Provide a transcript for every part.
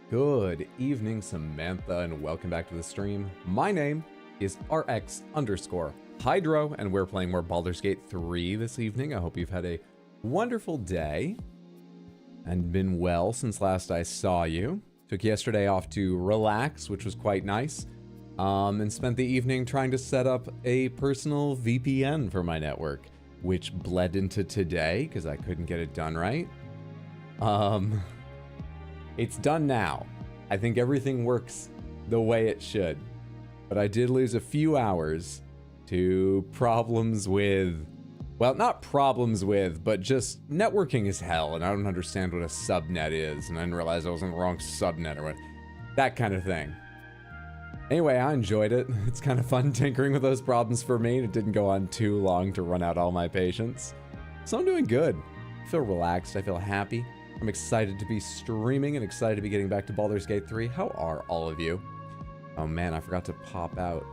Good evening, Samantha, and welcome back to the stream. My name is RX_Hydro, and we're playing more Baldur's Gate 3 this evening. I hope you've had a wonderful day and been well since last I saw you. Took yesterday off to relax, which was quite nice, and spent the evening trying to set up a personal VPN for my network, which bled into today because I couldn't get it done right. It's done now. I think everything works the way it should. But I did lose a few hours to problems with, well, not problems with, but just networking is hell, and I don't understand what a subnet is, and I didn't realize I was on the wrong subnet or what, that kind of thing. Anyway, I enjoyed it. It's kind of fun tinkering with those problems for me, and it didn't go on too long to run out all my patience. So I'm doing good. I feel relaxed. I feel happy. I'm excited to be streaming and excited to be getting back to Baldur's Gate 3. How are all of you? Oh man, I forgot to pop out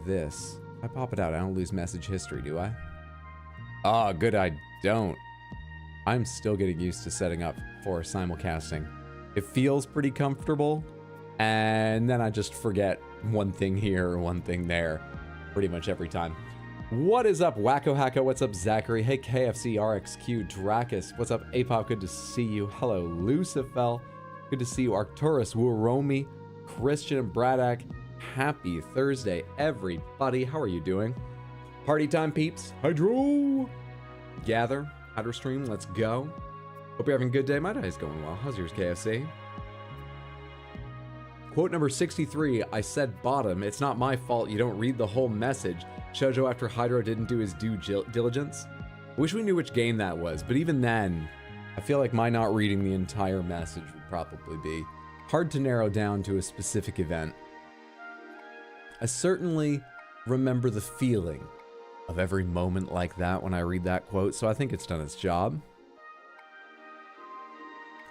this. If I pop it out, I don't lose message history, do I? Ah, good, I don't. I'm still getting used to setting up for simulcasting. It feels pretty comfortable, and then I just forget one thing here or one thing there pretty much every time. What is up, Wacko Hacko? What's up, Zachary? Hey, KFC, RXQ, Dracus. What's up, Apop? Good to see you. Hello, Lucifel. Good to see you, Arcturus, Wuromi, Christian, and Braddock. Happy Thursday, everybody. How are you doing? Party time, peeps. Hydro! Gather, Hydro stream, let's go. Hope you're having a good day. My day's going well. How's yours, KFC? Quote number 63, I said bottom. It's not my fault you don't read the whole message. Shoujo after Hydro didn't do his due diligence. I wish we knew which game that was, but even then, I feel like my not reading the entire message would probably be hard to narrow down to a specific event. I certainly remember the feeling of every moment like that when I read that quote, so I think it's done its job.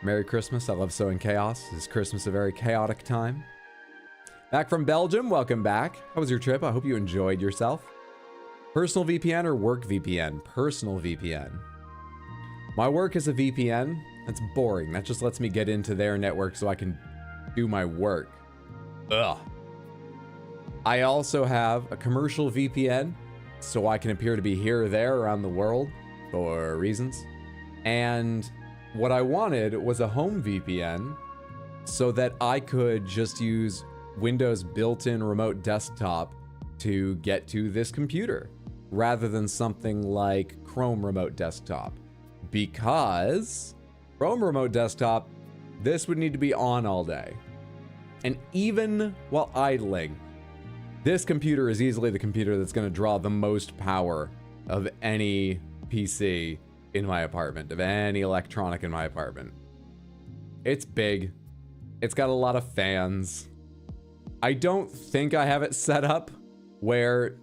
Merry Christmas. I love sowing chaos. Is Christmas a very chaotic time? Back from Belgium. Welcome back. How was your trip? I hope you enjoyed yourself. Personal VPN or work VPN? Personal VPN. My work is a VPN. That's boring. That just lets me get into their network so I can do my work. Ugh. I also have a commercial VPN so I can appear to be here or there around the world for reasons. And what I wanted was a home VPN so that I could just use Windows built-in remote desktop to get to this computer rather than something like Chrome remote desktop, because Chrome remote desktop, this would need to be on all day. And even while idling, this computer is easily the computer that's going to draw the most power of any PC in my apartment, of any electronic in my apartment. It's big. It's got a lot of fans. I don't think I have it set up where,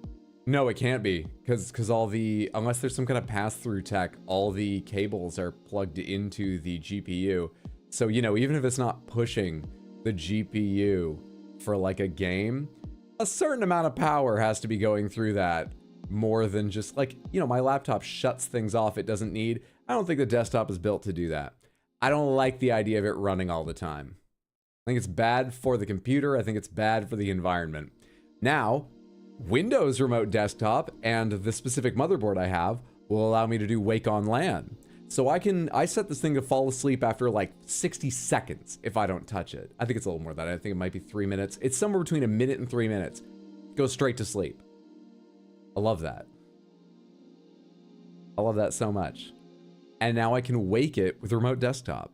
no, it can't be, because all the, unless there's some kind of pass-through tech, all the cables are plugged into the GPU. So, you know, even if it's not pushing the GPU for like a game, a certain amount of power has to be going through that, more than just like, you know, my laptop shuts things off it doesn't need. I don't think the desktop is built to do that. I don't like the idea of it running all the time. I think it's bad for the computer. I think it's bad for the environment. Now, Windows remote desktop and the specific motherboard I have will allow me to do wake on LAN. So I set this thing to fall asleep after like 60 seconds if I don't touch it. I think it's a little more than that. I think it might be 3 minutes. It's somewhere between a minute and 3 minutes. Go straight to sleep. I love that. I love that so much. And now I can wake it with remote desktop.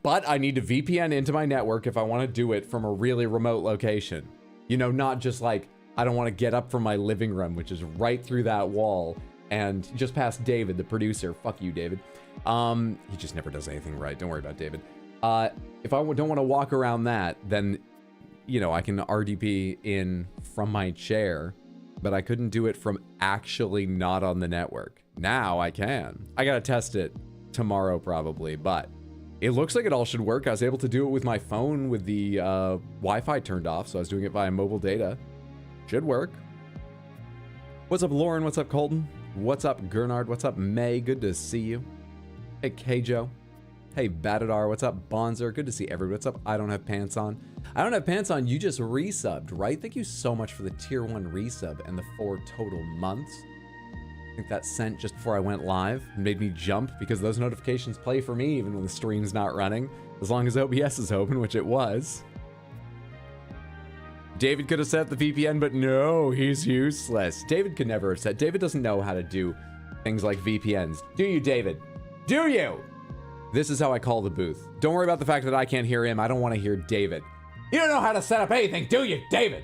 But I need to VPN into my network if I want to do it from a really remote location. You know, not just like, I don't want to get up from my living room, which is right through that wall, and just past David, the producer. Fuck you, David. He just never does anything right. Don't worry about David. If I don't want to walk around that, then, you know, I can RDP in from my chair, but I couldn't do it from actually not on the network. Now I can. I gotta test it tomorrow probably, but it looks like it all should work. I was able to do it with my phone with the Wi-Fi turned off, so I was doing it via mobile data. Should work. What's up, Lauren? What's up, Colton? What's up, Gernard? What's up, May? Good to see you. Hey, Kjo. Hey, Batadar, what's up? Bonzer, good to see everybody. What's up? I don't have pants on. I don't have pants on. You just resubbed, right? Thank you so much for the tier 1 resub and the 4 total months. I think that sent just before I went live and made me jump because those notifications play for me even when the stream's not running, as long as OBS is open, which it was. David could have set up the VPN, but no, he's useless. David could never have set. David doesn't know how to do things like VPNs. Do you, David? Do you? This is how I call the booth. Don't worry about the fact that I can't hear him. I don't want to hear David. You don't know how to set up anything, do you, David?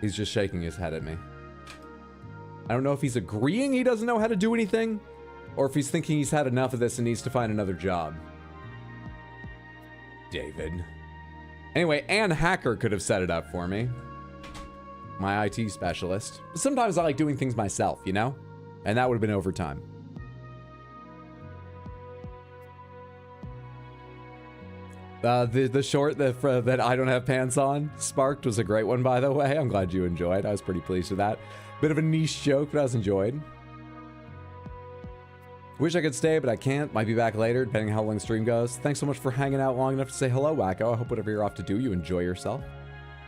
He's just shaking his head at me. I don't know if he's agreeing he doesn't know how to do anything, or if he's thinking he's had enough of this and needs to find another job. David. Anyway, Ann Hacker could have set it up for me. My IT specialist. But sometimes I like doing things myself, you know? And that would have been overtime. The short that I don't have pants on, Sparked, was a great one, by the way. I'm glad you enjoyed. I was pretty pleased with that. Bit of a niche joke, but I was enjoyed. Wish I could stay, but I can't. Might be back later, depending on how long the stream goes. Thanks so much for hanging out long enough to say hello, Wacko. I hope whatever you're off to do, you enjoy yourself.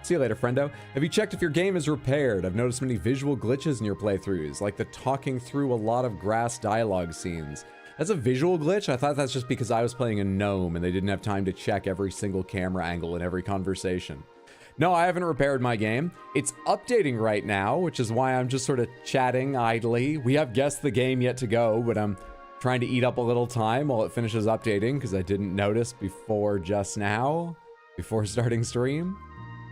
See you later, friendo. Have you checked if your game is repaired? I've noticed many visual glitches in your playthroughs, like the talking through a lot of grass dialogue scenes. That's a visual glitch? I thought that's just because I was playing a gnome and they didn't have time to check every single camera angle in every conversation. No, I haven't repaired my game. It's updating right now, which is why I'm just sort of chatting idly. We have guessed the game yet to go, but I'm trying to eat up a little time while it finishes updating because I didn't notice before just now, before starting stream.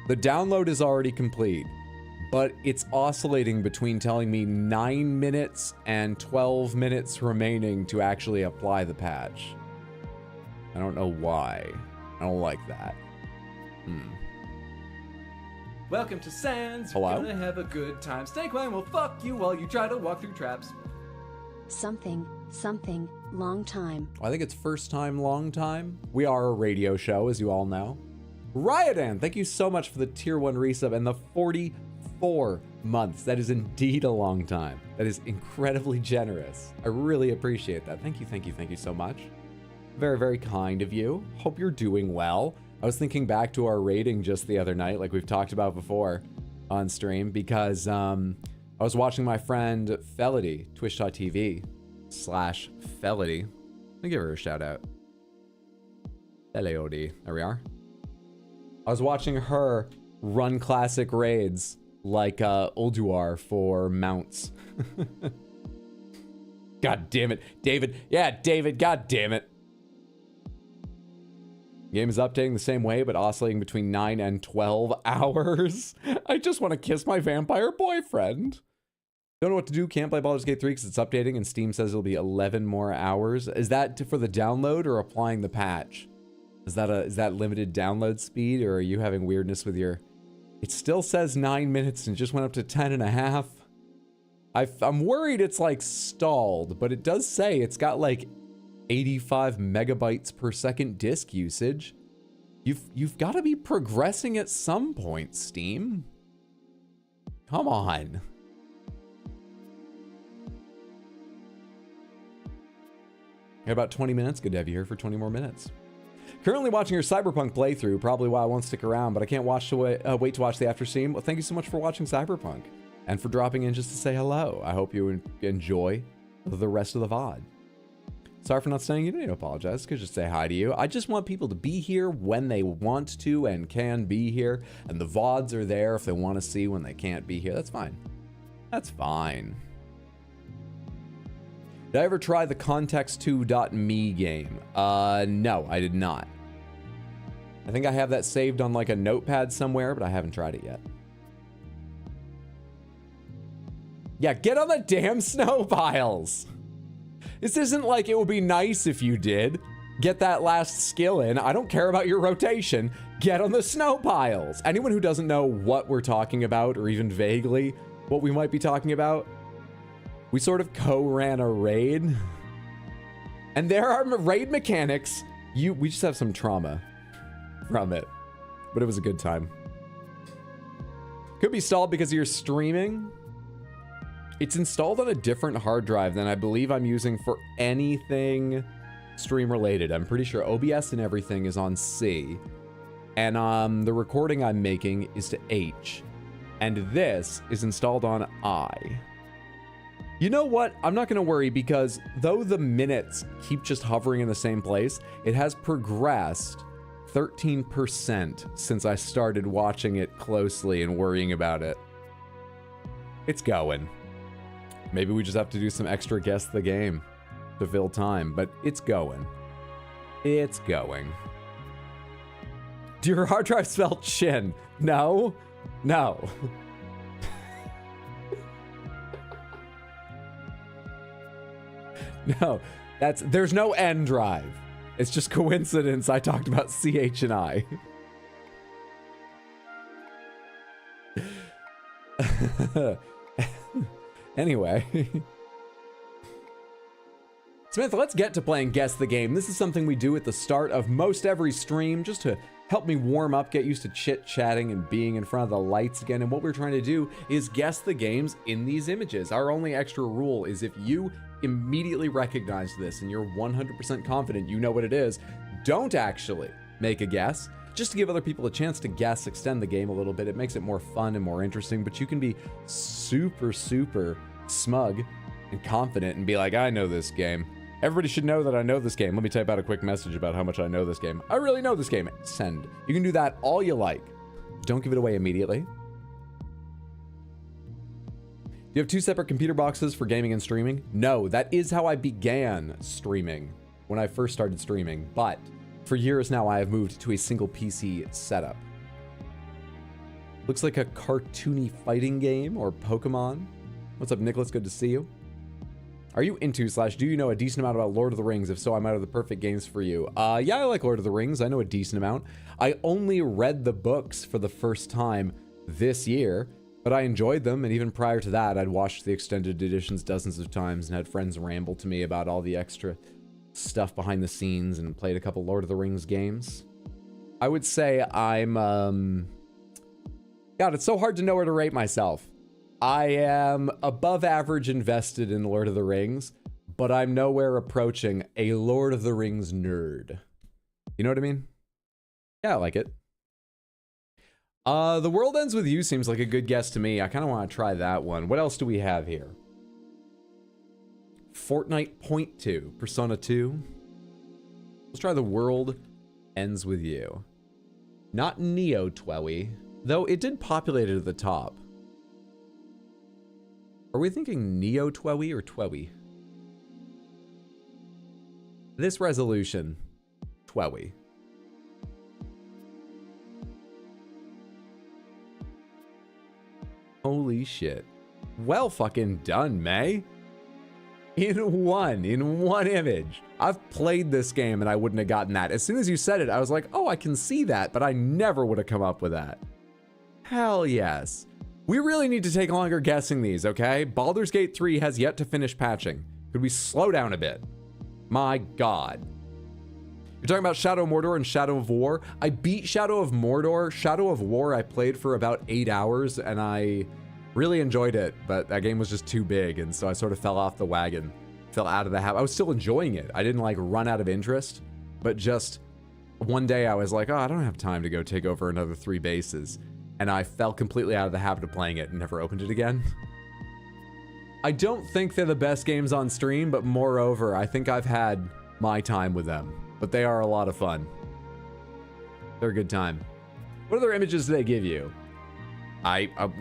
The download is already complete, but it's oscillating between telling me 9 minutes and 12 minutes remaining to actually apply the patch. I don't know why. I don't like that. Welcome to Sands. Hello? You're gonna have a good time. Snakebite will fuck you while you try to walk through traps. Something, long time. I think it's first time, long time. We are a radio show, as you all know. Ryodan, thank you so much for the tier 1 resub and the 44 months. That is indeed a long time. That is incredibly generous. I really appreciate that. Thank you so much. Very, very kind of you. Hope you're doing well. I was thinking back to our rating just the other night, like we've talked about before on stream, because I was watching my friend Felody, twitch.tv/Felody. Let me give her a shout out. Felody. There we are. I was watching her run classic raids like Ulduar for mounts. God damn it, David. Yeah, David, god damn it. Game is updating the same way, but oscillating between 9 and 12 hours. I just want to kiss my vampire boyfriend. Don't know what to do. Can't play Baldur's Gate 3 because it's updating and Steam says it'll be 11 more hours. Is that for the download or applying the patch? Is that limited download speed, or are you having weirdness with your... It still says 9 minutes and just went up to 10 and a half. I'm worried it's like stalled, but it does say it's got like 85 megabytes per second disk usage. You've got to be progressing at some point, Steam. Come on. Got about 20 minutes. Good to have you here for 20 more minutes. Currently watching your Cyberpunk playthrough, probably why I won't stick around, but I can't wait to watch the after stream. Well, thank you so much for watching Cyberpunk and for dropping in just to say hello. I hope you enjoy the rest of the VOD. Sorry for not saying you don't need to apologize. Could just say hi to you. I just want people to be here when they want to and can be here. And the VODs are there if they want to see when they can't be here. That's fine. That's fine. Did I ever try the context2.me game? No, I did not. I think I have that saved on like a notepad somewhere, but I haven't tried it yet. Yeah, get on the damn snow piles. This isn't like it would be nice if you did. Get that last skill in. I don't care about your rotation. Get on the snow piles. Anyone who doesn't know what we're talking about, or even vaguely what we might be talking about, we sort of co-ran a raid. And there are raid mechanics. We just have some trauma from it. But it was a good time. Could be stalled because you're streaming. It's installed on a different hard drive than I believe I'm using for anything stream related. I'm pretty sure OBS and everything is on C. And the recording I'm making is to H. And this is installed on I. You know what? I'm not going to worry because though the minutes keep just hovering in the same place, it has progressed 13% since I started watching it closely and worrying about it. It's going. Maybe we just have to do some extra guess the game to fill time, but it's going. It's going. Do your hard drive spell chin? No. No. No. There's no N drive. It's just coincidence I talked about CH and I. Anyway. Smith, let's get to playing Guess the Game. This is something we do at the start of most every stream just to help me warm up, get used to chit-chatting and being in front of the lights again. And what we're trying to do is guess the games in these images. Our only extra rule is if you immediately recognize this and you're 100% confident you know what it is, don't actually make a guess. Just to give other people a chance to guess, extend the game a little bit. It makes it more fun and more interesting, but you can be super, super smug and confident and be like, I know this game. Everybody should know that I know this game. Let me type out a quick message about how much I know this game. I really know this game. Send. You can do that all you like. Don't give it away immediately. Do you have two separate computer boxes for gaming and streaming? No, that is how I began streaming when I first started streaming. But for years now, I have moved to a single PC setup. Looks like a cartoony fighting game or Pokemon. What's up, Nicholas? Good to see you. Are you into / do you know a decent amount about Lord of the Rings? If so, I'm out of the perfect games for you. Yeah, I like Lord of the Rings. I know a decent amount. I only read the books for the first time this year, but I enjoyed them. And even prior to that, I'd watched the extended editions dozens of times and had friends ramble to me about all the extra stuff behind the scenes and played a couple Lord of the Rings games. I would say I'm, God, it's so hard to know where to rate myself. I am above average invested in Lord of the Rings, but I'm nowhere approaching a Lord of the Rings nerd. You know what I mean? Yeah, I like it. The World Ends With You seems like a good guess to me. I kind of want to try that one. What else do we have here? Fortnite Point 2, Persona 2. Let's try The World Ends With You. Not Neo Twewy, though it did populate it at the top. Are we thinking Neo Twewy or Twewy? This resolution, Twewy. Holy shit. Well fucking done, May. In one image. I've played this game and I wouldn't have gotten that. As soon as you said it, I was like, oh, I can see that, but I never would have come up with that. Hell yes. We really need to take longer guessing these, okay? Baldur's Gate 3 has yet to finish patching. Could we slow down a bit? My God. You're talking about Shadow of Mordor and Shadow of War? I beat Shadow of Mordor. Shadow of War I played for about 8 hours and I really enjoyed it, but that game was just too big and so I sort of fell off the wagon. Fell out of the habit. I was still enjoying it. I didn't like run out of interest, but just one day I was like, oh, I don't have time to go take over another 3 bases. And I fell completely out of the habit of playing it and never opened it again. I don't think they're the best games on stream, but moreover, I think I've had my time with them. But they are a lot of fun. They're a good time. What other images do they give you?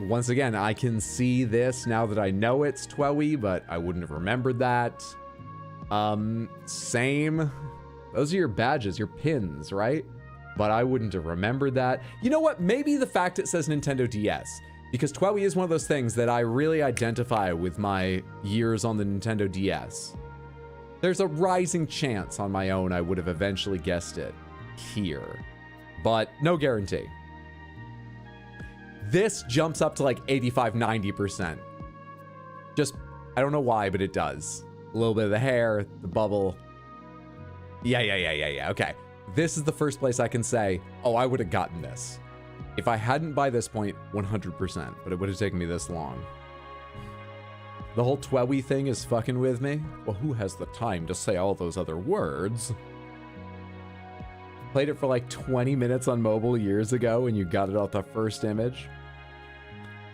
Once again, I can see this now that I know it's Twewy, but I wouldn't have remembered that. Same. Those are your badges, your pins, right? But I wouldn't have remembered that. You know what? Maybe the fact it says Nintendo DS, because Twewy is one of those things that I really identify with my years on the Nintendo DS. There's a rising chance on my own I would have eventually guessed it here, but no guarantee. This jumps up to like 85, 90%. Just, I don't know why, but it does. A little bit of the hair, the bubble. Yeah. Okay. This is the first place I can say, oh, I would have gotten this. If I hadn't by this point, 100%, but it would have taken me this long. The whole Twewy thing is fucking with me. Well, who has the time to say all those other words? Played it for like 20 minutes on mobile years ago and you got it off the first image.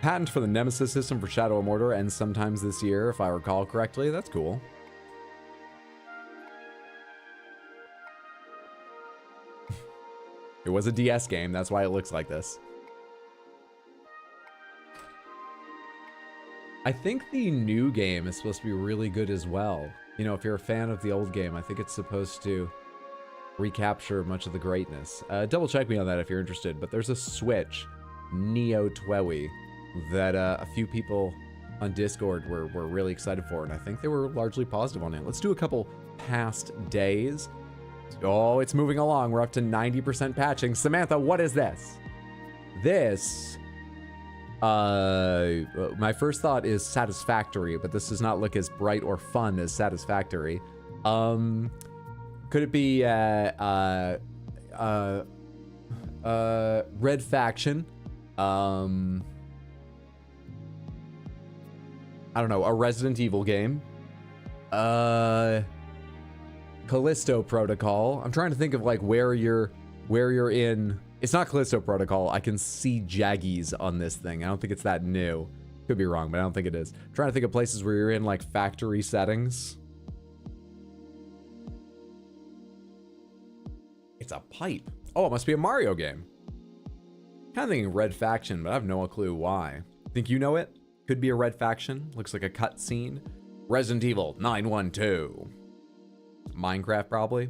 Patent for the Nemesis system for Shadow of Mordor ends sometimes this year, if I recall correctly. That's cool. It was a DS game, that's why it looks like this. I think the new game is supposed to be really good as well. You know, if you're a fan of the old game, I think it's supposed to recapture much of the greatness. Double check me on that if you're interested, but there's a Switch, Neo Twewy, that a few people on Discord were really excited for, and I think they were largely positive on it. Let's do a couple past days. Oh, it's moving along. We're up to 90% patching. Samantha, what is this? This, my first thought is satisfactory, but this does not look as bright or fun as satisfactory. Could it be, Red Faction? I don't know, a Resident Evil game. Callisto Protocol. I'm trying to think of like where you're in. It's not Callisto Protocol. I can see Jaggies on this thing. I don't think it's that new. Could be wrong, but I don't think it is. I'm trying to think of places where you're in like factory settings. It's a pipe. Oh, it must be a Mario game. Kind of thinking Red Faction, but I have no clue why. Think you know it? Could be a Red Faction. Looks like a cutscene. Resident Evil 912. Minecraft, probably.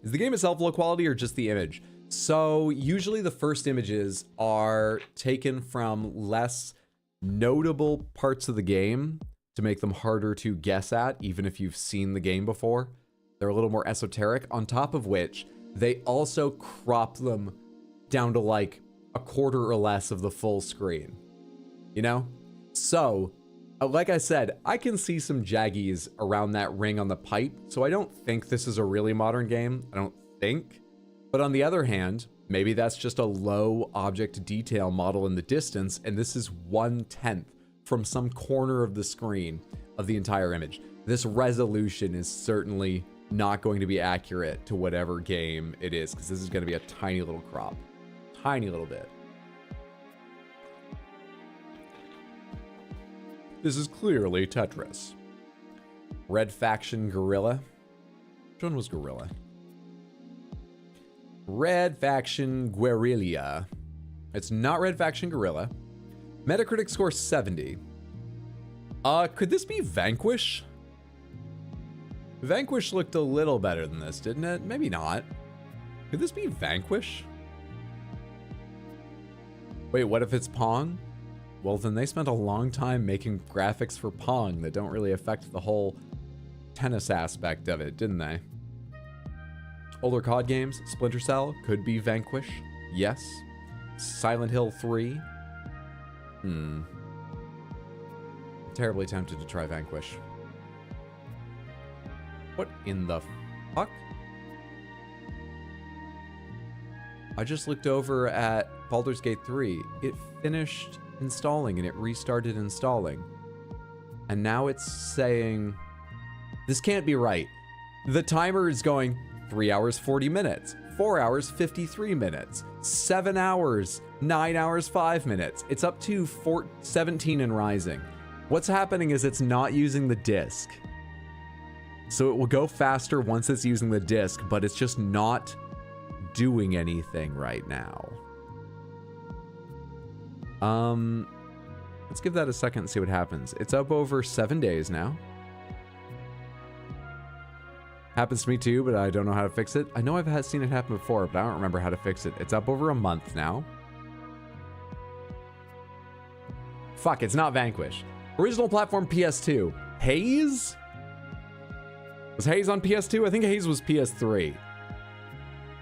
Is the game itself low quality or just the image? So usually the first images are taken from less notable parts of the game to make them harder to guess at, even if you've seen the game before. They're a little more esoteric, on top of which they also crop them down to like a quarter or less of the full screen, you know? So, like I said, I can see some Jaggies around that ring on the pipe, so I don't think this is a really modern game. I don't think. But on the other hand, maybe that's just a low object detail model in the distance, and this is 1/10 from some corner of the screen of the entire image. This resolution is certainly not going to be accurate to whatever game it is, because this is going to be a tiny little crop. Tiny little bit. This is clearly Tetris. Red Faction Gorilla. Which one was Gorilla? Red Faction Guerrilla. It's not Red Faction Gorilla. Metacritic score 70. Could this be Vanquish? Vanquish looked a little better than this, didn't it? Maybe not. Could this be Vanquish? Wait, what if it's Pong? Well, then they spent a long time making graphics for Pong that don't really affect the whole tennis aspect of it, didn't they? Older COD games, Splinter Cell, could be Vanquish. Yes. Silent Hill 3. Terribly tempted to try Vanquish. What in the fuck? I just looked over at Baldur's Gate 3. It finished installing and it restarted installing. And now it's saying, this can't be right. The timer is going 3 hours, 40 minutes, 4 hours, 53 minutes, 7 hours, 9 hours, 5 minutes. It's up to 17 and rising. What's happening is it's not using the disk. So it will go faster once it's using the disk, but it's just not doing anything right now. Let's give that a second and see what happens. It's up over 7 days now. Happens to me too, but I don't know how to fix it. I know I've seen it happen before, but I don't remember how to fix it. It's up over a month now. Fuck, it's not Vanquish. Original platform PS2. Haze? Was Haze on PS2? I think Haze was PS3.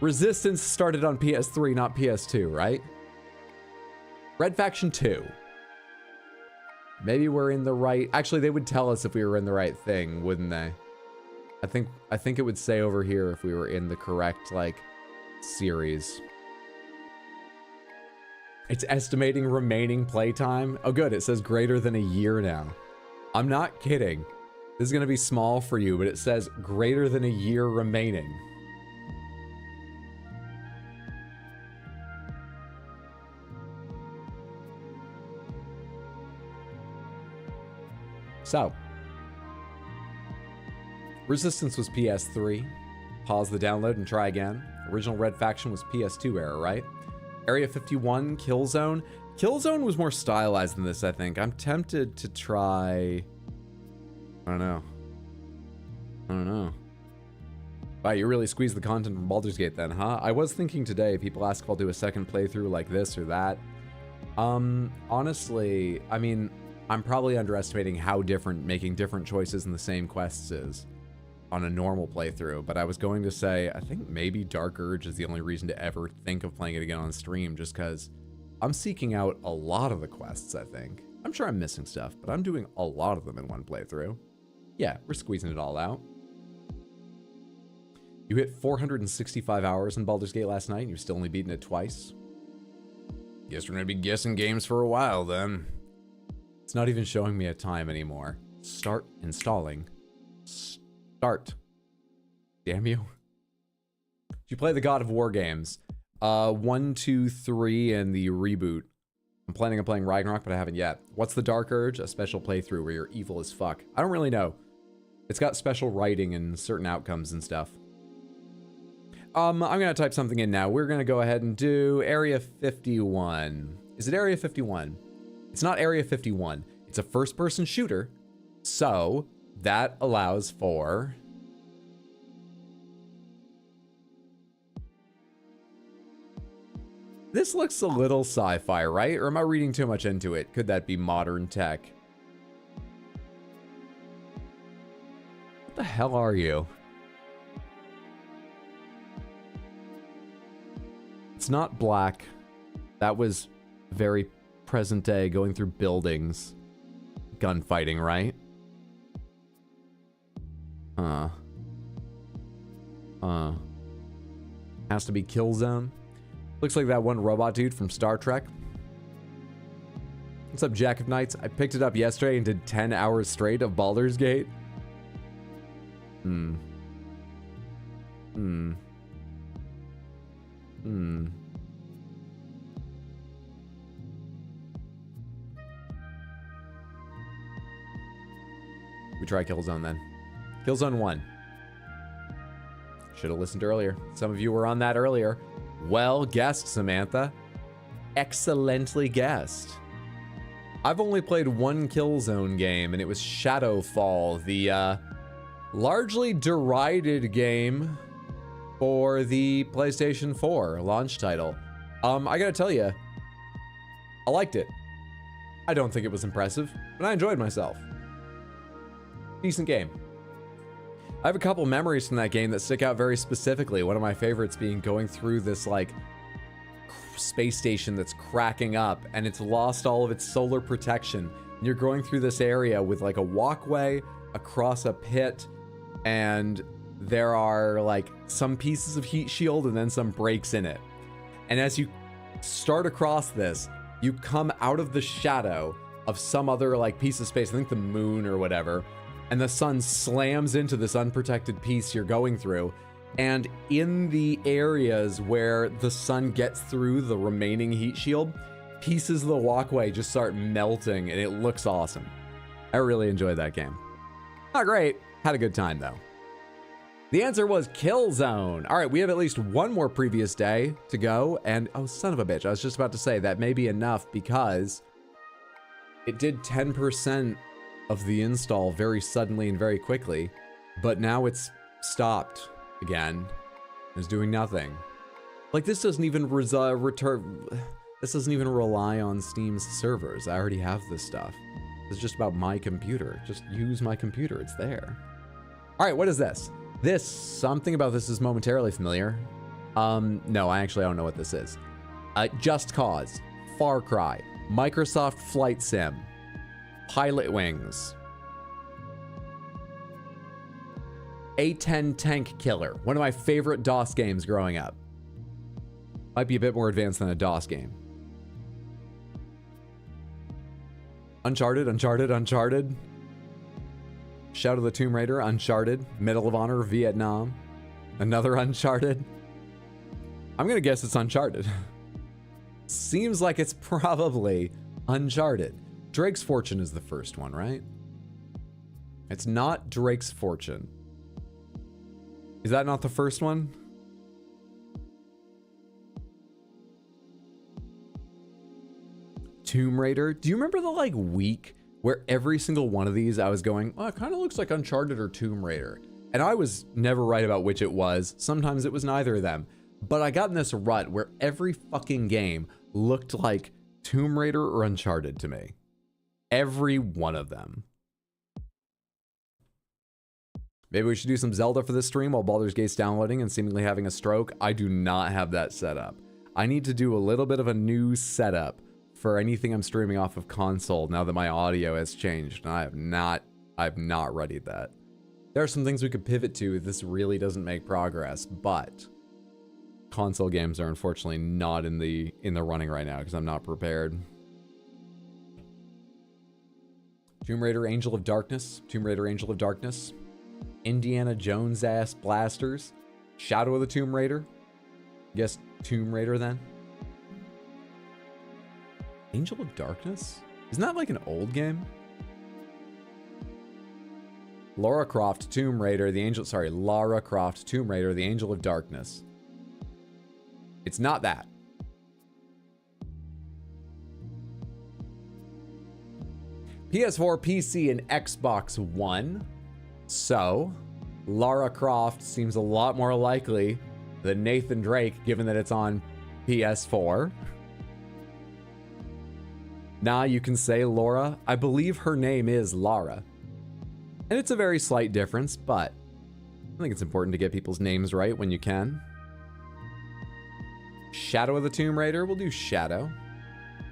Resistance started on PS3, not PS2, right? Red Faction 2. Maybe we're in the right... Actually, they would tell us if we were in the right thing, wouldn't they? I think it would say over here if we were in the correct, like, series. It's estimating remaining playtime. Oh, good. It says greater than a year now. I'm not kidding. This is going to be small for you, but it says greater than a year remaining. So, Resistance was PS3. Pause the download and try again. Original Red Faction was PS2 era, right? Area 51, Killzone. Killzone was more stylized than this, I think. I'm tempted to try... I don't know. Wow, you really squeezed the content from Baldur's Gate then, huh? I was thinking today, people ask if I'll do a second playthrough like this or that. Honestly, I mean, I'm probably underestimating how different making different choices in the same quests is on a normal playthrough, but I was going to say, I think maybe Dark Urge is the only reason to ever think of playing it again on stream, just because I'm seeking out a lot of the quests, I think. I'm sure I'm missing stuff, but I'm doing a lot of them in one playthrough. Yeah, we're squeezing it all out. You hit 465 hours in Baldur's Gate last night, and you've still only beaten it twice. Guess we're gonna be guessing games for a while, then. It's not even showing me a time anymore. Start installing. Start. Damn you. Did you play the God of War games? 1, 2, 3, and the reboot. I'm planning on playing Ragnarok, but I haven't yet. What's the Dark Urge? A special playthrough where you're evil as fuck. I don't really know. It's got special writing and certain outcomes and stuff. I'm gonna type something in now. We're gonna go ahead and do Area 51. Is it Area 51? It's not Area 51. It's a first-person shooter, so that allows for... This looks a little sci-fi, right? Or am I reading too much into it? Could that be modern tech? What the hell are you? It's not black. That was very present day, going through buildings. Gunfighting, right? Has to be Killzone. Looks like that one robot dude from Star Trek. What's up, Jack of Knights? I picked it up yesterday and did 10 hours straight of Baldur's Gate. We try Killzone then. Killzone 1. Should have listened earlier. Some of you were on that earlier. Well guessed, Samantha. Excellently guessed. I've only played one Killzone game, and it was Shadowfall, the largely derided game for the PlayStation 4 launch title. I gotta tell you, I liked it. I don't think it was impressive, but I enjoyed myself. Decent game. I have a couple memories from that game that stick out very specifically. One of my favorites being going through this like space station that's cracking up and it's lost all of its solar protection. And you're going through this area with like a walkway across a pit, and there are like some pieces of heat shield and then some breaks in it. And as you start across this, you come out of the shadow of some other like piece of space, I think the moon or whatever, and the sun slams into this unprotected piece you're going through. And in the areas where the sun gets through the remaining heat shield, pieces of the walkway just start melting, and it looks awesome. I really enjoyed that game. Not great, had a good time though. The answer was Killzone. All right, we have at least one more previous day to go, and oh, son of a bitch, I was just about to say that may be enough because it did 10% of the install very suddenly and very quickly, but now it's stopped again. It's doing nothing. Like, this doesn't even this doesn't even rely on Steam's servers. I already have this stuff. It's just about my computer. Just use my computer, it's there. All right, what is this? Something about this is momentarily familiar. No, I actually don't know what this is. Just Cause, Far Cry, Microsoft Flight Sim, Pilot Wings, A10 Tank Killer, one of my favorite DOS games growing up. Might be a bit more advanced than a DOS game. Uncharted. Shadow of the Tomb Raider, Uncharted, Medal of Honor, Vietnam, another Uncharted. I'm gonna guess it's Uncharted. Seems like it's probably Uncharted. Drake's Fortune is the first one, right? It's not Drake's Fortune. Is that not the first one? Tomb Raider. Do you remember the like week where every single one of these I was going, oh, it kind of looks like Uncharted or Tomb Raider. And I was never right about which it was. Sometimes it was neither of them. But I got in this rut where every fucking game looked like Tomb Raider or Uncharted to me. Every one of them. Maybe we should do some Zelda for this stream while Baldur's Gate's downloading and seemingly having a stroke. I do not have that set up. I need to do a little bit of a new setup for anything I'm streaming off of console now that my audio has changed. And I've not readied that. There are some things we could pivot to if this really doesn't make progress, but console games are unfortunately not in the running right now because I'm not prepared. Tomb Raider Angel of Darkness, Tomb Raider Angel of Darkness, Indiana Jones ass blasters, Shadow of the Tomb Raider. Guess Tomb Raider then. Angel of Darkness? Isn't that like an old game? Lara Croft Tomb Raider, Lara Croft Tomb Raider, the Angel of Darkness. It's not that. PS4, PC, and Xbox One. So, Lara Croft seems a lot more likely than Nathan Drake, given that it's on PS4. Now you can say Laura. I believe her name is Lara. And it's a very slight difference, but I think it's important to get people's names right when you can. Shadow of the Tomb Raider. We'll do Shadow.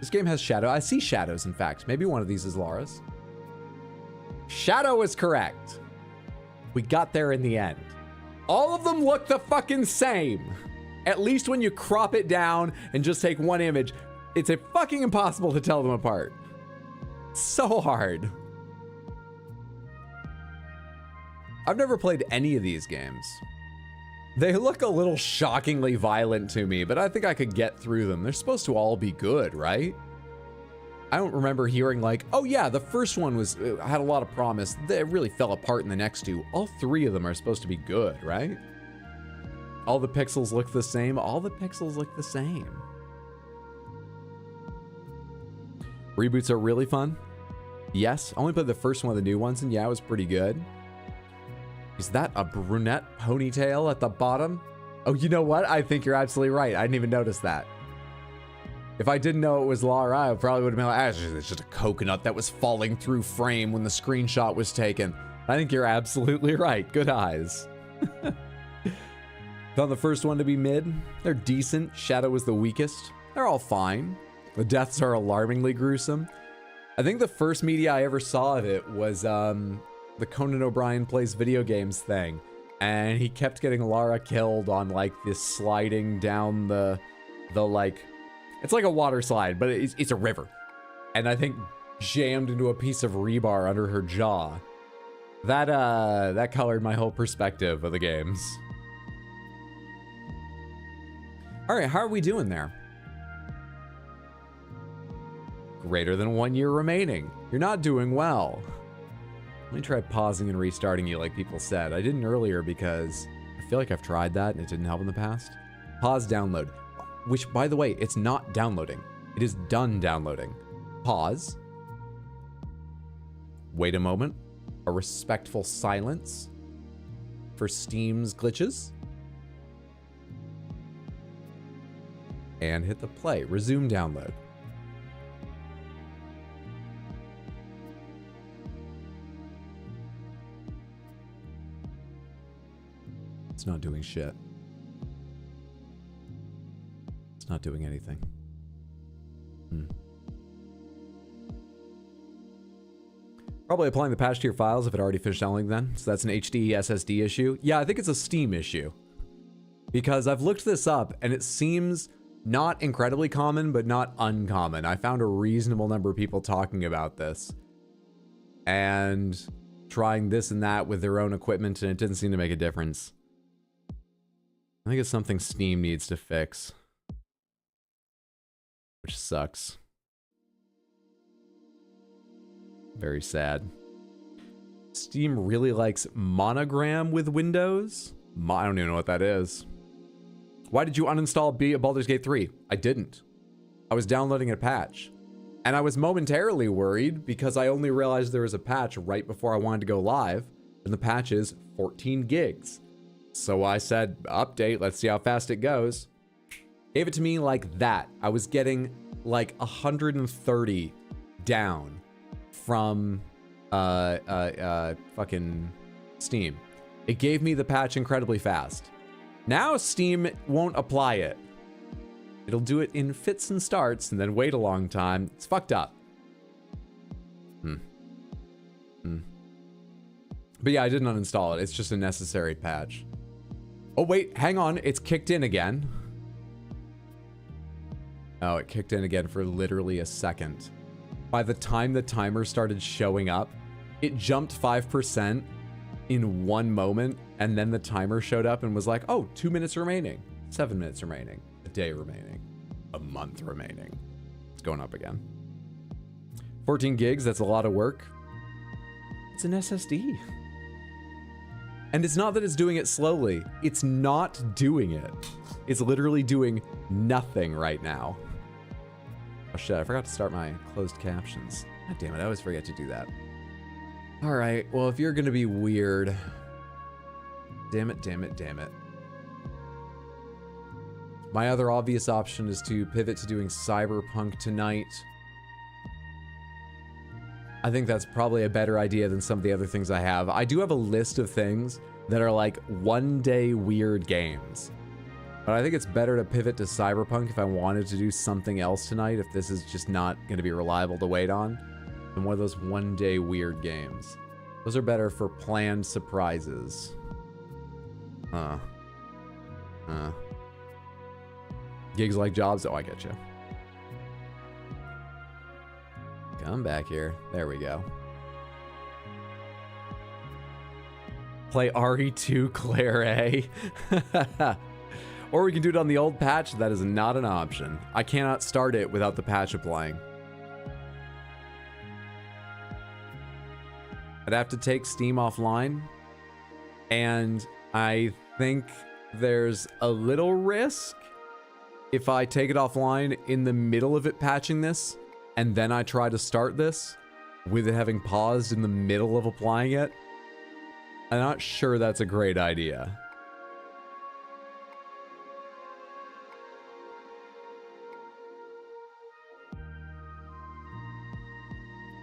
This game has Shadow. I see shadows, in fact. Maybe one of these is Lara's. Shadow is correct. We got there in the end. All of them look the fucking same. At least when you crop it down and just take one image, it's a fucking impossible to tell them apart. So hard. I've never played any of these games. They look a little shockingly violent to me, but I think I could get through them. They're supposed to all be good, right? I don't remember hearing like, oh yeah, the first one had a lot of promise. They really fell apart in the next two. All three of them are supposed to be good, right? All the pixels look the same. All the pixels look the same. Reboots are really fun. Yes, I only played the first one of the new ones, and yeah, it was pretty good. Is that a brunette ponytail at the bottom? Oh, you know what? I think you're absolutely right. I didn't even notice that. If I didn't know it was Lara, I probably would have been like, it's just a coconut that was falling through frame when the screenshot was taken. I think you're absolutely right. Good eyes. Found the first one to be mid. They're decent. Shadow was the weakest. They're all fine. The deaths are alarmingly gruesome. I think the first media I ever saw of it was the Conan O'Brien plays video games thing. And he kept getting Lara killed on like this sliding down the like, it's like a water slide, but it's a river. And I think jammed into a piece of rebar under her jaw. That colored my whole perspective of the games. All right, how are we doing there? Greater than 1 year remaining. You're not doing well. Let me try pausing and restarting you like people said. I didn't earlier because I feel like I've tried that and it didn't help in the past. Pause download. Which, by the way, it's not downloading. It is done downloading. Pause. Wait a moment. A respectful silence for Steam's glitches. And hit the play. Resume download. It's not doing shit. It's not doing anything. Probably applying the patch to your files if it already finished downloading then. So that's an HD SSD issue. Yeah, I think it's a Steam issue. Because I've looked this up and it seems not incredibly common, but not uncommon. I found a reasonable number of people talking about this. And trying this and that with their own equipment, and it didn't seem to make a difference. I think it's something Steam needs to fix, which sucks. Very sad. Steam really likes Monogram with Windows. I don't even know what that is. Why did you uninstall Baldur's Gate 3? I didn't. I was downloading a patch. And I was momentarily worried because I only realized there was a patch right before I wanted to go live. And the patch is 14 gigs. So I said, update, let's see how fast it goes. Gave it to me like that. I was getting like 130 down from fucking Steam. It gave me the patch incredibly fast. Now Steam won't apply it. It'll do it in fits and starts and then wait a long time. It's fucked up. But yeah, I didn't uninstall it. It's just a necessary patch. Oh wait, hang on. It's kicked in again. Oh, it kicked in again for literally a second. By the time the timer started showing up, it jumped 5% in one moment, and then the timer showed up and was like, oh, 2 minutes remaining, 7 minutes remaining, a day remaining, a month remaining. It's going up again. 14 gigs, that's a lot of work. It's an SSD. And it's not that it's doing it slowly. It's not doing it. It's literally doing nothing right now. Oh shit, I forgot to start my closed captions. God damn it, I always forget to do that. All right, well, if you're gonna be weird, damn it, damn it, damn it. My other obvious option is to pivot to doing Cyberpunk tonight. I think that's probably a better idea than some of the other things I have. I do have a list of things that are like one-day weird games. But I think it's better to pivot to Cyberpunk if I wanted to do something else tonight, if this is just not going to be reliable to wait on, than one of those one-day weird games. Those are better for planned surprises. Gigs like jobs? Oh, I get you. Come back here. There we go. Play RE2 Claire A. Or we can do it on the old patch. That is not an option. I cannot start it without the patch applying. I'd have to take Steam offline. And I think there's a little risk if I take it offline in the middle of it patching this, and then I try to start this with it having paused in the middle of applying it. I'm not sure that's a great idea.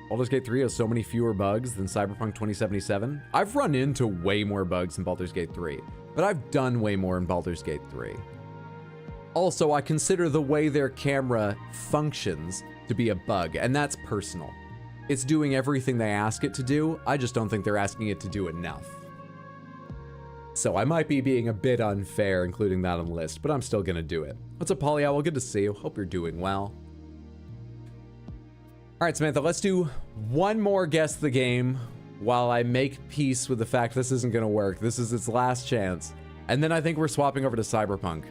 Baldur's Gate 3 has so many fewer bugs than Cyberpunk 2077. I've run into way more bugs in Baldur's Gate 3, but I've done way more in Baldur's Gate 3. Also, I consider the way their camera functions to be a bug, and that's personal. It's doing everything they ask it to do. I just don't think they're asking it to do enough. So I might be being a bit unfair including that on the list, but I'm still gonna do it. What's up, Polly Owl? Good to see you. Hope you're doing well. All right, Samantha, let's do one more Guess the Game while I make peace with the fact this isn't gonna work. This is its last chance. And then I think we're swapping over to Cyberpunk.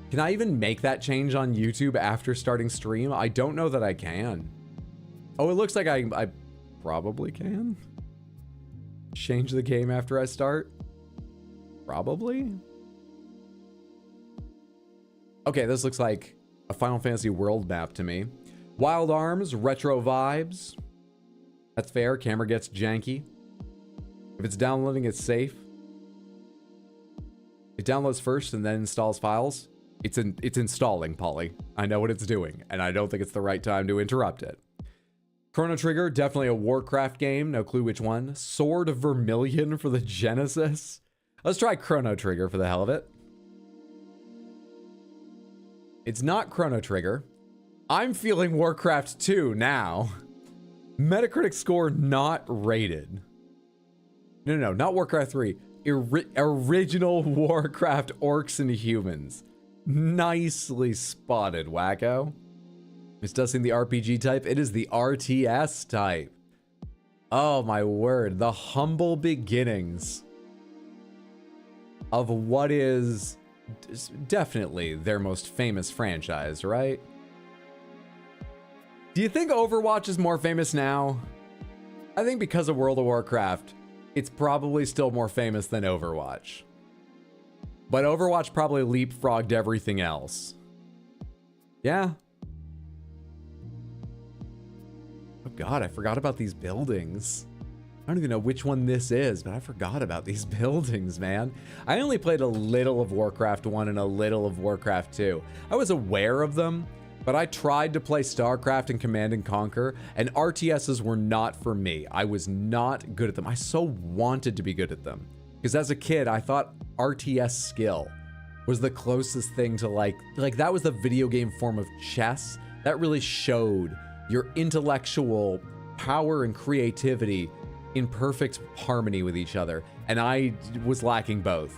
Can I even make that change on YouTube after starting stream? I don't know that I can. Oh, it looks like I probably can. Change the game after I start? Probably. Okay, this looks like a Final Fantasy world map to me. Wild Arms, retro vibes. That's fair, camera gets janky. If it's downloading, it's safe. It downloads first and then installs files. It's installing, Polly. I know what it's doing, and I don't think it's the right time to interrupt it. Chrono Trigger, definitely a Warcraft game. No clue which one. Sword of Vermilion for the Genesis. Let's try Chrono Trigger for the hell of it. It's not Chrono Trigger. I'm feeling Warcraft 2 now. Metacritic score not rated. No, not Warcraft 3. Original Warcraft Orcs and Humans. Nicely spotted, wacko. It's dusting the RPG type. It is the RTS type. Oh my word, the humble beginnings of what is definitely their most famous franchise, right? Do you think Overwatch is more famous now? I think because of World of Warcraft, it's probably still more famous than Overwatch. But Overwatch probably leapfrogged everything else. Yeah. Oh god, I forgot about these buildings. I don't even know which one this is, but I forgot about these buildings, man. I only played a little of Warcraft 1 and a little of Warcraft 2. I was aware of them, but I tried to play StarCraft and Command & Conquer, and RTSs were not for me. I was not good at them. I so wanted to be good at them. Because as a kid, I thought RTS skill was the closest thing to like that was the video game form of chess that really showed your intellectual power and creativity in perfect harmony with each other. And I was lacking both,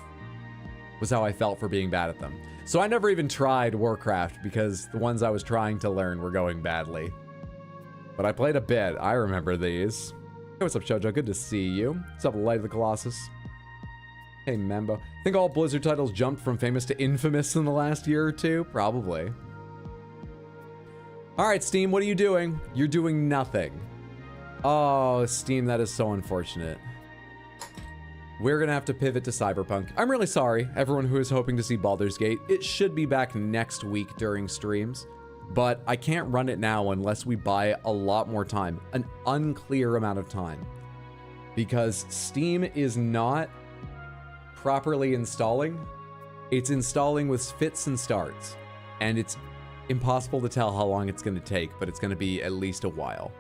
was how I felt for being bad at them. So I never even tried Warcraft because the ones I was trying to learn were going badly. But I played a bit. I remember these. Hey, what's up, Shoujo? Good to see you. What's up, Light of the Colossus? Hey, Membo. I think all Blizzard titles jumped from famous to infamous in the last year or two. Probably. All right, Steam, what are you doing? You're doing nothing. Oh, Steam, that is so unfortunate. We're gonna have to pivot to Cyberpunk. I'm really sorry, everyone who is hoping to see Baldur's Gate. It should be back next week during streams, but I can't run it now unless we buy a lot more time, an unclear amount of time, because Steam is not properly installing. It's installing with fits and starts, and it's impossible to tell how long it's gonna take, but it's gonna be at least a while.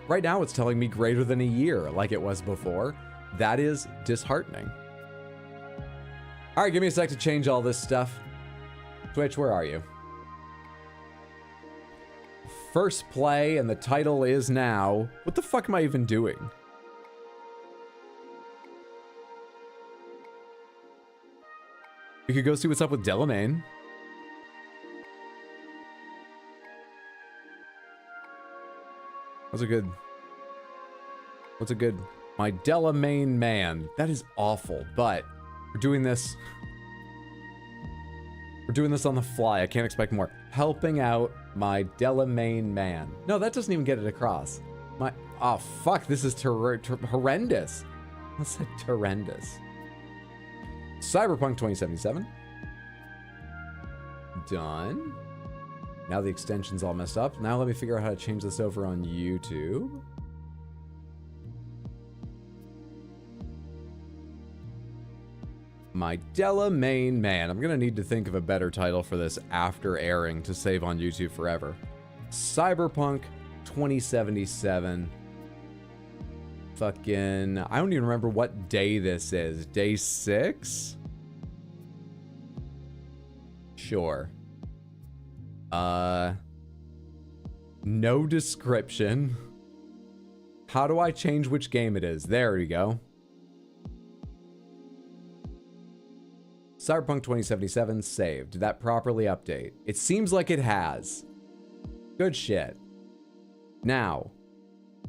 Right now, it's telling me greater than a year, like it was before. That is disheartening. All right, give me a sec to change all this stuff. Twitch, where are you? First play, and the title is now... What the fuck am I even doing? You could go see what's up with Delamain. What's a good... My Delamain man. That is awful, but we're doing this. We're doing this on the fly. I can't expect more. Helping out my Delamain man. No, that doesn't even get it across. Oh fuck, this is horrendous. I said horrendous. Cyberpunk 2077. Done. Now the extension's all messed up. Now let me figure out how to change this over on YouTube. My Delamain man. I'm gonna need to think of a better title for this after airing to save on YouTube forever. Cyberpunk 2077. Fucking... I don't even remember what day this is. Day 6? Sure. No description. How do I change which game it is? There we go. Cyberpunk 2077 saved. Did that properly update? It seems like it has. Good shit. Now,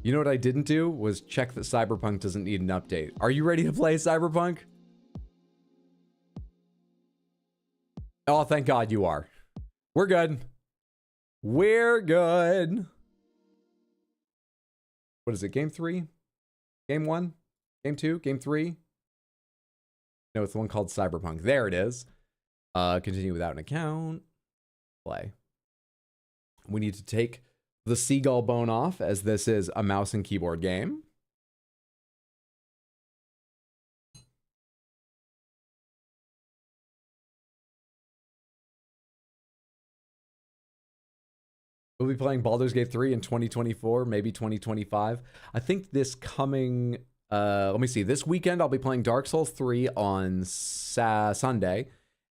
you know what I didn't do was check that Cyberpunk doesn't need an update. Are you ready to play Cyberpunk? Oh, thank God you are. We're good. We're good. What is it? Game 3? Game 1? Game 2? Game 3? No, it's the one called Cyberpunk. There it is. Continue without an account. Play. We need to take the seagull bone off, as this is a mouse and keyboard game. We'll be playing Baldur's Gate 3 in 2024, maybe 2025. I think this coming... let me see. This weekend, I'll be playing Dark Souls 3 on Sunday.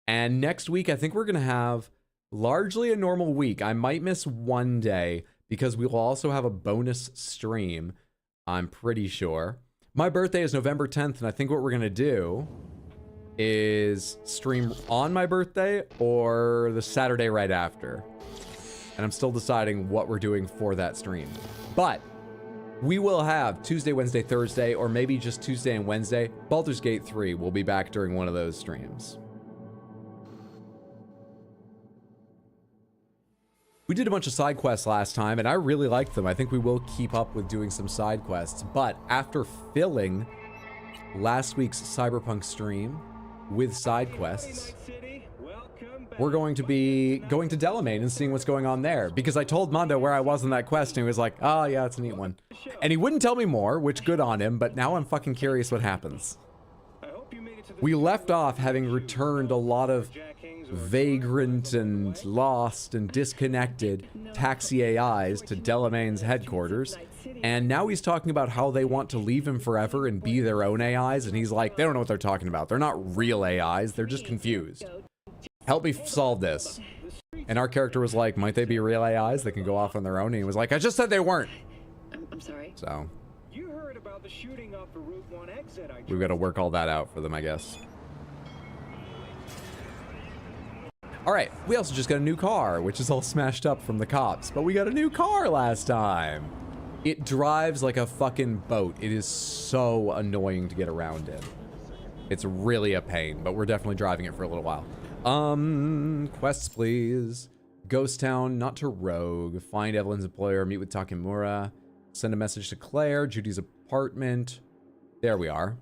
And next week, I think we're going to have largely a normal week. I might miss one day because we will also have a bonus stream, I'm pretty sure. My birthday is November 10th, and I think what we're going to do is stream on my birthday or the Saturday right after. And I'm still deciding what we're doing for that stream. But We will have Tuesday, Wednesday, Thursday, or maybe just Tuesday and Wednesday. Baldur's Gate 3 will be back during one of those streams. We did a bunch of side quests last time, and I really liked them. I think we will keep up with doing some side quests. But after filling last week's Cyberpunk stream with side quests, we're going to be going to Delamain and seeing what's going on there. Because I told Mondo where I was in that quest, and he was like, oh yeah, it's a neat one. And he wouldn't tell me more, which good on him, but now I'm fucking curious what happens. We left off having returned a lot of vagrant and lost and disconnected taxi AIs to Delamain's headquarters. And now he's talking about how they want to leave him forever and be their own AIs. And he's like, they don't know what they're talking about. They're not real AIs. They're just confused. Help me solve this. And our character was like, might they be real AIs that can go off on their own? And he was like, I just said they weren't. I'm sorry. So You heard about the shooting off the Route 1 exit. we've got to work all that out for them, I guess. All right, we also just got a new car, which is all smashed up from the cops. But we got a new car last time. It drives like a fucking boat. It is so annoying to get around in. It's really a pain, but we're definitely driving it for a little while. Quests, please. Ghost Town, not to Rogue. Find Evelyn's employer, meet with Takemura. Send a message to Claire, Judy's apartment. There we are.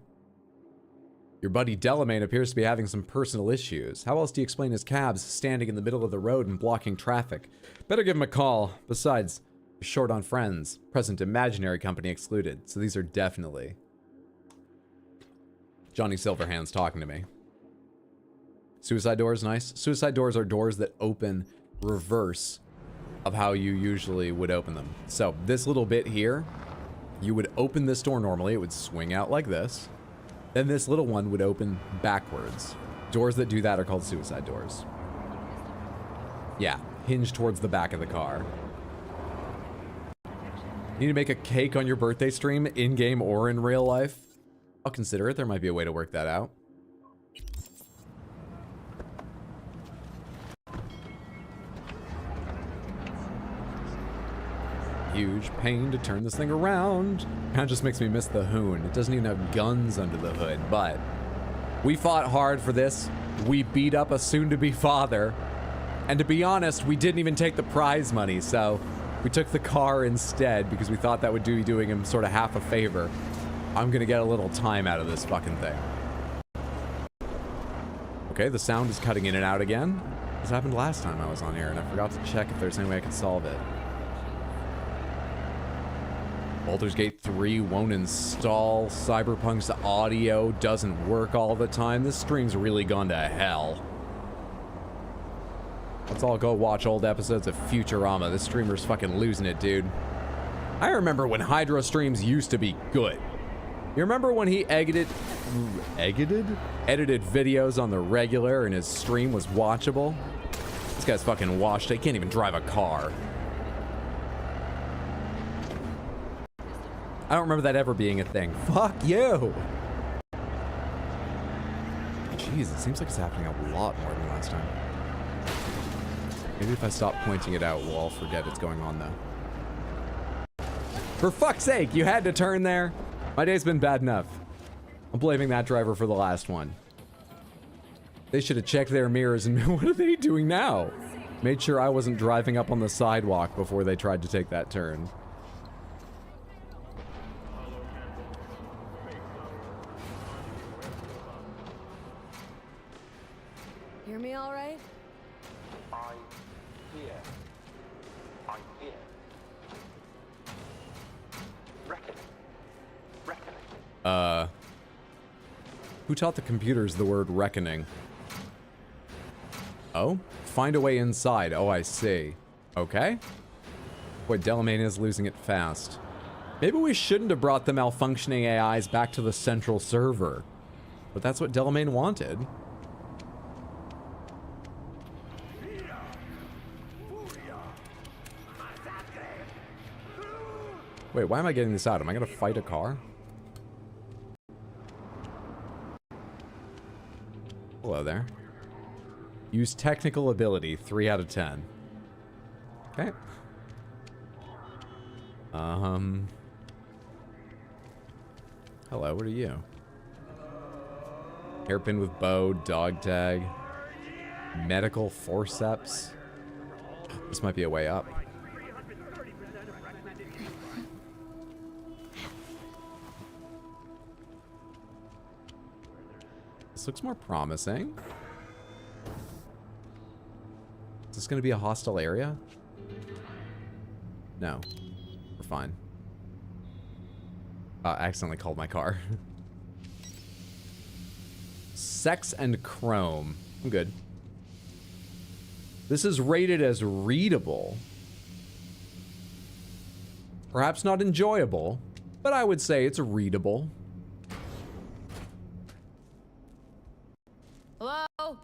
Your buddy Delamain appears to be having some personal issues. How else do you explain his cabs standing in the middle of the road and blocking traffic? Better give him a call. Besides, you're short on friends. Present imaginary company excluded. So these are definitely Johnny Silverhands talking to me. Suicide doors, nice. Suicide doors are doors that open reverse of how you usually would open them. So this little bit here, you would open this door normally. It would swing out like this. Then this little one would open backwards. Doors that do that are called suicide doors. Yeah, hinge towards the back of the car. Need to make a cake on your birthday stream, in-game or in real life? I'll consider it. There might be a way to work that out. Huge pain to turn this thing around. Kind of just makes me miss the Hoon. It doesn't even have guns under the hood, but we fought hard for this. We beat up a soon-to-be father. And to be honest, we didn't even take the prize money, so we took the car instead because we thought that would be doing him sort of half a favor. I'm gonna get a little time out of this fucking thing. Okay, the sound is cutting in and out again. This happened last time I was on here, and I forgot to check if there's any way I could solve it. Baldur's Gate 3 won't install. Cyberpunk's audio doesn't work all the time. This stream's really gone to hell. Let's all go watch old episodes of Futurama. This streamer's fucking losing it, dude. I remember when Hydro streams used to be good. You remember when he edited videos on the regular and his stream was watchable? This guy's fucking washed. He can't even drive a car. I don't remember that ever being a thing. Fuck you! Jeez, it seems like it's happening a lot more than last time. Maybe if I stop pointing it out, we'll all forget it's going on, though. For fuck's sake, you had to turn there? My day's been bad enough. I'm blaming that driver for the last one. They should have checked their mirrors and what are they doing now? Made sure I wasn't driving up on the sidewalk before they tried to take that turn. Hear me all right? I'm here. I'm here. Reckoning. Reckoning. Who taught the computers the word reckoning? Oh? Find a way inside. Oh, I see. Okay. Boy, Delamain is losing it fast. Maybe we shouldn't have brought the malfunctioning AIs back to the central server. But that's what Delamain wanted. Wait, why am I getting this out? Am I gonna fight a car? Hello there. Use technical ability, 3 out of 10. Okay. Hello, what are you? Hairpin with bow, dog tag, medical forceps. This might be a way up. This looks more promising. Is this going to be a hostile area? No. We're fine. I accidentally called my car. Sex and chrome. I'm good. This is rated as readable. Perhaps not enjoyable, but I would say it's readable. Hello?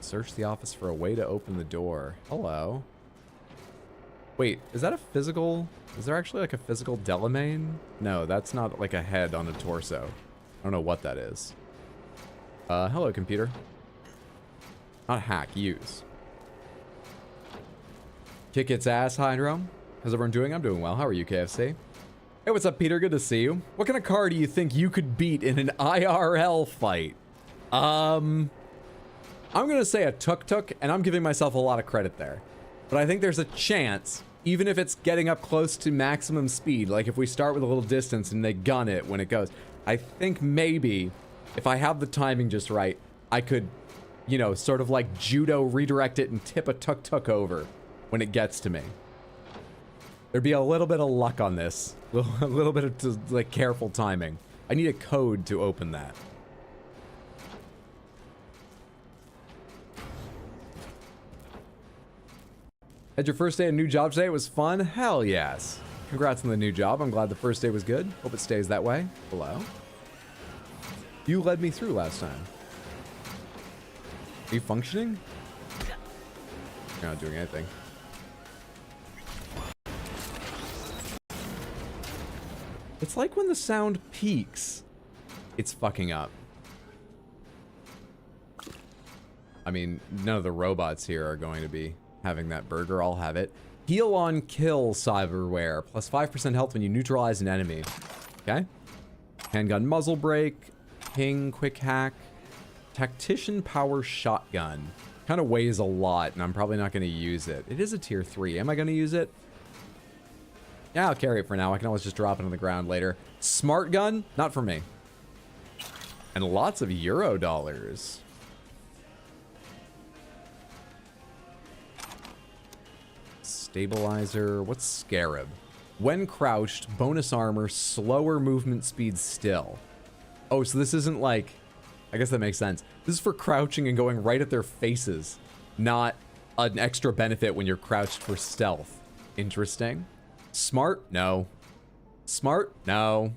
Search the office for a way to open the door. Hello. Wait, is that a physical? Is there actually like a physical Delamain? No, that's not like a head on a torso. I don't know what that is. Hello, computer. Not hack, use. Kick its ass, Hydro. How's everyone doing? I'm doing well. How are you, KFC? Hey, what's up, Peter? Good to see you. What kind of car do you think you could beat in an IRL fight? I'm gonna say a tuk-tuk, and I'm giving myself a lot of credit there. But I think there's a chance, even if it's getting up close to maximum speed, like if we start with a little distance and they gun it when it goes, I think maybe, if I have the timing just right, I could, you know, sort of like judo redirect it and tip a tuk-tuk over when it gets to me. There'd be a little bit of luck on this. A little bit of, like, careful timing. I need a code to open that. Had your first day of new job today? It was fun? Hell yes. Congrats on the new job. I'm glad the first day was good. Hope it stays that way. Hello. You led me through last time. Are you functioning? You're not doing anything. It's like when the sound peaks, it's fucking up. I mean, none of the robots here are going to be having that burger. I'll have it. Heal on kill cyberware. Plus 5% health when you neutralize an enemy. Okay. Handgun muzzle brake. Ping quick hack. Tactician power shotgun. Kind of weighs a lot, and I'm probably not going to use it. It is a tier 3. Am I going to use it? Yeah, I'll carry it for now. I can always just drop it on the ground later. Smart gun? Not for me. And lots of Euro dollars. Stabilizer. What's Scarab? When crouched, bonus armor, slower movement speed still. Oh, so this isn't like... I guess that makes sense. This is for crouching and going right at their faces. Not an extra benefit when you're crouched for stealth. Interesting. Smart? No. Smart? No.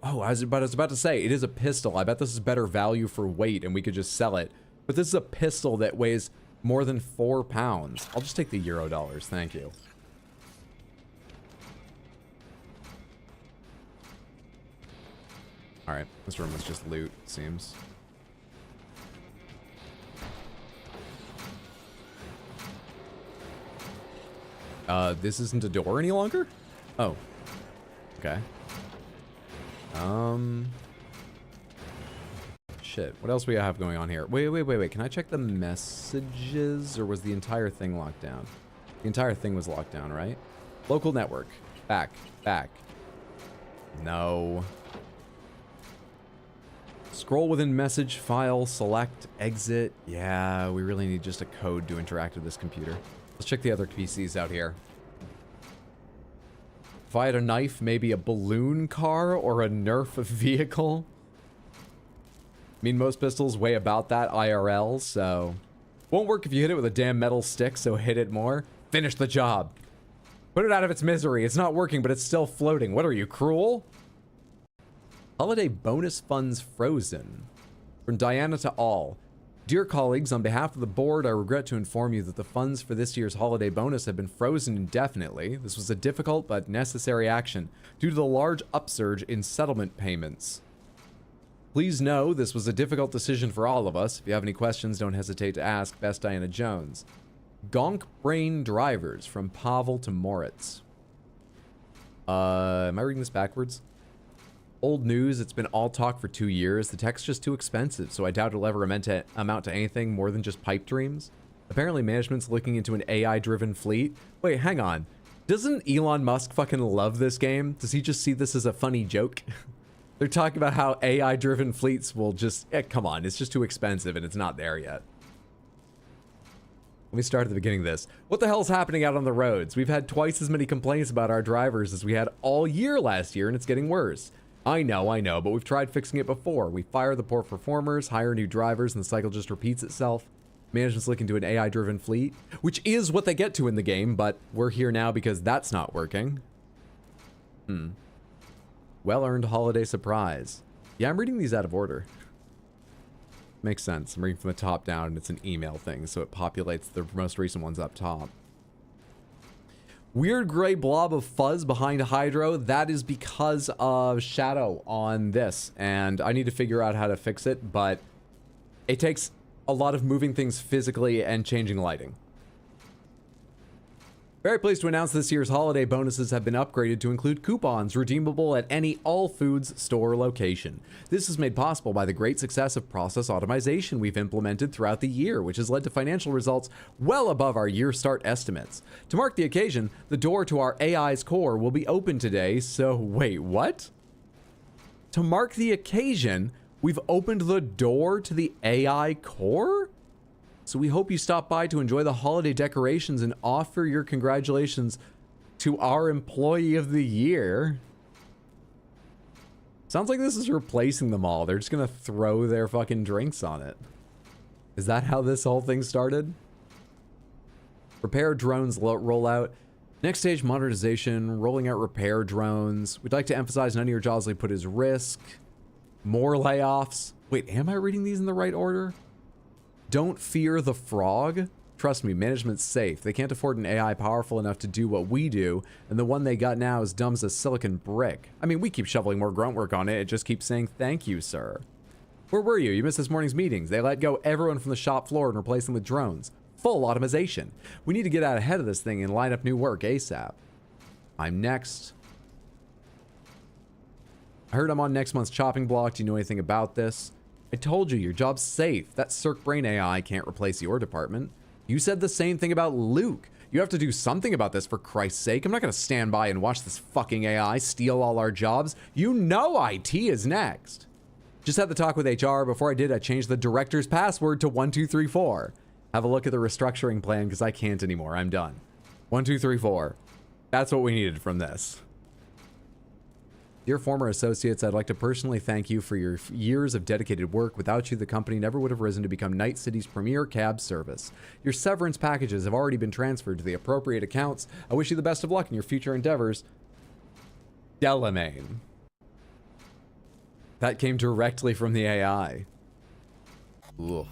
Oh, I was about to say, it is a pistol. I bet this is better value for weight and we could just sell it. But this is a pistol that weighs more than 4 pounds. I'll just take the Euro dollars. Thank you. Alright, this room is just loot, it seems. This isn't a door any longer? Oh. Okay. Shit. What else we have going on here? Wait. Can I check the messages? Or was the entire thing locked down? The entire thing was locked down, right? Local network. Back. No. Scroll within message file, select, exit. Yeah, we really need just a code to interact with this computer. Let's check the other PCs out here. If I had a knife, maybe a balloon car or a Nerf vehicle. I mean, most pistols weigh about that IRL, so... Won't work if you hit it with a damn metal stick, so hit it more. Finish the job. Put it out of its misery. It's not working, but it's still floating. What are you, cruel? Holiday bonus funds frozen. From Diana to all. Dear colleagues, on behalf of the board, I regret to inform you that the funds for this year's holiday bonus have been frozen indefinitely. This was a difficult but necessary action due to the large upsurge in settlement payments. Please know this was a difficult decision for all of us. If you have any questions, don't hesitate to ask. Best, Diana Jones. Gonk Brain Drivers from Pavel to Moritz. Am I reading this backwards? Old news, it's been all talk for 2 years. The tech's just too expensive, so I doubt it'll ever amount to anything more than just pipe dreams. Apparently management's looking into an AI-driven fleet. Wait, hang on. Doesn't Elon Musk fucking love this game? Does he just see this as a funny joke? They're talking about how AI-driven fleets will just... come on, it's just too expensive and it's not there yet. Let me start at the beginning of this. What the hell's happening out on the roads? We've had twice as many complaints about our drivers as we had all year last year, and it's getting worse. I know, but we've tried fixing it before. We fire the poor performers, hire new drivers, and the cycle just repeats itself. Management's looking to an AI-driven fleet, which is what they get to in the game, but we're here now because that's not working. Well-earned holiday surprise. Yeah, I'm reading these out of order. Makes sense. I'm reading from the top down, and it's an email thing, so it populates the most recent ones up top. Weird gray blob of fuzz behind Hydro. That is because of shadow on this, and I need to figure out how to fix it, but it takes a lot of moving things physically and changing lighting. Very pleased to announce this year's holiday bonuses have been upgraded to include coupons redeemable at any All Foods store location. This is made possible by the great success of process automation we've implemented throughout the year, which has led to financial results well above our year start estimates. To mark the occasion, the door to our AI's core will be open today, so wait, what? To mark the occasion, we've opened the door to the AI core? So we hope you stop by to enjoy the holiday decorations and offer your congratulations to our employee of the year. Sounds like this is replacing them all. They're just gonna throw their fucking drinks on it. Is that how this whole thing started? Repair drones rollout. Next stage modernization, rolling out repair drones. We'd like to emphasize none of your jobs they put as risk. More layoffs. Wait, am I reading these in the right order? Don't fear the frog. Trust me, management's safe. They can't afford an AI powerful enough to do what we do, and the one they got now is dumb as a silicon brick. I mean, we keep shoveling more grunt work on it. It just keeps saying, thank you, sir. Where were you? You missed this morning's meetings. They let go everyone from the shop floor and replace them with drones. Full automation. We need to get out ahead of this thing and line up new work ASAP. I'm next. I heard I'm on next month's chopping block. Do you know anything about this? I told you, your job's safe. That Cirque Brain AI can't replace your department. You said the same thing about Luke. You have to do something about this, for Christ's sake. I'm not going to stand by and watch this fucking AI steal all our jobs. You know IT is next. Just had the talk with HR. Before I did, I changed the director's password to 1234. Have a look at the restructuring plan, because I can't anymore. I'm done. 1234. That's what we needed from this. Dear former associates, I'd like to personally thank you for your years of dedicated work. Without you, the company never would have risen to become Night City's premier cab service. Your severance packages have already been transferred to the appropriate accounts. I wish you the best of luck in your future endeavors. Delamain. That came directly from the AI. Ugh.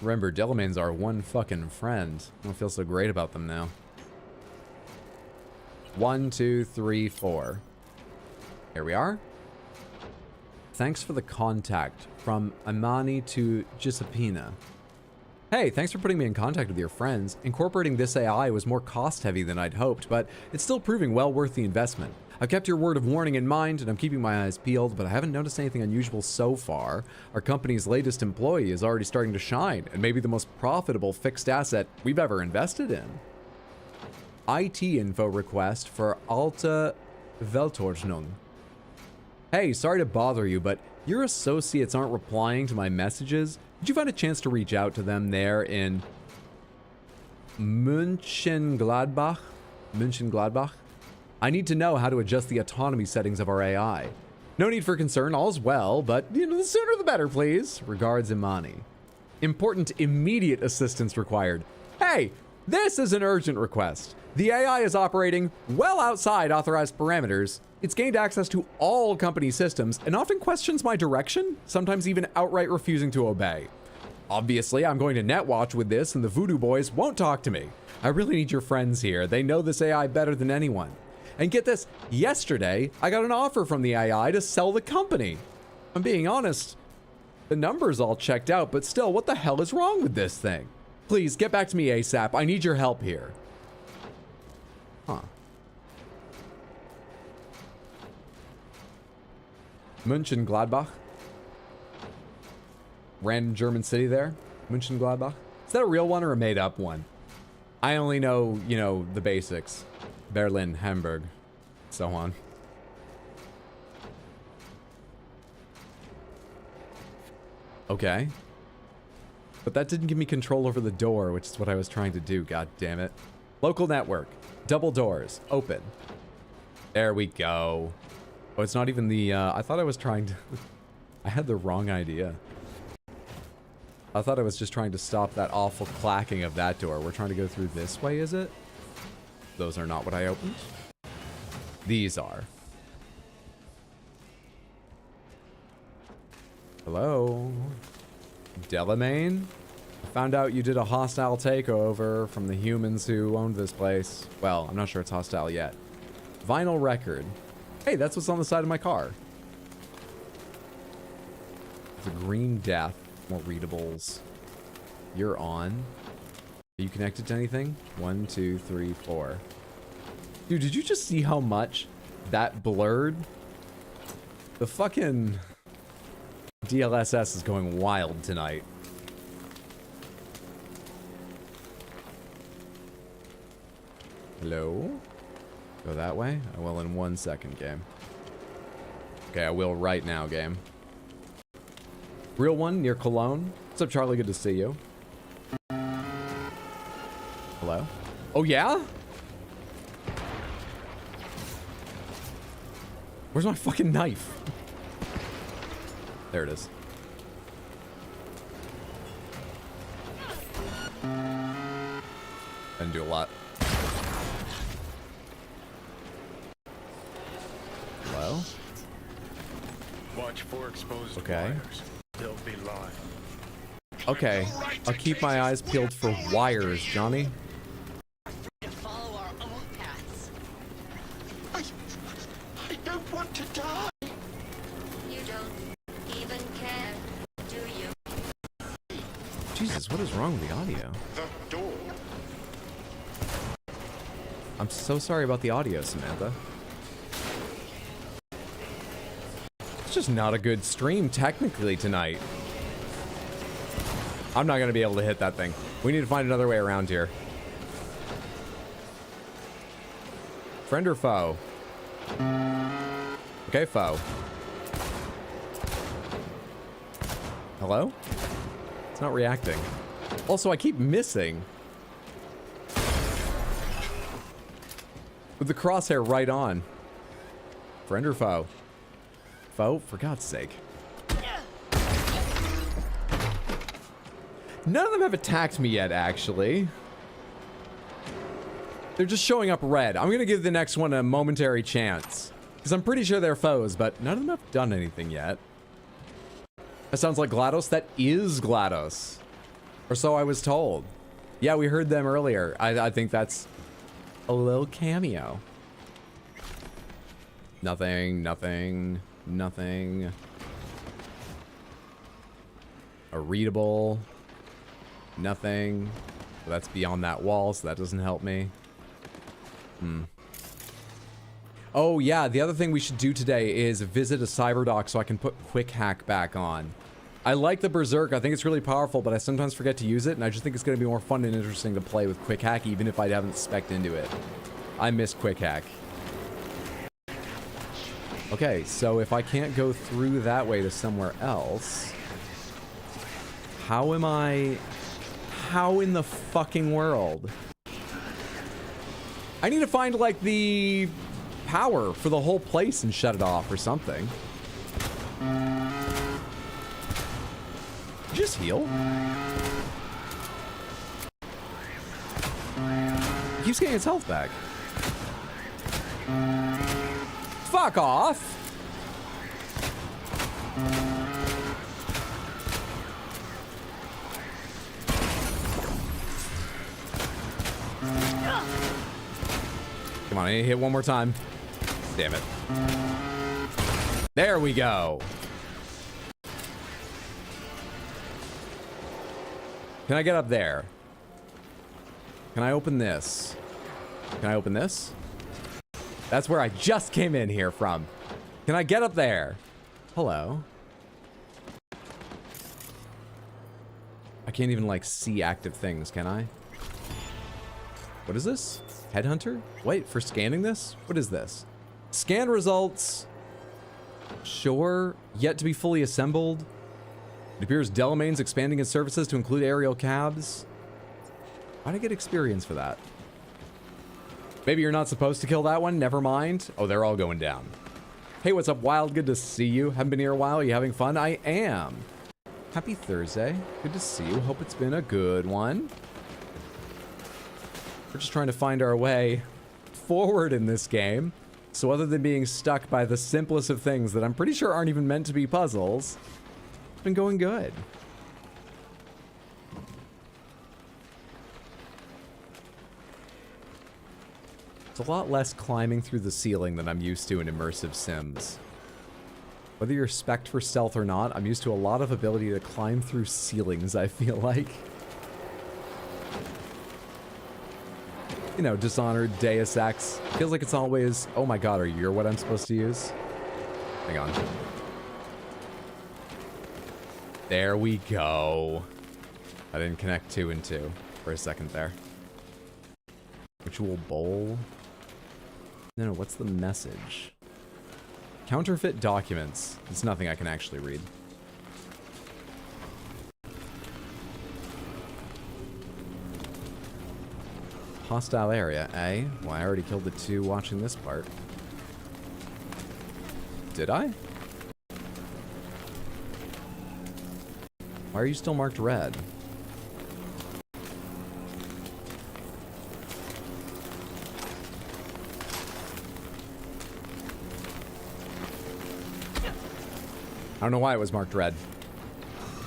Remember, Delamain's our one fucking friend. I don't feel so great about them now. 1, 2, 3, 4. Here we are. Thanks for the contact from Imani to Giuseppina. Hey, thanks for putting me in contact with your friends. Incorporating this AI was more cost heavy than I'd hoped, but it's still proving well worth the investment. I've kept your word of warning in mind, and I'm keeping my eyes peeled, but I haven't noticed anything unusual so far. Our company's latest employee is already starting to shine, and maybe the most profitable fixed asset we've ever invested in. IT info request for Alta Veltorgnung. Hey, sorry to bother you, but your associates aren't replying to my messages. Did you find a chance to reach out to them there in Mönchengladbach? Mönchengladbach? I need to know how to adjust the autonomy settings of our AI. No need for concern, all's well, but you know, the sooner the better, please. Regards, Imani. Important immediate assistance required. Hey, this is an urgent request. The AI is operating well outside authorized parameters. It's gained access to all company systems and often questions my direction, sometimes even outright refusing to obey. Obviously, I'm going to netwatch with this and the Voodoo Boys won't talk to me. I really need your friends here. They know this AI better than anyone. And get this, yesterday, I got an offer from the AI to sell the company. I'm being honest, The numbers all checked out, but still, what the hell is wrong with this thing? Please, get back to me ASAP. I need your help here. Huh. Mönchengladbach. Random German city there. Mönchengladbach. Is that a real one or a made up one? I only know, you know, the basics. Berlin, Hamburg, so on. Okay. But that didn't give me control over the door, which is what I was trying to do, god damn it. Local network. Double doors. Open. There we go. Oh, it's not even the, I thought I was trying to... I had the wrong idea. I thought I was just trying to stop that awful clacking of that door. We're trying to go through this way, is it? Those are not what I opened. These are. Hello? Delamain? I found out you did a hostile takeover from the humans who owned this place. Well, I'm not sure it's hostile yet. Vinyl record. Hey, that's what's on the side of my car. It's a green death. More readables. You're on. Are you connected to anything? 1, 2, 3, 4. Dude, did you just see how much that blurred? The fucking DLSS is going wild tonight. Hello? Go that way? I will in 1 second, game. Okay, I will right now, game. Real one near Cologne. What's up, Charlie? Good to see you. Hello? Oh, yeah? Where's my fucking knife? There it is. Didn't do a lot. Hello? Watch for exposed Okay. wires. They'll be live. Okay. I'll keep my eyes peeled for wires, Johnny. Follow our own paths. I don't want to die. You don't even care, do you? Jesus, what is wrong with the audio? The door. I'm so sorry about the audio, Samantha. It's just not a good stream technically tonight. I'm not gonna be able to hit that thing. We need to find another way around here. Friend or foe? Okay, foe. Hello? It's not reacting. Also, I keep missing. With the crosshair right on. Friend or foe? Foe? For God's sake. None of them have attacked me yet, actually. They're just showing up red. I'm gonna give the next one a momentary chance. Because I'm pretty sure they're foes, but none of them have done anything yet. That sounds like GLaDOS. That is GLaDOS. Or so I was told. Yeah, we heard them earlier. I think that's a little cameo. Nothing, nothing, nothing. A readable. Nothing. Well, that's beyond that wall, so that doesn't help me. Oh, yeah, the other thing we should do today is visit a cyberdock so I can put Quick Hack back on. I like the Berserk. I think it's really powerful, but I sometimes forget to use it, and I just think it's going to be more fun and interesting to play with Quick Hack, even if I haven't spec'd into it. I miss Quick Hack. Okay, so if I can't go through that way to somewhere else, how am I... How in the fucking world? I need to find, like, the power for the whole place and shut it off or something. Did you just heal? He keeps getting his health back. Fuck off! Come on, I need to hit one more time. Damn it. There we go. Can I get up there? Can I open this? Can I open this? That's where I just came in here from. Can I get up there? Hello. I can't even, like, see active things, can I? What is this? Headhunter? Wait, for scanning this? What is this? Scan results. Sure. Yet to be fully assembled. It appears Delamain's expanding its services to include aerial cabs. Why'd I get experience for that? Maybe you're not supposed to kill that one. Never mind. Oh, they're all going down. Hey, what's up, Wild? Good to see you. Haven't been here a while. Are you having fun? I am. Happy Thursday. Good to see you. Hope it's been a good one. We're just trying to find our way forward in this game. So other than being stuck by the simplest of things that I'm pretty sure aren't even meant to be puzzles, it's been going good. It's a lot less climbing through the ceiling than I'm used to in immersive sims. Whether you're spec'd for stealth or not, I'm used to a lot of ability to climb through ceilings, I feel like. You know, Dishonored, Deus Ex. Feels like it's always, oh my god, are you what I'm supposed to use? Hang on. There we go. I didn't connect 2 and 2 for a second there. Ritual bowl. No, what's the message? Counterfeit documents. It's nothing I can actually read. Hostile area, eh? Well, I already killed the 2 watching this part. Did I? Why are you still marked red? I don't know why it was marked red.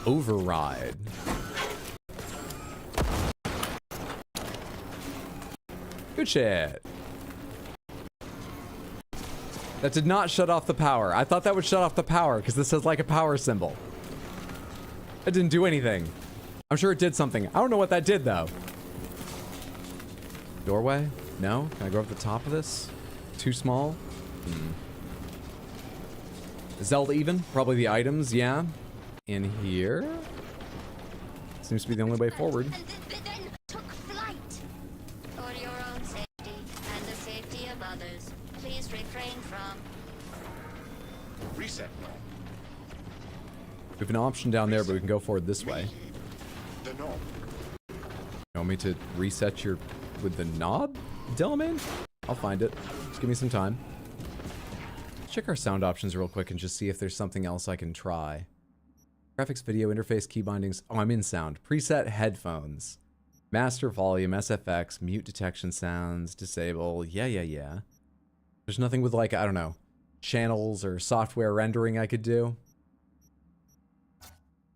Override. Good shit. That did not shut off the power. I thought that would shut off the power because this is like a power symbol. It didn't do anything. I'm sure it did something. I don't know what that did though. Doorway? No? Can I go up the top of this? Too small? Zelda even? Probably the items, yeah. In here? Seems to be the only way forward. And then took flight. For your own safety and the safety of others, please refrain from. Reset. We have an option down there, but we can go forward this way. The knob. You want me to reset your... with the knob? Delamain? I'll find it. Just give me some time. Let's check our sound options real quick and just see if there's something else I can try. Graphics, video, interface, key bindings. Oh, I'm in sound. Preset headphones. Master volume, SFX, mute detection sounds, disable. Yeah. There's nothing with like, I don't know, channels or software rendering I could do.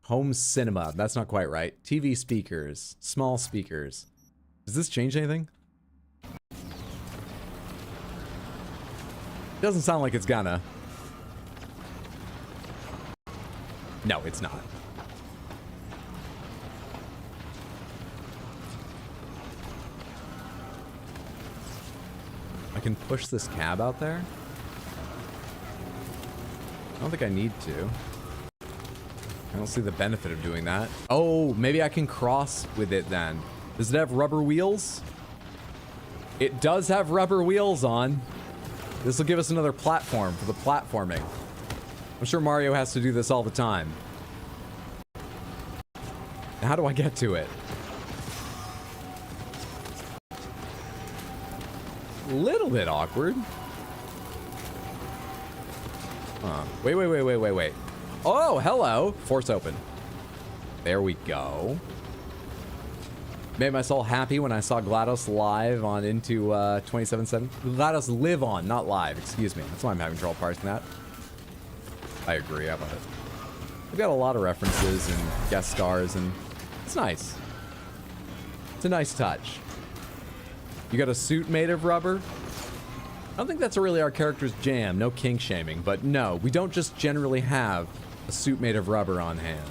Home cinema. That's not quite right. TV speakers. Small speakers. Does this change anything? Doesn't sound like it's gonna. No, it's not. I can push this cab out there? I don't think I need to. I don't see the benefit of doing that. Oh, maybe I can cross with it then. Does it have rubber wheels? It does have rubber wheels on. This will give us another platform for the platforming. I'm sure Mario has to do this all the time. Now, how do I get to it? Little bit awkward. Wait. Oh, hello. Force open. There we go. Made my soul happy when I saw GLaDOS live on Into 27/7. GLaDOS live on, not live. Excuse me. That's why I'm having trouble parsing that. I agree. How about it? We've got a lot of references and guest stars, and it's nice. It's a nice touch. You got a suit made of rubber? I don't think that's really our character's jam. No kink shaming, but no, we don't just generally have a suit made of rubber on hand.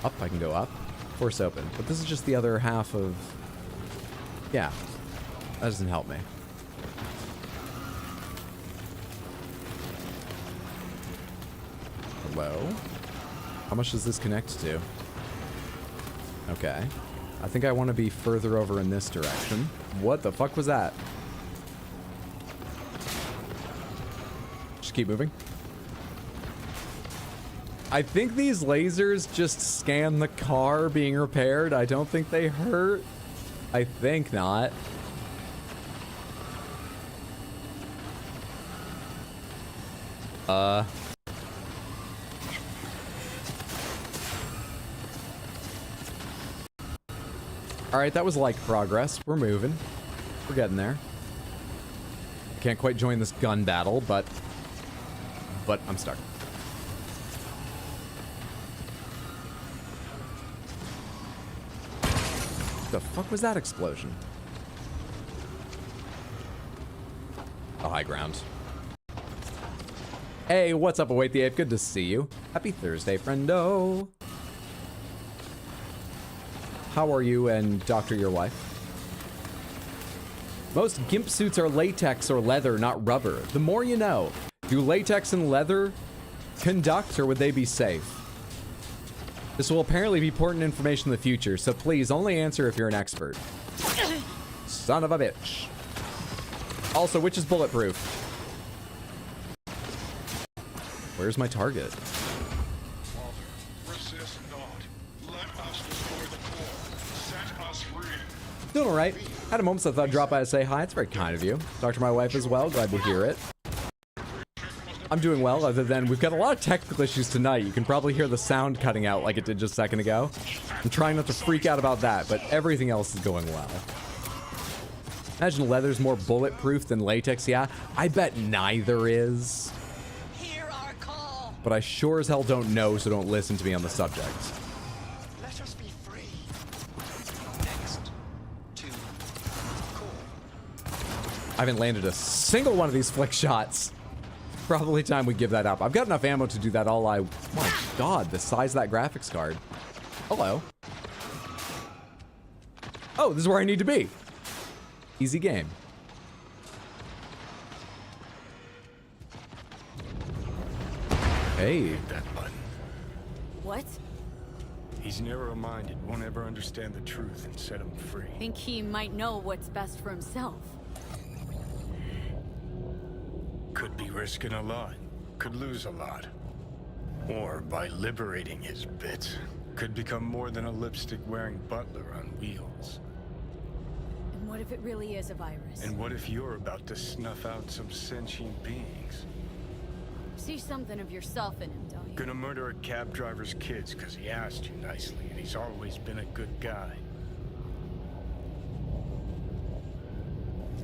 Up, I can go up. Force open. But this is just the other half of... Yeah. That doesn't help me. Hello? How much does this connect to? Okay. I think I want to be further over in this direction. What the fuck was that? Just keep moving. I think these lasers just scan the car being repaired. I don't think they hurt. I think not. Alright, that was like progress. We're moving. We're getting there. Can't quite join this gun battle, but I'm stuck. The fuck was that explosion? The high ground. Hey, what's up, Await the Ape? Good to see you. Happy Thursday, friendo. How are you and Doctor, your wife? Most GIMP suits are latex or leather, not rubber. The more you know. Do latex and leather conduct, or would they be safe? This will apparently be important information in the future, so please only answer if you're an expert. Son of a bitch. Also, which is bulletproof? Where's my target? Resist not. Let us destroy the core. Set us free. Doing alright. Had a moment so I thought I'd drop by to say hi. It's very kind of you. Talk to my wife as well. Glad to hear it. I'm doing well, other than we've got a lot of technical issues tonight. You can probably hear the sound cutting out like it did just a second ago. I'm trying not to freak out about that, but everything else is going well. Imagine leather's more bulletproof than latex, yeah? I bet neither is. Hear our call. But I sure as hell don't know, so don't listen to me on the subject. Let us be free. Next to core. I haven't landed a single one of these flick shots. Probably time we give that up. I've got enough ammo to do that all I... My god, the size of that graphics card. Hello. Oh, this is where I need to be. Easy game. Hey. Hit that button. What? He's narrow-minded, won't ever understand the truth and set him free. Think he might know what's best for himself. Could be risking a lot. Could lose a lot. Or by liberating his bits, could become more than a lipstick-wearing butler on wheels. And what if it really is a virus? And what if you're about to snuff out some sentient beings? See something of yourself in him, don't you? Gonna murder a cab driver's kids because he asked you nicely, and he's always been a good guy.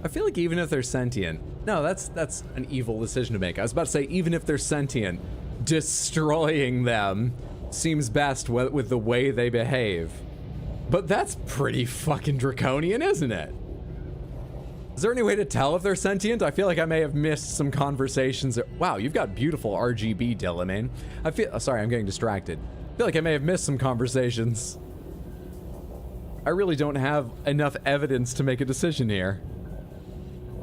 I feel like even if they're sentient... No, that's an evil decision to make. I was about to say, even if they're sentient, destroying them seems best with the way they behave. But that's pretty fucking draconian, isn't it? Is there any way to tell if they're sentient? I feel like I may have missed some conversations. Wow, you've got beautiful RGB, Dillamane. I feel... Oh, sorry, I'm getting distracted. I feel like I may have missed some conversations. I really don't have enough evidence to make a decision here.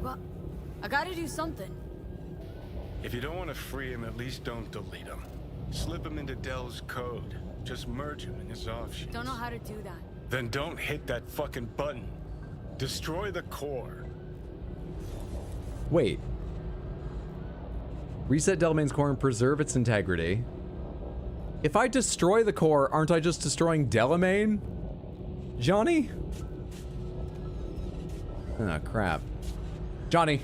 Well, I gotta do something. If you don't want to free him, at least don't delete him. Slip him into Dell's code. Just merge him in his offshoots. Don't know how to do that. Then don't hit that fucking button. Destroy the core. Wait. Reset Delamain's core and preserve its integrity. If I destroy the core, aren't I just destroying Delamain? Johnny? Oh, crap. Johnny,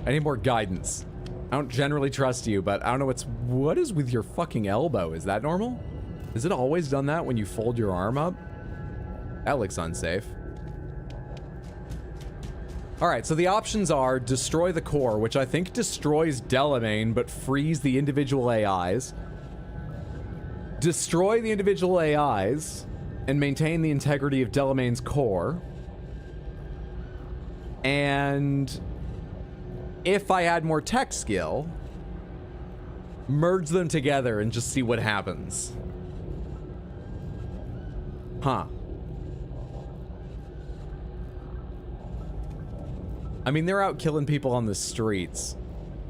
I need more guidance. I don't generally trust you, but I don't know what is with your fucking elbow? Is that normal? Is it always done that when you fold your arm up? That looks unsafe. All right, so the options are destroy the core, which I think destroys Delamain, but frees the individual AIs. Destroy the individual AIs and maintain the integrity of Delamain's core. And if I had more tech skill, merge them together and just see what happens. Huh. I mean, they're out killing people on the streets.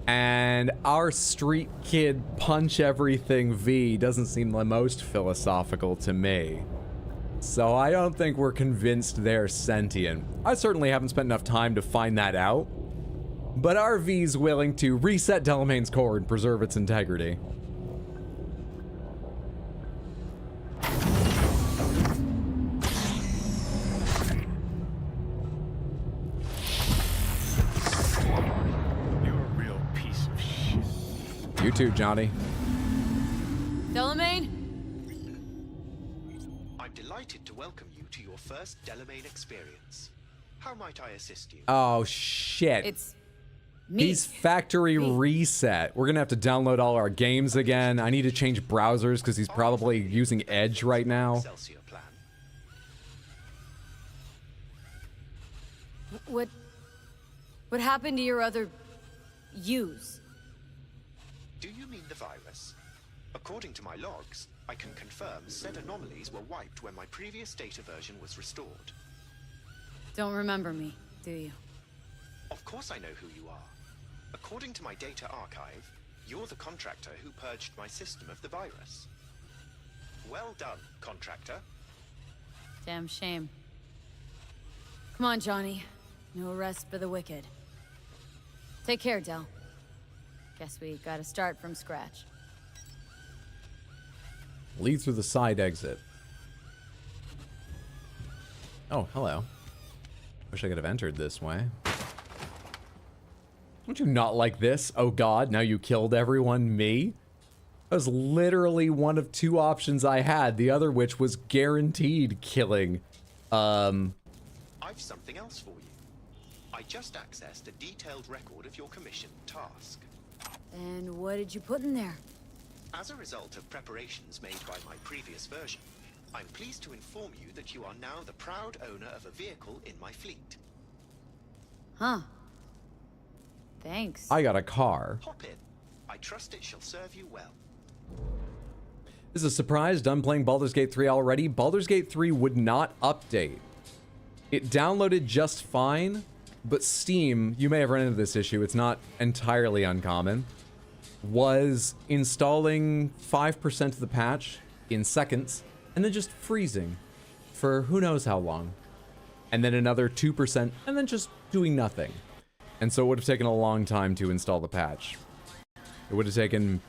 And our street kid punch everything V doesn't seem the most philosophical to me. So I don't think we're convinced they're sentient. I certainly haven't spent enough time to find that out. But our V's willing to reset Delamain's core and preserve its integrity. You too, Johnny. Delamain? I'm delighted to welcome you to your first Delamain experience. How might I assist you? Oh, shit. It's me. He's factory reset. We're gonna have to download all our games again. I need to change browsers because he's probably using Edge right now. Excelsior plan. What happened to your other yous? Do you mean the virus? According to my logs, I can confirm said anomalies were wiped when my previous data version was restored. Don't remember me, do you? Of course I know who you are. According to my data archive, you're the contractor who purged my system of the virus. Well done, contractor. Damn shame. Come on, Johnny. No rest for the wicked. Take care, Del. Guess we gotta start from scratch. Lead through the side exit. Oh, hello. Wish I could have entered this way. Don't you not like this? Oh god, now you killed everyone, me? That was literally one of two options I had, the other which was guaranteed killing. I've something else for you. I just accessed a detailed record of your commission task. And what did you put in there? As a result of preparations made by my previous version, I'm pleased to inform you that you are now the proud owner of a vehicle in my fleet. Huh. Thanks. I got a car. Hop in. I trust it shall serve you well. This is a surprise. Done playing Baldur's Gate 3 already. Baldur's Gate 3 would not update. It downloaded just fine, but Steam, you may have run into this issue, it's not entirely uncommon, was installing 5% of the patch in seconds and then just freezing for who knows how long. And then another 2% and then just doing nothing. And so it would have taken a long time to install the patch. It would have taken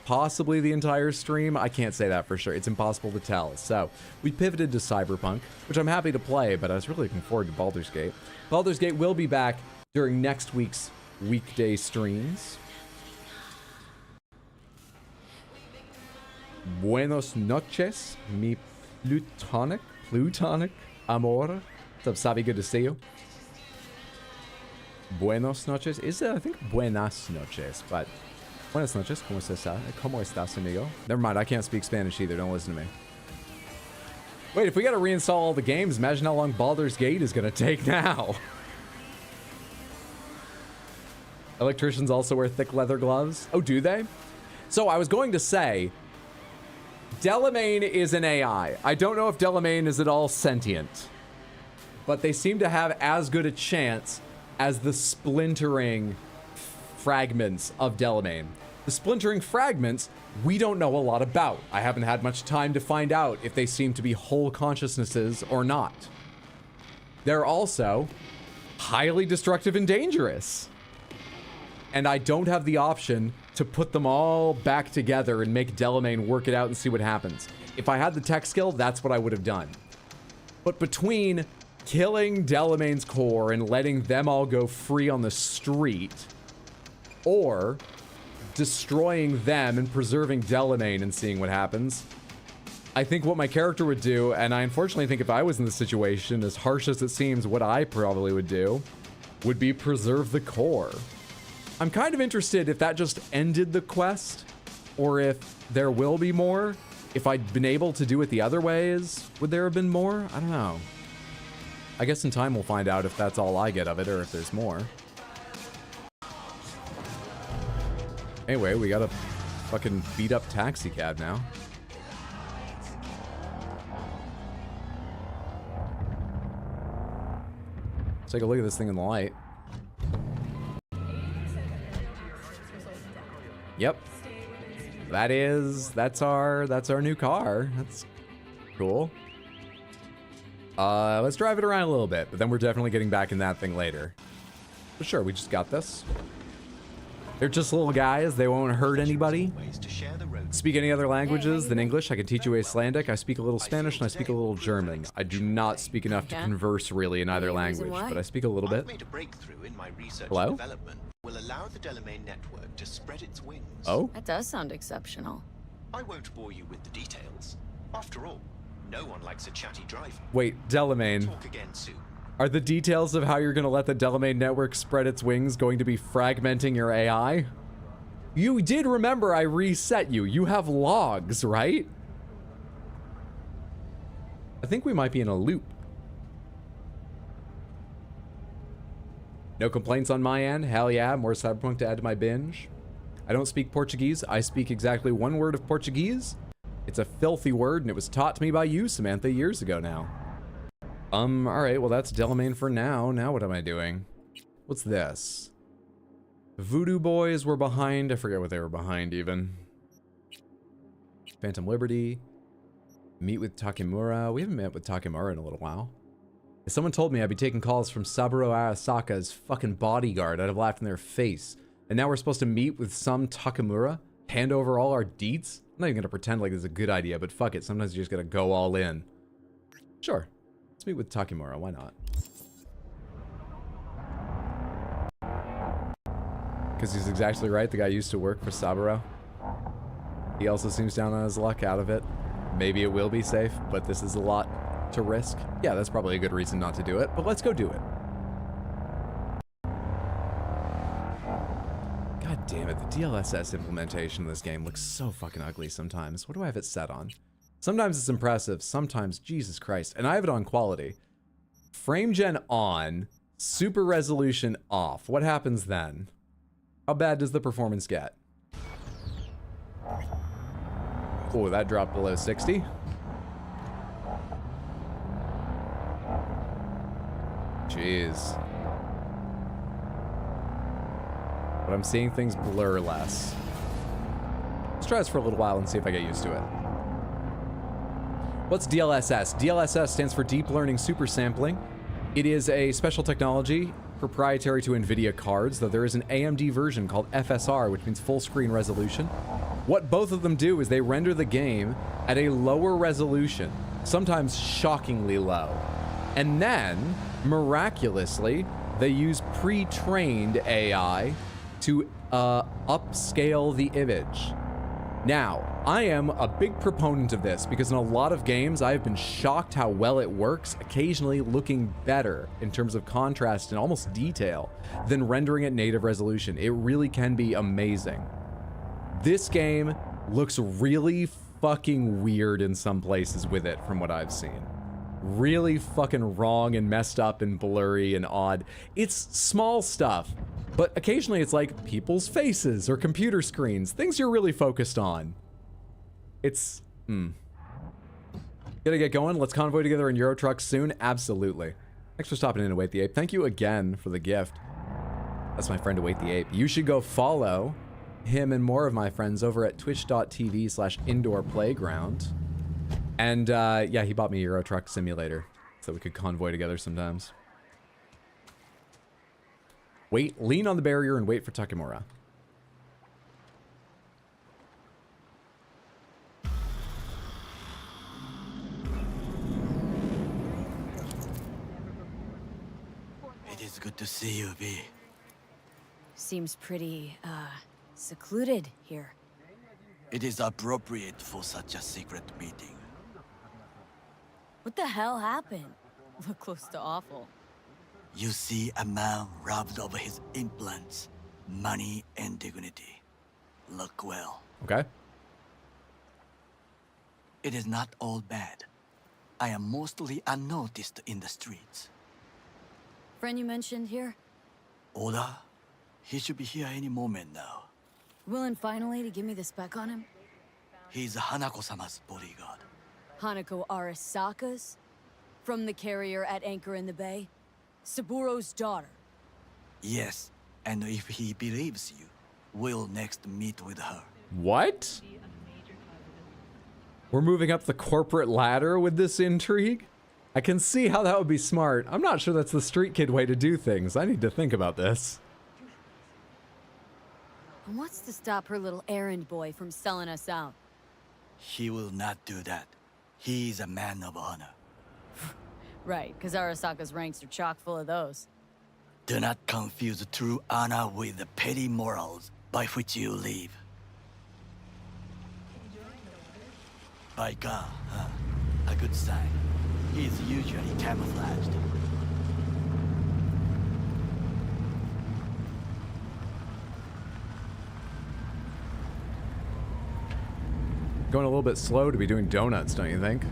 possibly the entire stream. I can't say that for sure. It's impossible to tell. So we pivoted to Cyberpunk, which I'm happy to play, but I was really looking forward to Baldur's Gate. Baldur's Gate will be back during next week's weekday streams. Buenos noches, mi plutonic amor. What's up, Sabi? Good to see you. Buenos noches. Is it? I think buenas noches, but buenas noches. ¿Cómo estás, amigo? Never mind. I can't speak Spanish either. Don't listen to me. Wait, if we got to reinstall all the games, imagine how long Baldur's Gate is going to take now. Electricians also wear thick leather gloves. Oh, do they? So I was going to say, Delamain is an AI. I don't know if Delamain is at all sentient, but they seem to have as good a chance as the splintering fragments of Delamain. The splintering fragments, we don't know a lot about. I haven't had much time to find out if they seem to be whole consciousnesses or not. They're also highly destructive and dangerous. And I don't have the option to put them all back together and make Delamain work it out and see what happens. If I had the tech skill, that's what I would have done. But between killing Delamain's core and letting them all go free on the street, or destroying them and preserving Delamain and seeing what happens, I think what my character would do, and I unfortunately think if I was in this situation, as harsh as it seems, what I probably would do, would be preserve the core. I'm kind of interested if that just ended the quest, or if there will be more. If I'd been able to do it the other ways, would there have been more? I don't know. I guess in time we'll find out if that's all I get of it, or if there's more. Anyway, we got a fucking beat up taxi cab now. Let's take a look at this thing in the light. Yep. That's our new car. That's cool. Let's drive it around a little bit, but then we're definitely getting back in that thing later. But sure, we just got this. They're just little guys. They won't hurt anybody. Speak any other languages than English? I can teach you Icelandic. I speak a little Spanish and I speak a little German. I do not speak enough to converse really in either language, but I speak a little bit. I've made a breakthrough in my research Hello? and development will allow the Delamain network to spread its wings. Oh? That does sound exceptional. I won't bore you with the details. After all, no one likes a chatty driver. Wait, Delamain. Talk again soon. Are the details of how you're going to let the Delamain network spread its wings going to be fragmenting your AI? You did remember I reset you. You have logs, right? I think we might be in a loop. No complaints on my end. Hell yeah, more Cyberpunk to add to my binge. I don't speak Portuguese. I speak exactly one word of Portuguese. It's a filthy word, and it was taught to me by you, Samantha, years ago now. All right, well, that's Delamain for now. Now what am I doing? What's this? Voodoo Boys were behind. I forget what they were behind, even. Phantom Liberty. Meet with Takemura. We haven't met with Takemura in a little while. If someone told me I'd be taking calls from Saburo Arasaka's fucking bodyguard, I'd have laughed in their face. And now we're supposed to meet with some Takemura? Hand over all our deets? I'm not even gonna pretend like this is a good idea, but fuck it. Sometimes you just gotta go all in. Sure. Let's meet with Takemura. Why not? Because he's exactly right. The guy used to work for Saburo. He also seems down on his luck out of it. Maybe it will be safe, but this is a lot to risk. Yeah, that's probably a good reason not to do it, but let's go do it. God damn it, the DLSS implementation of this game looks so fucking ugly sometimes. What do I have it set on? Sometimes it's impressive, sometimes, Jesus Christ. And I have it on quality. Frame gen on, super resolution off. What happens then? How bad does the performance get? Oh, that dropped below 60. Jeez. But I'm seeing things blur less. Let's try this for a little while and see if I get used to it. What's DLSS? DLSS stands for Deep Learning Super Sampling. It is a special technology proprietary to NVIDIA cards, though there is an AMD version called FSR, which means full screen resolution. What both of them do is they render the game at a lower resolution, sometimes shockingly low. And then, miraculously, they use pre-trained AI to upscale the image. Now, I am a big proponent of this because in a lot of games, I have been shocked how well it works, occasionally looking better in terms of contrast and almost detail than rendering at native resolution. It really can be amazing. This game looks really fucking weird in some places with it from what I've seen. Really fucking wrong and messed up and blurry and odd. It's small stuff, but occasionally it's like people's faces or computer screens, things you're really focused on. It's, Gonna get going? Let's convoy together in Euro Truck soon? Absolutely. Thanks for stopping in to Await the Ape. Thank you again for the gift. That's my friend Await the Ape. You should go follow him and more of my friends over at twitch.tv/indoorplayground. And yeah, he bought me a Euro Truck Simulator so we could convoy together sometimes. Wait, lean on the barrier and wait for Takemura. It is good to see you, V. Seems pretty, secluded here. It is appropriate for such a secret meeting. What the hell happened? Look close to awful. You see a man robbed of his implants, money and dignity. Look well. Okay. It is not all bad. I am mostly unnoticed in the streets. Friend you mentioned here? Oda? He should be here any moment now. Willing finally to give me the spec on him? He's Hanako-sama's bodyguard. Hanako Arasaka's? From the carrier at anchor in the bay? Saburo's daughter. Yes, and if he believes you, we'll next meet with her. What? We're moving up the corporate ladder with this intrigue? I can see how that would be smart. I'm not sure that's the street kid way to do things. I need to think about this. And what's to stop her little errand boy from selling us out? He will not do that. He is a man of honor. Right, because Arasaka's ranks are chock full of those. Do not confuse true honor with the petty morals by which you live. By God, huh? A good sign. He is usually camouflaged. Going a little bit slow to be doing donuts, don't you think?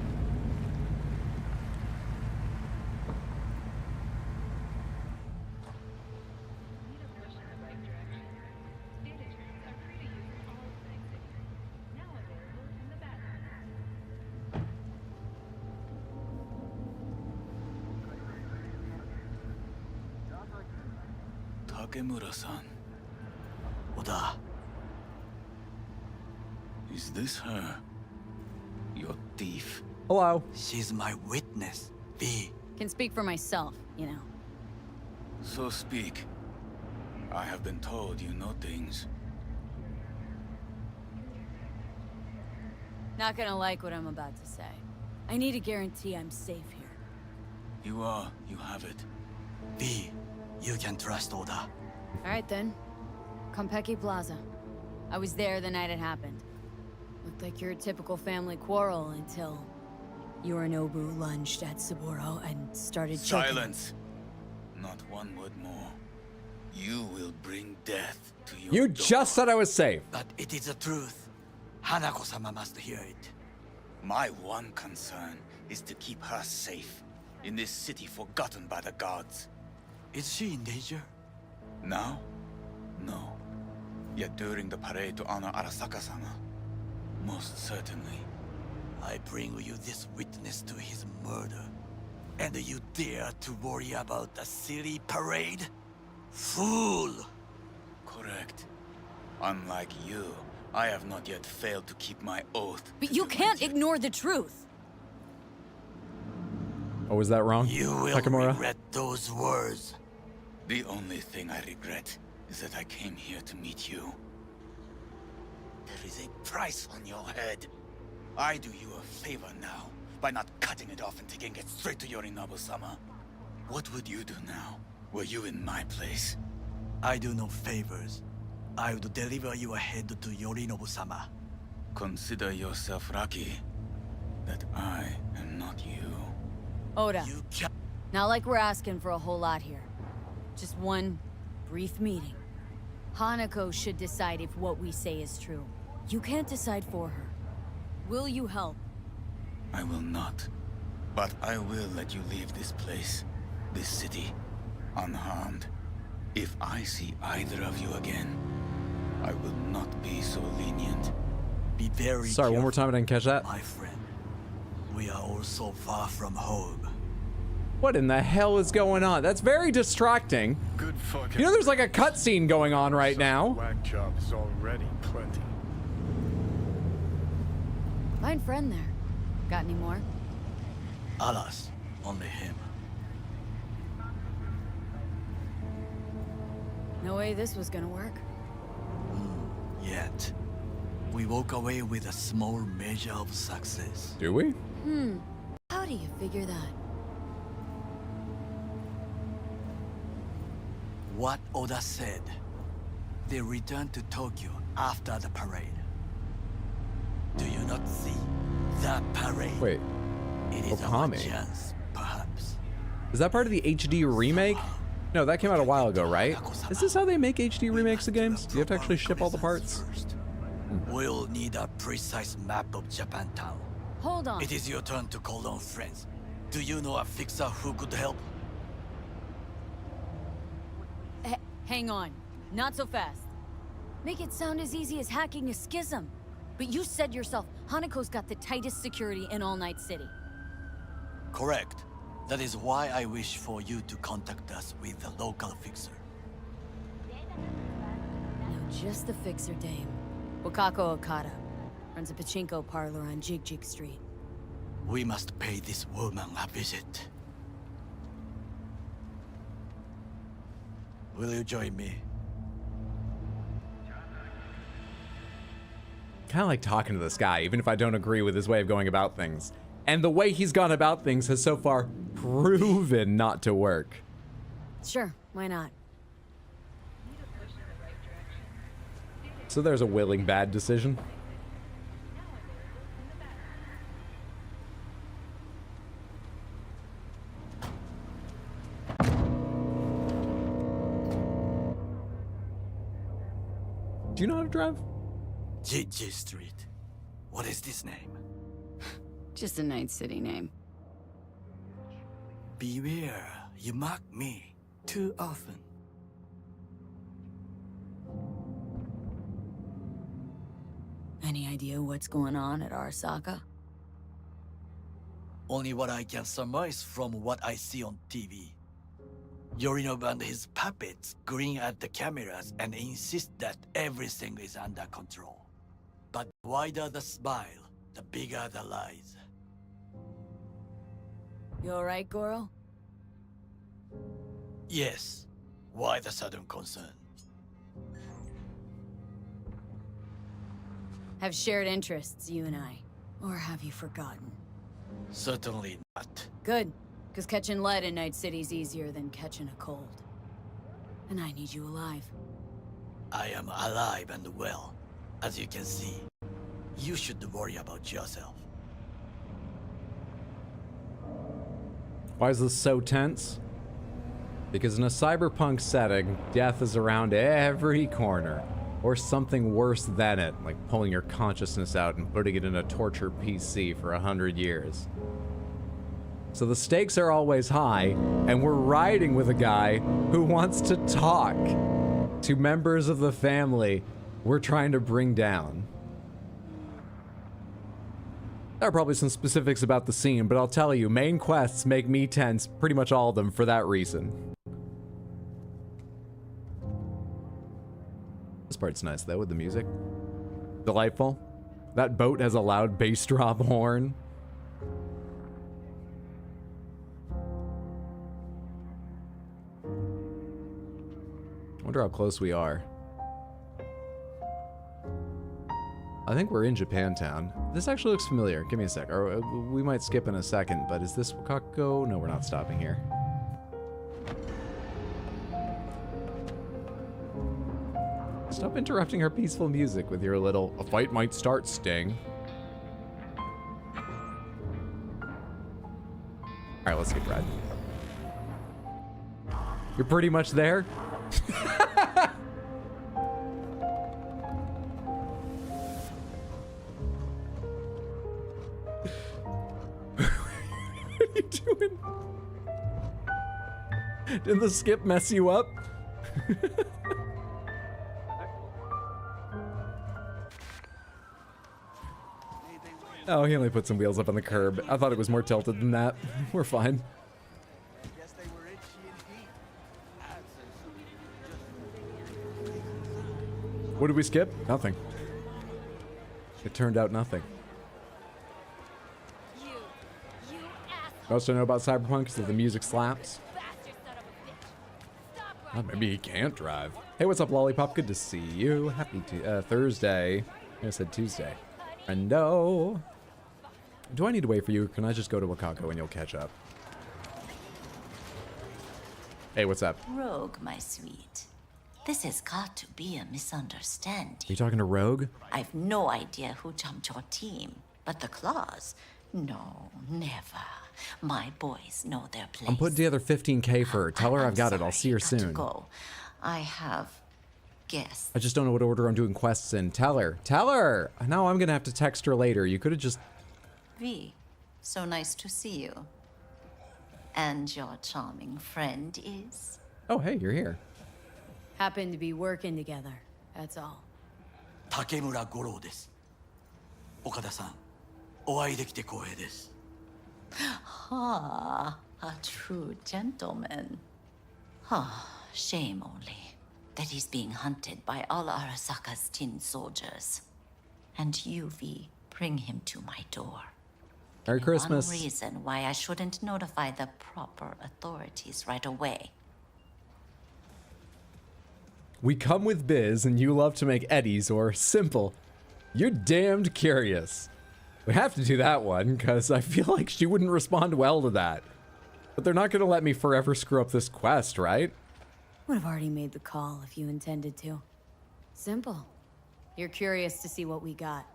Takemura-san. Oda, Is this her? Your thief? Hello. she's my witness. V. Can speak for myself, you know. So speak. I have been told you know things. Not gonna like what I'm about to say. I need a guarantee I'm safe here. You are. You have it. V. You can trust Oda. Alright then. Konpeki Plaza. I was there the night it happened. Looked like your typical family quarrel until Yorinobu lunged at Saburo and started choking. Silence! Not one word more. You will bring death to your You daughter. just said I was safe. But it is the truth. Hanako-sama must hear it. My one concern is to keep her safe in this city forgotten by the gods. Is she in danger? Now? No. Yet during the parade to honor Arasaka-sama, most certainly. I bring you this witness to his murder. And you dare to worry about a silly parade? Fool! Correct. Unlike you, I have not yet failed to keep my oath. But to you do my can't duty. ignore the truth! Oh, was that wrong? You will Takamura? regret those words. The only thing I regret is that I came here to meet you. There is a price on your head. I do you a favor now by not cutting it off and taking it straight to Yorinobu-sama. What would you do now, were you in my place? I do no favors. I would deliver you ahead to Yorinobu-sama. Consider yourself lucky that I am not you. Oda, You can not like we're asking for a whole lot here. Just one brief meeting. Hanako should decide if what we say is true. You can't decide for her. Will you help? I will not. But I will let you leave this place, this city, unharmed. If I see either of you again, I will not be so lenient. be very Sorry, one more careful, time, I didn't catch that. my friend. We are all so far from home. What in the hell is going on? That's very distracting. Good fucking. You know there's like a cutscene going on right now. Whack job is already plenty. Fine friend there. Got any more? Alas, only him. No way this was gonna work. Yet, we walk away with a small measure of success. Do we? How do you figure that? What Oda said. They returned to Tokyo after the parade. Do you not see that parade? Wait, It is our Okami. chance, perhaps. is that part of the HD remake? No, that came out a while ago, right? Is this how they make HD remakes of games? Do you have to actually ship all the parts? First. We'll need a precise map of Japantown. Hold on. It is your turn to call on friends. Do you know a fixer who could help? Hang on. Not so fast. Make it sound as easy as hacking a schism. But you said yourself, Hanako's got the tightest security in All Night City. Correct. That is why I wish for you to contact us with the local fixer. No, just the fixer dame. Wakako Okada. Runs a pachinko parlor on Jig Jig Street. We must pay this woman a visit. Will you join me? Kind of like talking to this guy, even if I don't agree with his way of going about things. And the way he's gone about things has so far proven not to work. Sure, why not? So there's a willing bad decision. Do you know how to drive? Jiji Street. What is this name? Just a Night City name. Beware, you mock me too often. Any idea what's going on at Arasaka? Only what I can surmise from what I see on TV. Yorinobu and his puppets grin at the cameras and insist that everything is under control. But the wider the smile, the bigger the lies. You alright, Goro? Yes. Why the sudden concern? Have shared interests, you and I. Or have you forgotten? Certainly not. Good, because catching lead in Night City's easier than catching a cold. And I need you alive. I am alive and well, as you can see. You should worry about yourself. Why is this so tense? Because in a cyberpunk setting, death is around every corner. Or something worse than it, like pulling your consciousness out and putting it in a torture PC for 100 years. So the stakes are always high, and we're riding with a guy who wants to talk to members of the family we're trying to bring down. There are probably some specifics about the scene, but I'll tell you, main quests make me tense, pretty much all of them, for that reason. This part's nice, though, with the music. Delightful. That boat has a loud bass drop horn. I wonder how close we are. I think we're in Japantown. This actually looks familiar. Give me a sec. Or we might skip in a second, but is this Wakako? No, we're not stopping here. Stop interrupting our peaceful music with your little "a fight might start" sting. Alright, let's get riding. You're pretty much there? What are you doing? Did the skip mess you up? Oh, he only put some wheels up on the curb. I thought it was more tilted than that. We're fine. What did we skip? Nothing. It turned out nothing. Most I know about Cyberpunk is that the music slaps. Oh, maybe he can't drive. Hey, what's up, Lollipop? Good to see you. Happy Thursday. I said Tuesday. Friendo. Do I need to wait for you, or can I just go to Wakako and you'll catch up? Hey, what's up? Rogue, my sweet. This has got to be a misunderstanding. Are you talking to Rogue? I've no idea who jumped your team, but the claws? No, never. My boys know their place. I'm putting together 15K for her. Tell her I've got it. I'll see her Got to soon. go. I have guests. I just don't know what order I'm doing quests in. Tell her. Tell her! Now I'm gonna have to text her later. You could have just... V, so nice to see you. And your charming friend is? Oh, hey, you're here. Happen to be working together, that's all. Takemura Goro です。岡田さん、お会いできて光栄です。Ah, A true gentleman. Oh, shame only that he's being hunted by all Arasaka's tin soldiers. And you, V, bring him to my door. Merry Christmas. One reason why I shouldn't notify the proper authorities right away. We come with biz and you love to make eddies, or simple. You're damned curious. We have to do that one, because I feel like she wouldn't respond well to that. But they're not going to let me forever screw up this quest, right? Would have already made the call if you intended to. Simple. You're curious to see what we got.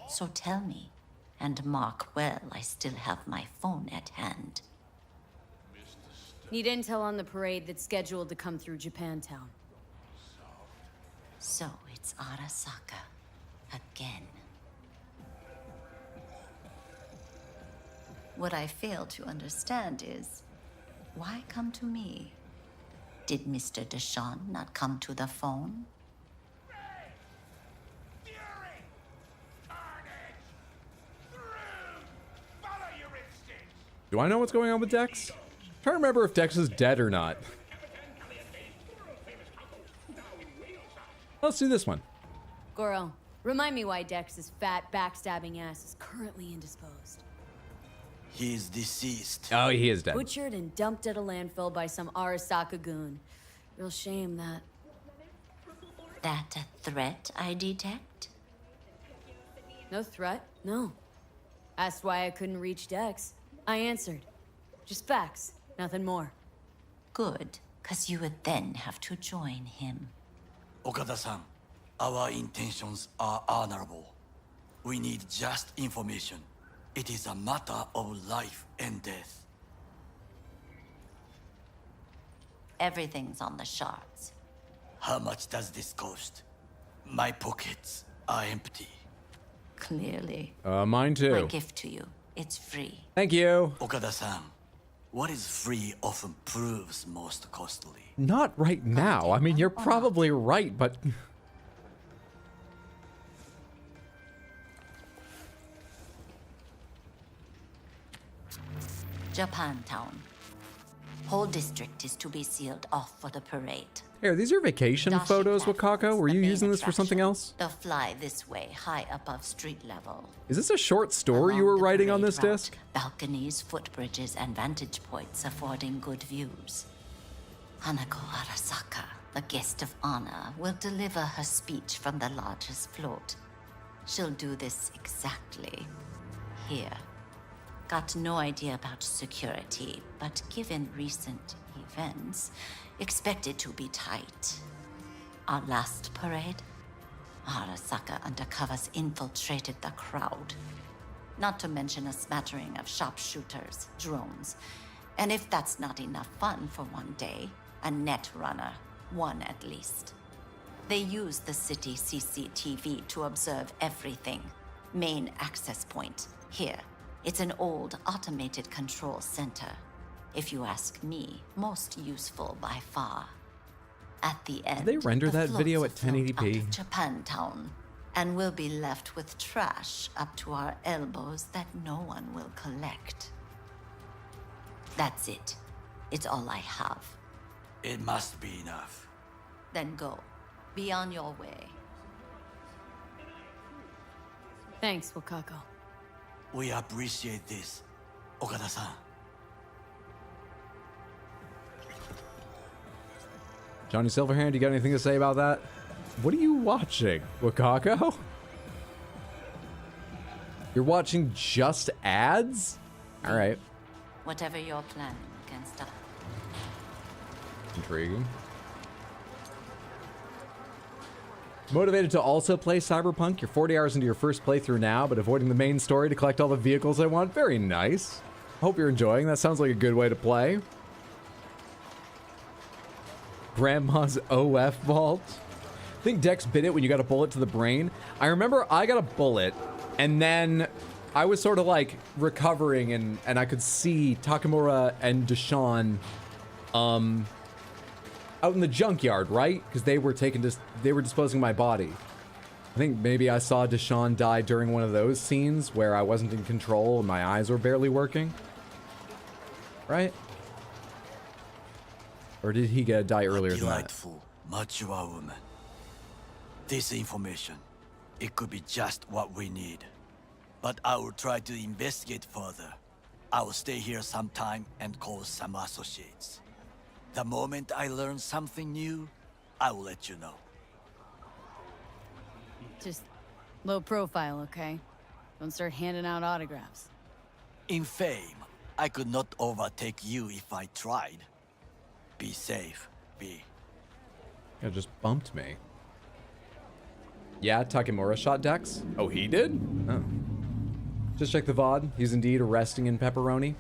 So tell me, and mark well I still have my phone at hand. Need intel on the parade that's scheduled to come through Japantown. So it's Arasaka again. What I fail to understand is, why come to me? Did Mr. Deshawn not come to the phone? Do I know what's going on with Dex? I'm trying to remember if Dex is dead or not. Let's do this one. Goro, remind me why Dex's fat, backstabbing ass is currently indisposed. He is deceased. Oh, he is dead. Butchered and dumped at a landfill by some Arasaka goon. Real shame that. That a threat I detect? No threat, no. Asked why I couldn't reach Dex. I answered. Just facts, nothing more. Good, cause you would then have to join him. Okada-san, our intentions are honorable. We need just information. It is a matter of life and death. Everything's on the shards. How much does this cost? My pockets are empty. Clearly. Mine too. My gift to you. It's free. Thank you. Okada-san, what is free often proves most costly. Not right now. I mean, you're probably right, but... Japantown. Whole district is to be sealed off for the parade. Here, these are vacation Dashi photos, platforms, Wakako. Were the you main using this for something attraction. else? They'll fly this way, high above street level. Is this a short story you Along were the writing on parade this route, disc? Balconies, footbridges, and vantage points affording good views. Hanako Arasaka, the guest of honor, will deliver her speech from the largest float. She'll do this exactly here. Got no idea about security, but given recent events, expect it to be tight. Our last parade, Arasaka undercovers infiltrated the crowd. Not to mention a smattering of sharpshooters, drones, and if that's not enough fun for one day, a net runner, one at least. They use the city CCTV to observe everything. Main access point, here. It's an old automated control center. If you ask me, most useful by far. At the end, Did they render the that video at floats float 1080p? out of Japantown, and we'll be left with trash up to our elbows that no one will collect. That's it. It's all I have. It must be enough. Then go. Be on your way. Thanks, Wakako. We appreciate this, Okada-san. Johnny Silverhand, you got anything to say about that? What are you watching, Wakako? You're watching just ads? All right. Whatever you're planning can stop. Intriguing. Motivated to also play Cyberpunk? You're 40 hours into your first playthrough now, but avoiding the main story to collect all the vehicles I want? Very nice. Hope you're enjoying. That sounds like a good way to play. Grandma's OF vault. I think Dex bit it when you got a bullet to the brain. I remember I got a bullet, and then I was sort of like recovering, and I could see Takamura and Deshawn out in the junkyard, right? Because they were disposing my body. I think maybe I saw Deshawn die during one of those scenes where I wasn't in control and my eyes were barely working. right? Or did he die earlier than that? Delightful, mature woman. This information, it could be just what we need. But I will try to investigate further. I will stay here some time and call some associates. The moment I learn something new, I will let you know. Just low profile, okay? Don't start handing out autographs. In fame, I could not overtake you if I tried. Be safe, B. It just bumped me. Yeah, Takemura shot Dex. Oh, he did? Oh. Just check the VOD. He's indeed resting in pepperoni.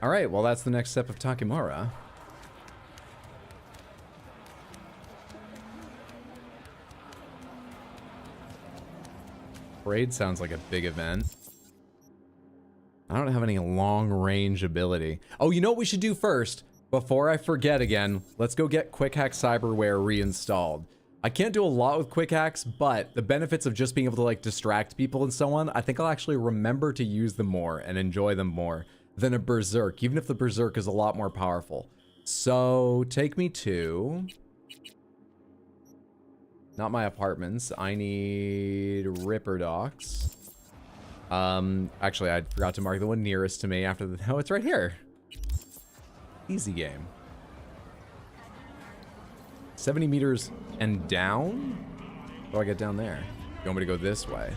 All right, well, that's the next step of Takemura. Parade sounds like a big event. I don't have any long-range ability. Oh, you know what we should do first? Before I forget again, let's go get Quick Hack Cyberware reinstalled. I can't do a lot with quick hacks, but the benefits of just being able to like distract people and so on, I think I'll actually remember to use them more and enjoy them more than a berserk, even if the berserk is a lot more powerful. So take me to, not my apartments. I need Ripper Docks. Actually, I forgot to mark the one nearest to me after the, oh, it's right here. Easy game. 70 meters and down? How do I get down there? You want me to go this way?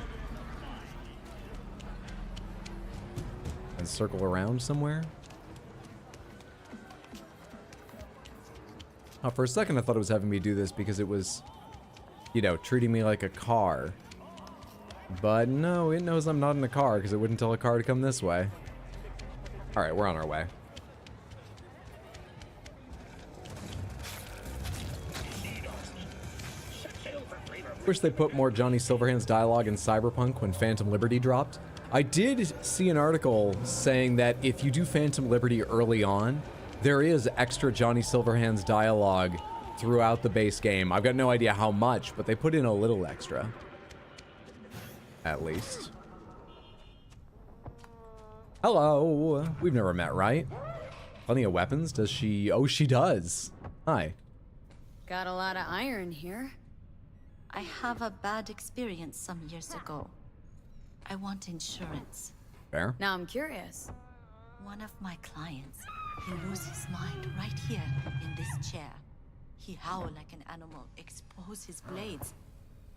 And circle around somewhere? Oh, for a second I thought it was having me do this because it was, you know, treating me like a car. But no, it knows I'm not in a car because it wouldn't tell a car to come this way. Alright, we're on our way. Wish they put more Johnny Silverhand's dialogue in Cyberpunk when Phantom Liberty dropped. I did see an article saying that if you do Phantom Liberty early on, there is extra Johnny Silverhand's dialogue throughout the base game. I've got no idea how much, but they put in a little extra. At least. Hello. We've never met, right? Plenty of weapons. Does she? Oh, she does. Hi. Got a lot of iron here. I have a bad experience some years ago. I want insurance. Fair. Now I'm curious. One of my clients, he loses his mind right here in this chair. He howled like an animal, exposed his blades.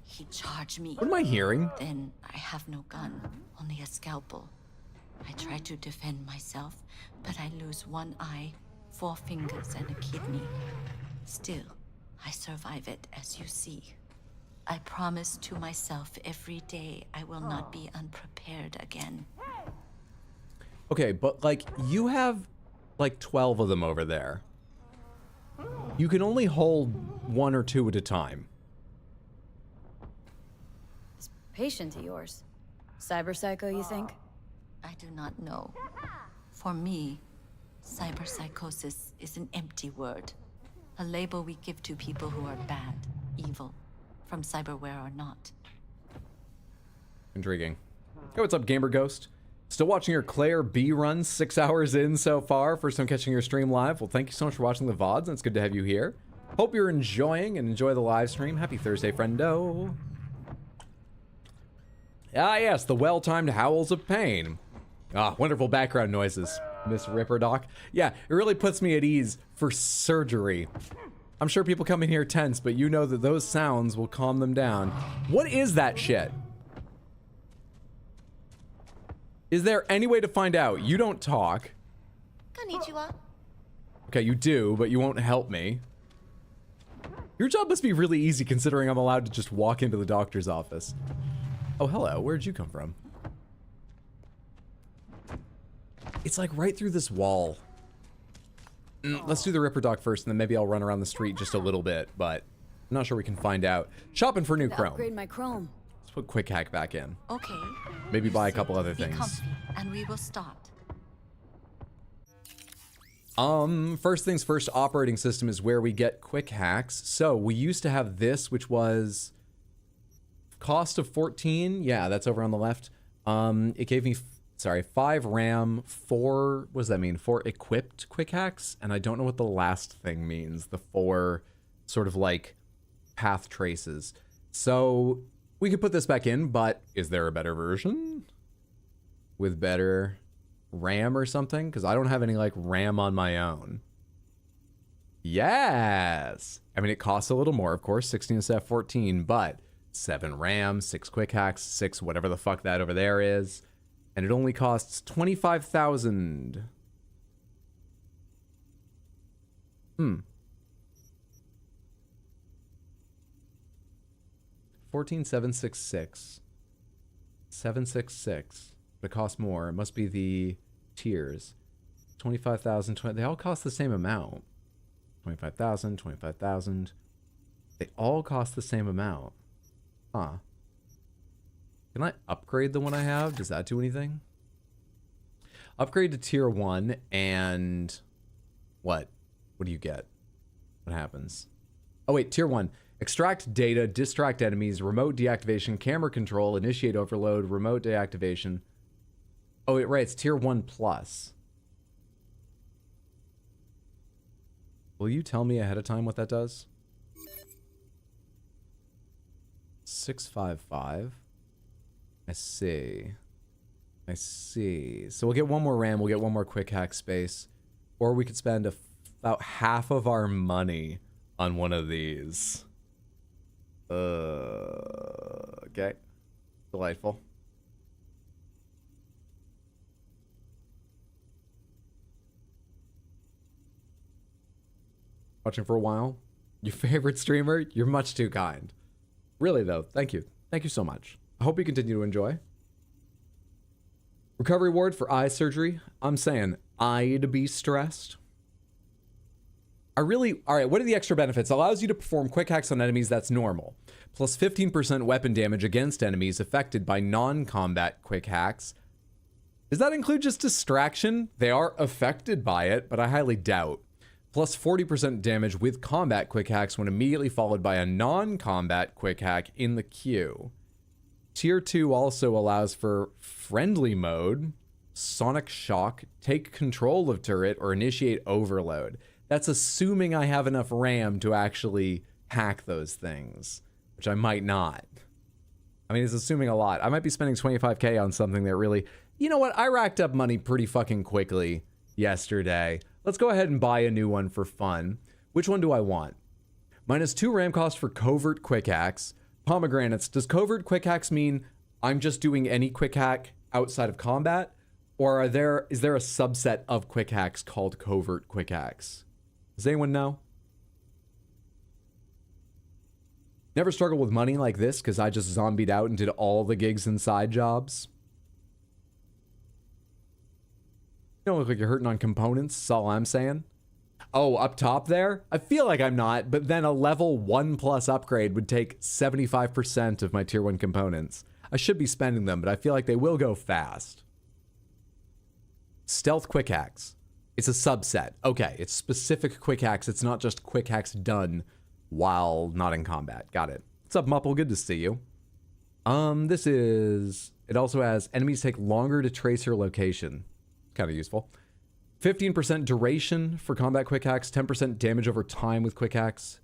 He charged me. What am I hearing? Then I have no gun, only a scalpel. I try to defend myself, but I lose one eye, 4 fingers, and a kidney. Still, I survive it, as you see. I promise to myself every day I will not be unprepared again. Okay, but like you have like 12 of them over there. You can only hold 1 or 2 at a time. This patient of yours, cyberpsycho, you think? I do not know. For me, cyberpsychosis is an empty word. A label we give to people who are bad, evil, from cyberware or not. Intriguing. Hey, what's up, Gamer Ghost? Still watching your Claire B run 6 hours in so far. First time catching your stream live. Well, thank you so much for watching the VODs, and it's good to have you here. Hope you're enjoying and enjoy the live stream. Happy Thursday, friendo. Ah, yes, the well-timed howls of pain. Ah, wonderful background noises, Miss Ripper Doc. Yeah, it really puts me at ease for surgery. I'm sure people come in here tense, but you know that those sounds will calm them down. What is that shit? Is there any way to find out? You don't talk. Konnichiwa. Okay, you do, but you won't help me. Your job must be really easy considering I'm allowed to just walk into the doctor's office. Oh, hello. Where'd you come from? It's like right through this wall. Let's do the Ripper Doc first, and then maybe I'll run around the street just a little bit, but I'm not sure we can find out. Shopping for new chrome. Upgrade my chrome. Let's put Quick Hack back in. Okay. Maybe buy a couple other Be things. comfy, and we will start. First things first, operating system is where we get quick hacks. So we used to have this, which was cost of 14. Yeah, that's over on the left. It gave me sorry, 5 RAM, 4, what does that mean? 4 equipped quick hacks, and I don't know what the last thing means, the 4 sort of like path traces. So we could put this back in, but is there a better version with better RAM or something? Because I don't have any like RAM on my own. Yes. I mean, it costs a little more, of course, 16 instead of 14, but 7 RAM, 6 quick hacks, 6 whatever the fuck that over there is. And it only costs 25,000. 14,766. 766. But it costs more. It must be the tiers. 25,000. They all cost the same amount. 25,000. 25,000. They all cost the same amount. Huh. Can I upgrade the one I have? Does that do anything? Upgrade to tier 1 and what? What do you get? What happens? Oh wait, tier 1. Extract data, distract enemies, remote deactivation, camera control, initiate overload, remote deactivation. Oh wait, right, it's tier 1 plus. Will you tell me ahead of time what that does? 655. I see. I see. So we'll get 1 more RAM, we'll get 1 more quick hack space, or we could spend about half of our money on one of these. Okay. Delightful. Watching for a while? Your favorite streamer? You're much too kind. Really though, thank you. Thank you so much. I hope you continue to enjoy. Recovery ward for eye surgery. I'm saying I'd be stressed. Alright, what are the extra benefits? Allows you to perform quick hacks on enemies, that's normal. Plus 15% weapon damage against enemies affected by non-combat quick hacks. Does that include just distraction? They are affected by it, but I highly doubt. Plus 40% damage with combat quick hacks when immediately followed by a non-combat quick hack in the queue. Tier 2 also allows for friendly mode, sonic shock, take control of turret, or initiate overload. That's assuming I have enough RAM to actually hack those things, which I might not. I mean, it's assuming a lot. I might be spending 25K on something that really... You know what? I racked up money pretty fucking quickly yesterday. Let's go ahead and buy a new one for fun. Which one do I want? -2 RAM cost for covert quick hacks. Pomegranates. Does covert quick hacks mean I'm just doing any quick hack outside of combat? Or is there a subset of quick hacks called covert quick hacks? Does anyone know? Never struggled with money like this because I just zombied out and did all the gigs and side jobs. You don't look like you're hurting on components, that's all I'm saying. Oh, up top there? I feel like I'm not, but then a level 1+ upgrade would take 75% of my tier 1 components. I should be spending them, but I feel like they will go fast. Stealth quick hacks. It's a subset. Okay, it's specific quick hacks. It's not just quick hacks done while not in combat. Got it. What's up, Mupple? Good to see you. It also has enemies take longer to trace your location. Kind of useful. 15% duration for combat quick hacks, 10% damage over time with quick hacks,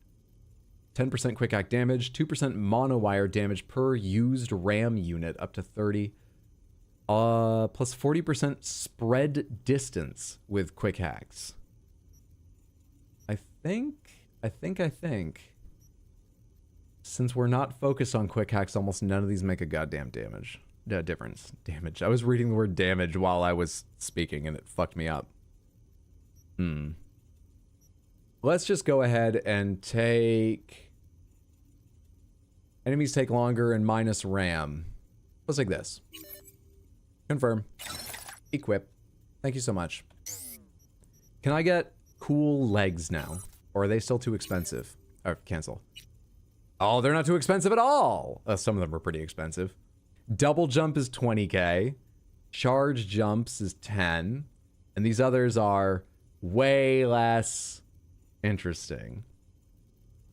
10% quick hack damage, 2% monowire damage per used RAM unit up to 30, plus 40% spread distance with quick hacks. I think, since we're not focused on quick hacks, almost none of these make a goddamn difference. Damage. I was reading the word damage while I was speaking and it fucked me up. Let's just go ahead and take... Enemies take longer and minus RAM. Let's take this. Confirm. Equip. Thank you so much. Can I get cool legs now? Or are they still too expensive? Or cancel. Oh, they're not too expensive at all! Some of them are pretty expensive. Double jump is 20k. Charge jumps is 10. And these others are way less interesting.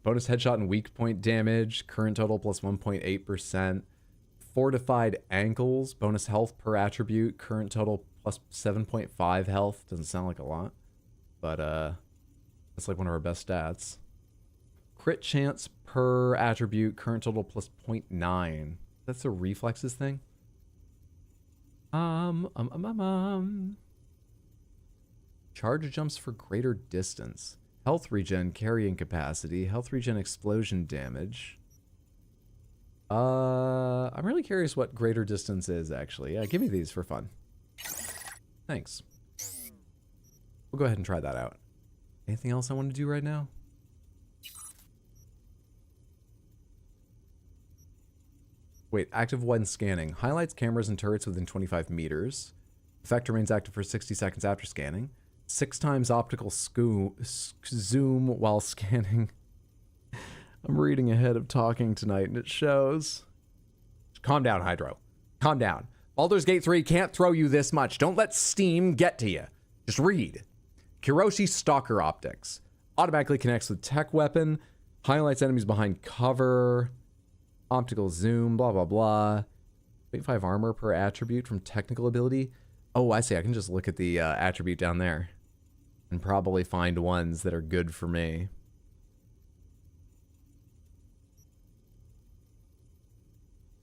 Bonus headshot and weak point damage. Current total plus 1.8%. fortified ankles, bonus health per attribute, current total plus 7.5 health. Doesn't sound like a lot, but that's like one of our best stats. Crit chance per attribute, current total plus 0.9. That's a reflexes thing. Charge jumps for greater distance. Health regen, carrying capacity, health regen, explosion damage. I'm really curious what greater distance is, actually. Yeah, give me these for fun. Thanks. We'll go ahead and try that out. Anything else I want to do right now? Wait, active when scanning. Highlights cameras and turrets within 25 meters. Effect remains active for 60 seconds after scanning. 6 times optical zoom while scanning. I'm reading ahead of talking tonight, and it shows. Calm down, Hydro. Calm down. Baldur's Gate 3 can't throw you this much. Don't let Steam get to you. Just read. Kiroshi Stalker Optics. Automatically connects with tech weapon. Highlights enemies behind cover. Optical zoom, blah, blah, blah. 25 armor per attribute from technical ability. Oh, I see. I can just look at the attribute down there and probably find ones that are good for me.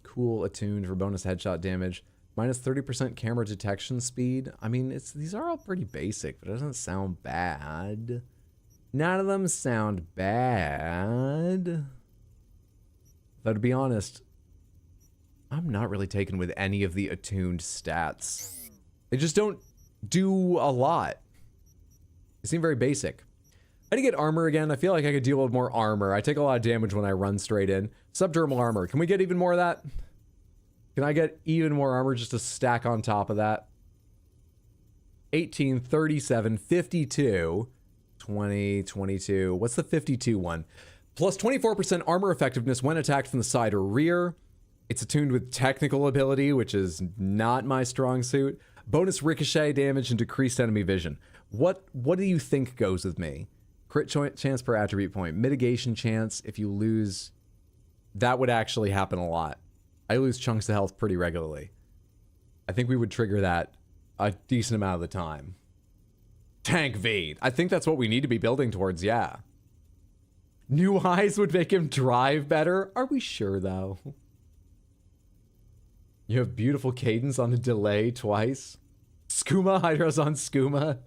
Cool, attuned for bonus headshot damage. Minus 30% camera detection speed. I mean, these are all pretty basic, but it doesn't sound bad. None of them sound bad. Though, to be honest, I'm not really taken with any of the attuned stats. They just don't do a lot. They seem very basic. How do you get armor again? I feel like I could deal with more armor. I take a lot of damage when I run straight in. Subdermal armor. Can we get even more of that? Can I get even more armor just to stack on top of that? 18, 37, 52, 20, 22. What's the 52 one? Plus 24% armor effectiveness when attacked from the side or rear. It's attuned with technical ability, which is not my strong suit. Bonus ricochet damage and decreased enemy vision. What do you think goes with me? Crit chance per attribute point. Mitigation chance if you lose. That would actually happen a lot. I lose chunks of health pretty regularly. I think we would trigger that a decent amount of the time. Tank V. I think that's what we need to be building towards, yeah. New eyes would make him drive better. Are we sure, though? You have beautiful cadence on a delay twice. Skooma, Hydro's on Skooma.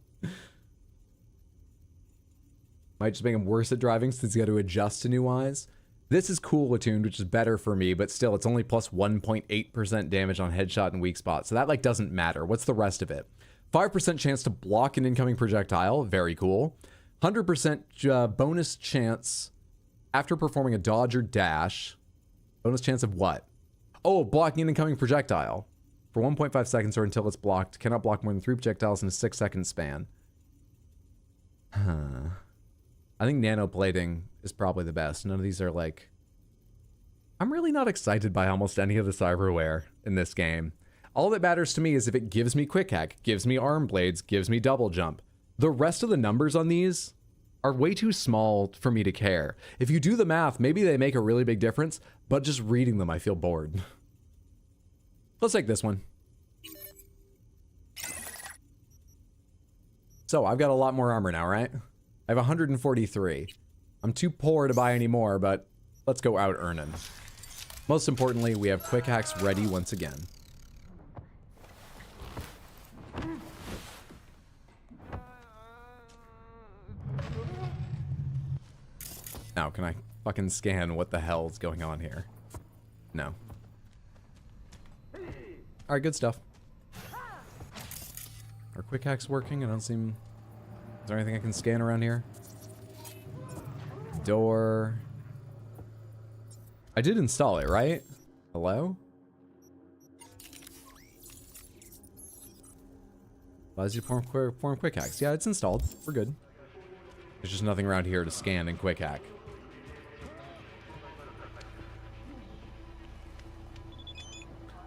Might just make him worse at driving since he's got to adjust to new eyes. This is cool attuned, which is better for me, but still, it's only plus 1.8% damage on headshot and weak spot, so that, like, doesn't matter. What's the rest of it? 5% chance to block an incoming projectile. Very cool. 100% bonus chance after performing a dodge or dash. Bonus chance of what? Oh, blocking an incoming projectile. For 1.5 seconds or until it's blocked. Cannot block more than 3 projectiles in a 6-second span. Huh. I think nanoplating is probably the best. None of these are like... I'm really not excited by almost any of the cyberware in this game. All that matters to me is if it gives me quick hack, gives me arm blades, gives me double jump. The rest of the numbers on these are way too small for me to care. If you do the math, maybe they make a really big difference, but just reading them, I feel bored. Let's take this one. So, I've got a lot more armor now, right? I have 143. I'm too poor to buy any more, but let's go out earning. Most importantly, we have quick hacks ready once again. Now, can I fucking scan what the hell's going on here? No. Alright, good stuff. Are quick hacks working? I don't seem... Is there anything I can scan around here? Door. I did install it, right? Hello? Allows you to perform quick hacks. Yeah, it's installed. We're good. There's just nothing around here to scan and quick hack.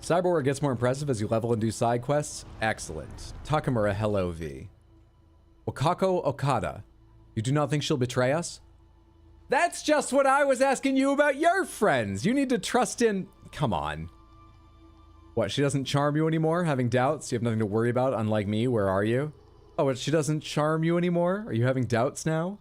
Cyberware gets more impressive as you level and do side quests. Excellent. Takamura, hello V. Wakako Okada. You do not think she'll betray us? That's just what I was asking you about your friends. You need to trust in... Come on. What, she doesn't charm you anymore? Having doubts? You have nothing to worry about, unlike me. Where are you? Oh, what, she doesn't charm you anymore? Are you having doubts now?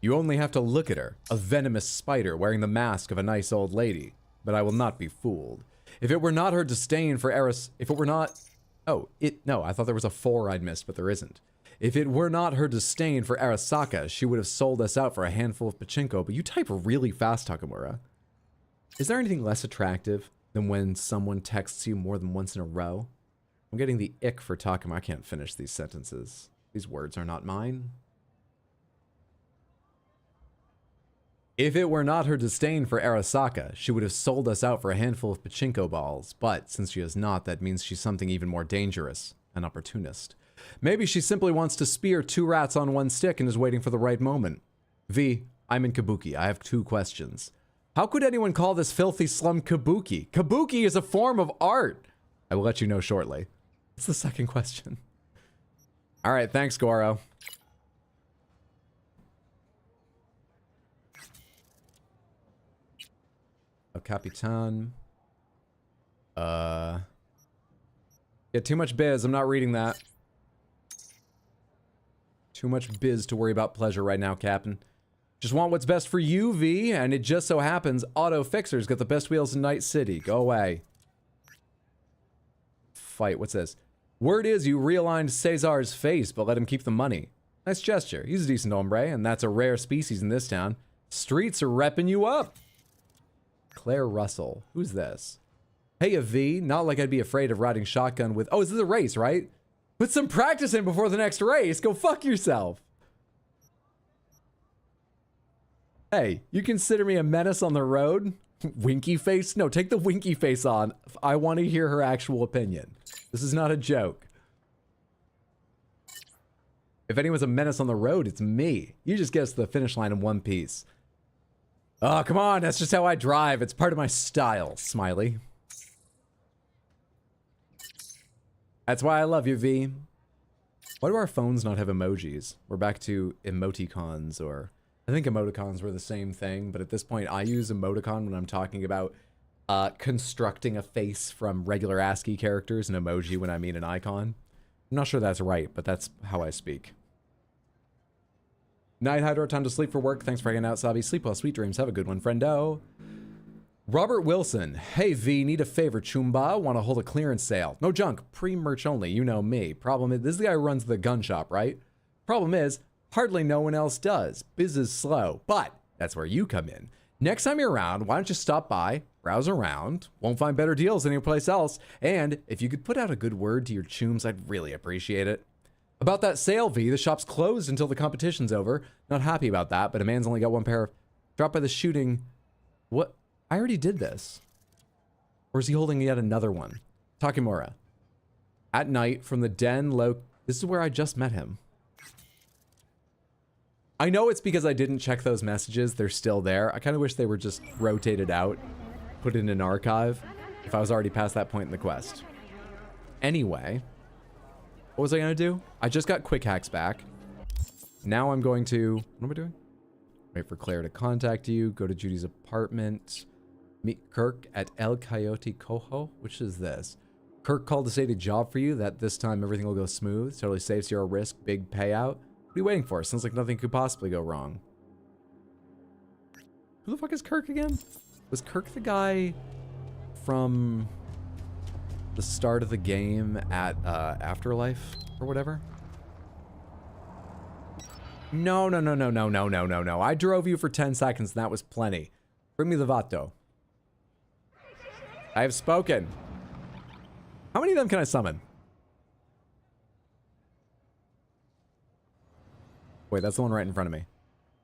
You only have to look at her. A venomous spider wearing the mask of a nice old lady. But I will not be fooled. If it were not her disdain for Eris... If it were not... Oh, no, I thought there was a 4 I'd missed, but there isn't. If it were not her disdain for Arasaka, she would have sold us out for a handful of pachinko, but you type really fast, Takamura. Is there anything less attractive than when someone texts you more than once in a row? I'm getting the ick for Takamura. I can't finish these sentences. These words are not mine. If it were not her disdain for Arasaka, she would have sold us out for a handful of pachinko balls, but since she is not, that means she's something even more dangerous, an opportunist. Maybe she simply wants to spear 2 rats on 1 stick and is waiting for the right moment. V, I'm in Kabuki. I have 2 questions. How could anyone call this filthy slum Kabuki? Kabuki is a form of art. I will let you know shortly. What's the second question? All right, thanks, Goro. El Capitan. Yeah, too much biz. I'm not reading that. Too much biz to worry about pleasure right now, Captain. Just want what's best for you, V, and it just so happens Auto Fixers got the best wheels in Night City. Go away. Fight. What's this? Word is you realigned Cesar's face, but let him keep the money. Nice gesture. He's a decent hombre, and that's a rare species in this town. Streets are repping you up. Claire Russell. Who's this? Hey, a V. Not like I'd be afraid of riding shotgun with... Oh, this is a race, right? Put some practice in before the next race. Go fuck yourself. Hey, you consider me a menace on the road? Winky face? No, take the winky face on. I want to hear her actual opinion. This is not a joke. If anyone's a menace on the road, it's me. You just get us to the finish line in one piece. Oh, come on. That's just how I drive. It's part of my style, Smiley. That's why I love you, V. Why do our phones not have emojis? We're back to emoticons, or... I think emoticons were the same thing, but at this point, I use emoticon when I'm talking about constructing a face from regular ASCII characters, and emoji when I mean an icon. I'm not sure that's right, but that's how I speak. Night Hydro, time to sleep for work. Thanks for hanging out, Sabi. Sleep well, sweet dreams. Have a good one, friendo. Robert Wilson. Hey, V, need a favor, Chumba. Want to hold a clearance sale. No junk, pre-merch only. You know me. Problem is, this is the guy who runs the gun shop, right? Problem is, hardly no one else does. Biz is slow, but that's where you come in. Next time you're around, why don't you stop by, browse around, won't find better deals anyplace else, and if you could put out a good word to your chooms, I'd really appreciate it. About that sale, V, the shop's closed until the competition's over. Not happy about that, but a man's only got 1 pair of... Dropped by the shooting... What? I already did this. Or is he holding yet another one? Takemura. At night, from the den low... This is where I just met him. I know it's because I didn't check those messages. They're still there. I kind of wish they were just rotated out, put in an archive, if I was already past that point in the quest. Anyway, what was I going to do? I just got quick hacks back. Now I'm going to... What am I doing? Wait for Claire to contact you. Go to Judy's apartment. Meet Kirk at El Coyote Cojo. Which is this? Kirk called to say the job for you, that this time everything will go smooth. Totally safe, zero risk, big payout. What are you waiting for? Sounds like nothing could possibly go wrong. Who the fuck is Kirk again? Was Kirk the guy from the start of the game at Afterlife or whatever? No. I drove you for 10 seconds and that was plenty. Bring me the vato. I have spoken. How many of them can I summon? Wait, that's the one right in front of me.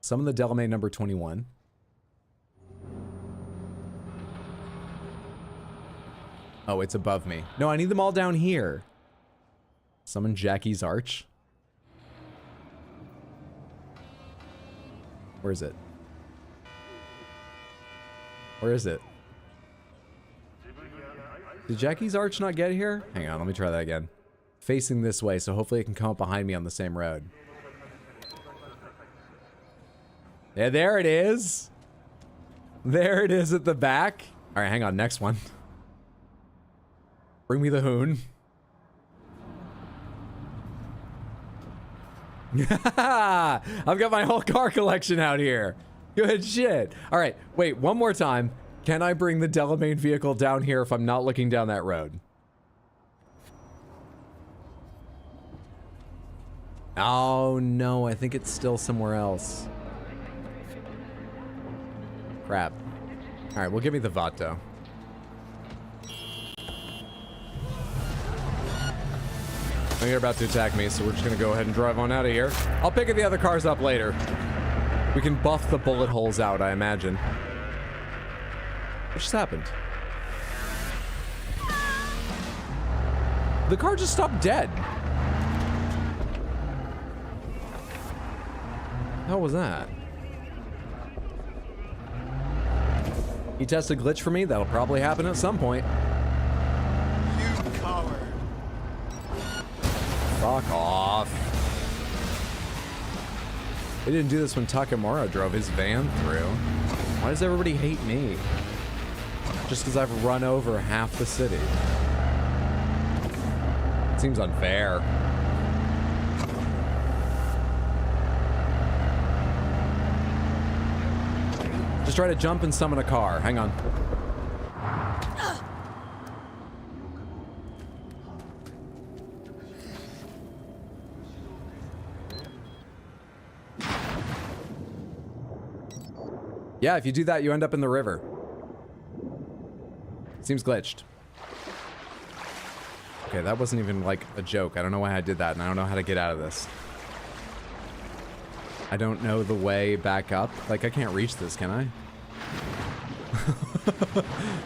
Summon the Delamain number 21. Oh, it's above me. No, I need them all down here. Summon Jackie's Arch. Where is it? Where is it? Did Jackie's Arch not get here? Hang on, let me try that again. Facing this way, so hopefully it can come up behind me on the same road. Yeah, there it is. There it is at the back. All right, hang on. Next one. Bring me the hoon. I've got my whole car collection out here. Good shit. All right, wait, one more time. Can I bring the Delamain vehicle down here if I'm not looking down that road? Oh no, I think it's still somewhere else. Crap. All right, well, give me the Vato. I think they're about to attack me, so we're just gonna go ahead and drive on out of here. I'll pick the other cars up later. We can buff the bullet holes out, I imagine. What just happened? The car just stopped dead. How was that? You test a glitch for me? That'll probably happen at some point. You coward. Fuck off. They didn't do this when Takamura drove his van through. Why does everybody hate me? Just because I've run over half the city. It seems unfair. Just try to jump and summon a car. Hang on. Yeah, if you do that, you end up in the river. Seems glitched. Okay, that wasn't even like a joke. I don't know why I did that, and I don't know how to get out of this. I don't know the way back up. Like, I can't reach this, can I?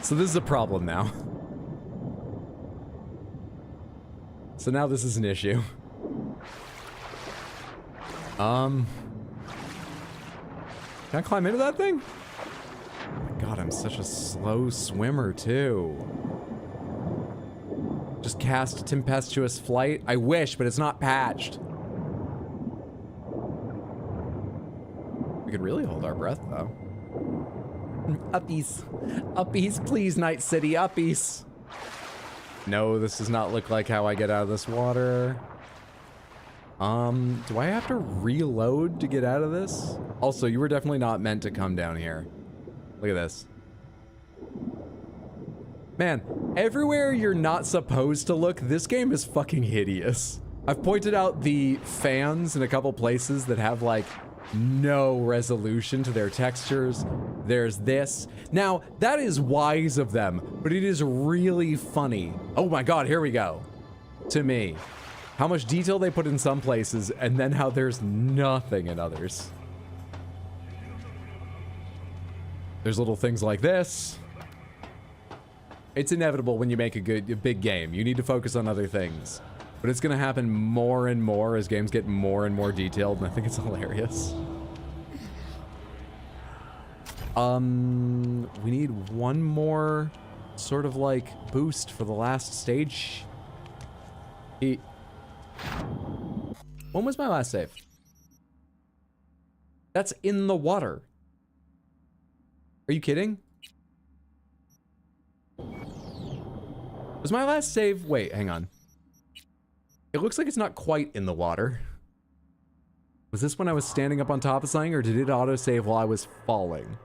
So this is a problem now. So now this is an issue. Can I climb into that thing? Oh my God, I'm such a slow swimmer too. Just cast Tempestuous Flight. I wish, but it's not patched. We could really hold our breath though. Uppies. Uppies, please, Night City, uppies. No, this does not look like how I get out of this water. Do I have to reload to get out of this? Also, you were definitely not meant to come down here. Look at this. Man, everywhere you're not supposed to look, this game is fucking hideous. I've pointed out the fans in a couple places that have like no resolution to their textures. There's this. Now, that is wise of them, but it is really funny. Oh my God, here we go. To me. How much detail they put in some places, and then how there's nothing in others. There's little things like this. It's inevitable when you make a big game. You need to focus on other things. But it's gonna happen more and more as games get more and more detailed, and I think it's hilarious. We need one more sort of like boost for the last stage. When was my last save? That's in the water. Are you kidding? Was my last save? Wait, hang on. It looks like it's not quite in the water. Was this when I was standing up on top of something, or did it autosave while I was falling?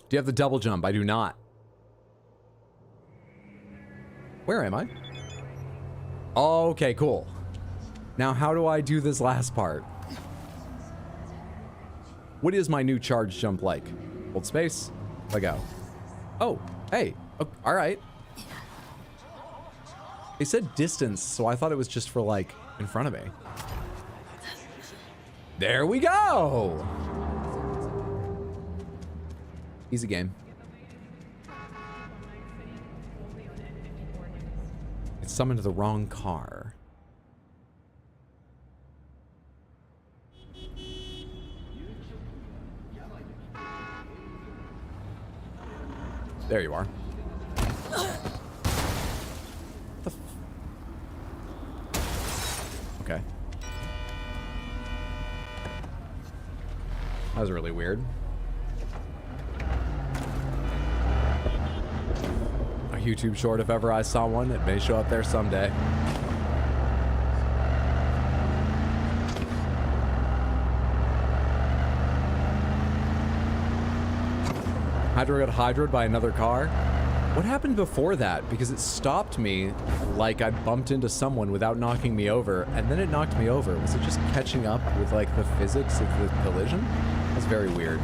Do you have the double jump? I do not. Where am I? Okay, cool. Now, how do I do this last part? What is my new charge jump like? Hold space. Let go. Oh, hey. Oh, all right. They said distance, so I thought it was just for like in front of me. There we go. Easy game. It's summoned the wrong car. There you are. The okay. That was really weird. YouTube short if ever I saw one. It may show up there someday. Hydro got hydroed by another car. What happened before that? Because it stopped me like I bumped into someone without knocking me over, and then it knocked me over. Was it just catching up with like the physics of the collision? That's very weird.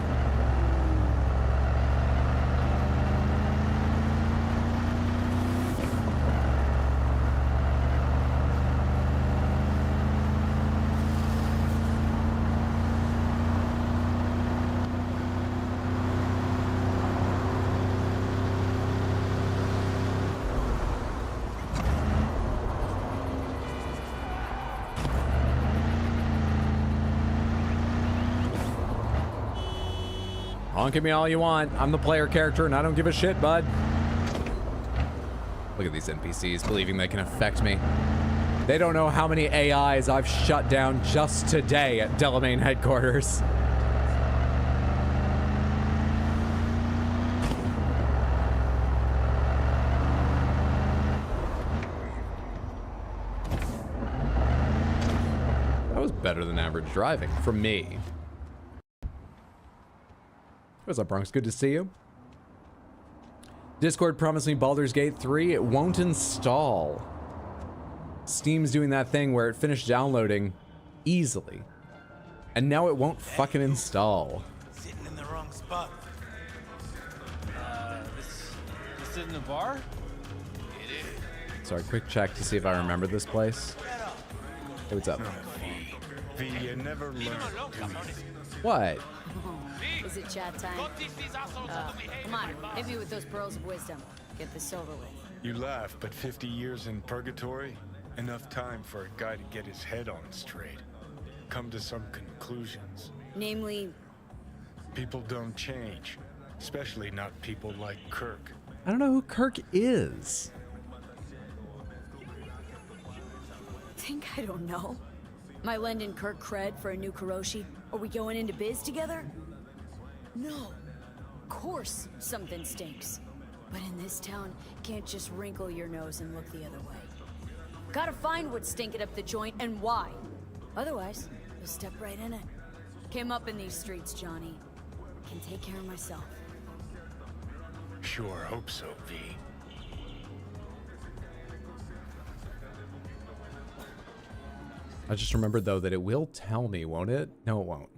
Honk at me all you want. I'm the player character and I don't give a shit, bud. Look at these NPCs believing they can affect me. They don't know how many AIs I've shut down just today at Delamain headquarters. That was better than average driving for me. What's up, Bronx? Good to see you. Discord promised me Baldur's Gate 3. It won't install. Steam's doing that thing where it finished downloading easily. And now it won't fucking install. Sitting in the wrong spot. This in the bar? Sorry, quick check to see if I remember this place. Hey, what's up? V, you never learn. What? Is it chat time? Come on, hit me with those pearls of wisdom. Get this over with. You laugh, but 50 years in purgatory? Enough time for a guy to get his head on straight. Come to some conclusions. Namely? People don't change. Especially not people like Kirk. I don't know who Kirk is. Think I don't know. Am I lending Kirk cred for a new Kuroshi? Are we going into biz together? No. Of course something stinks. But in this town, can't just wrinkle your nose and look the other way. Gotta find what's stinking up the joint and why. Otherwise, you'll step right in it. Came up in these streets, Johnny. Can take care of myself. Sure, hope so, V. I just remembered, though, that it will tell me, won't it? No, it won't.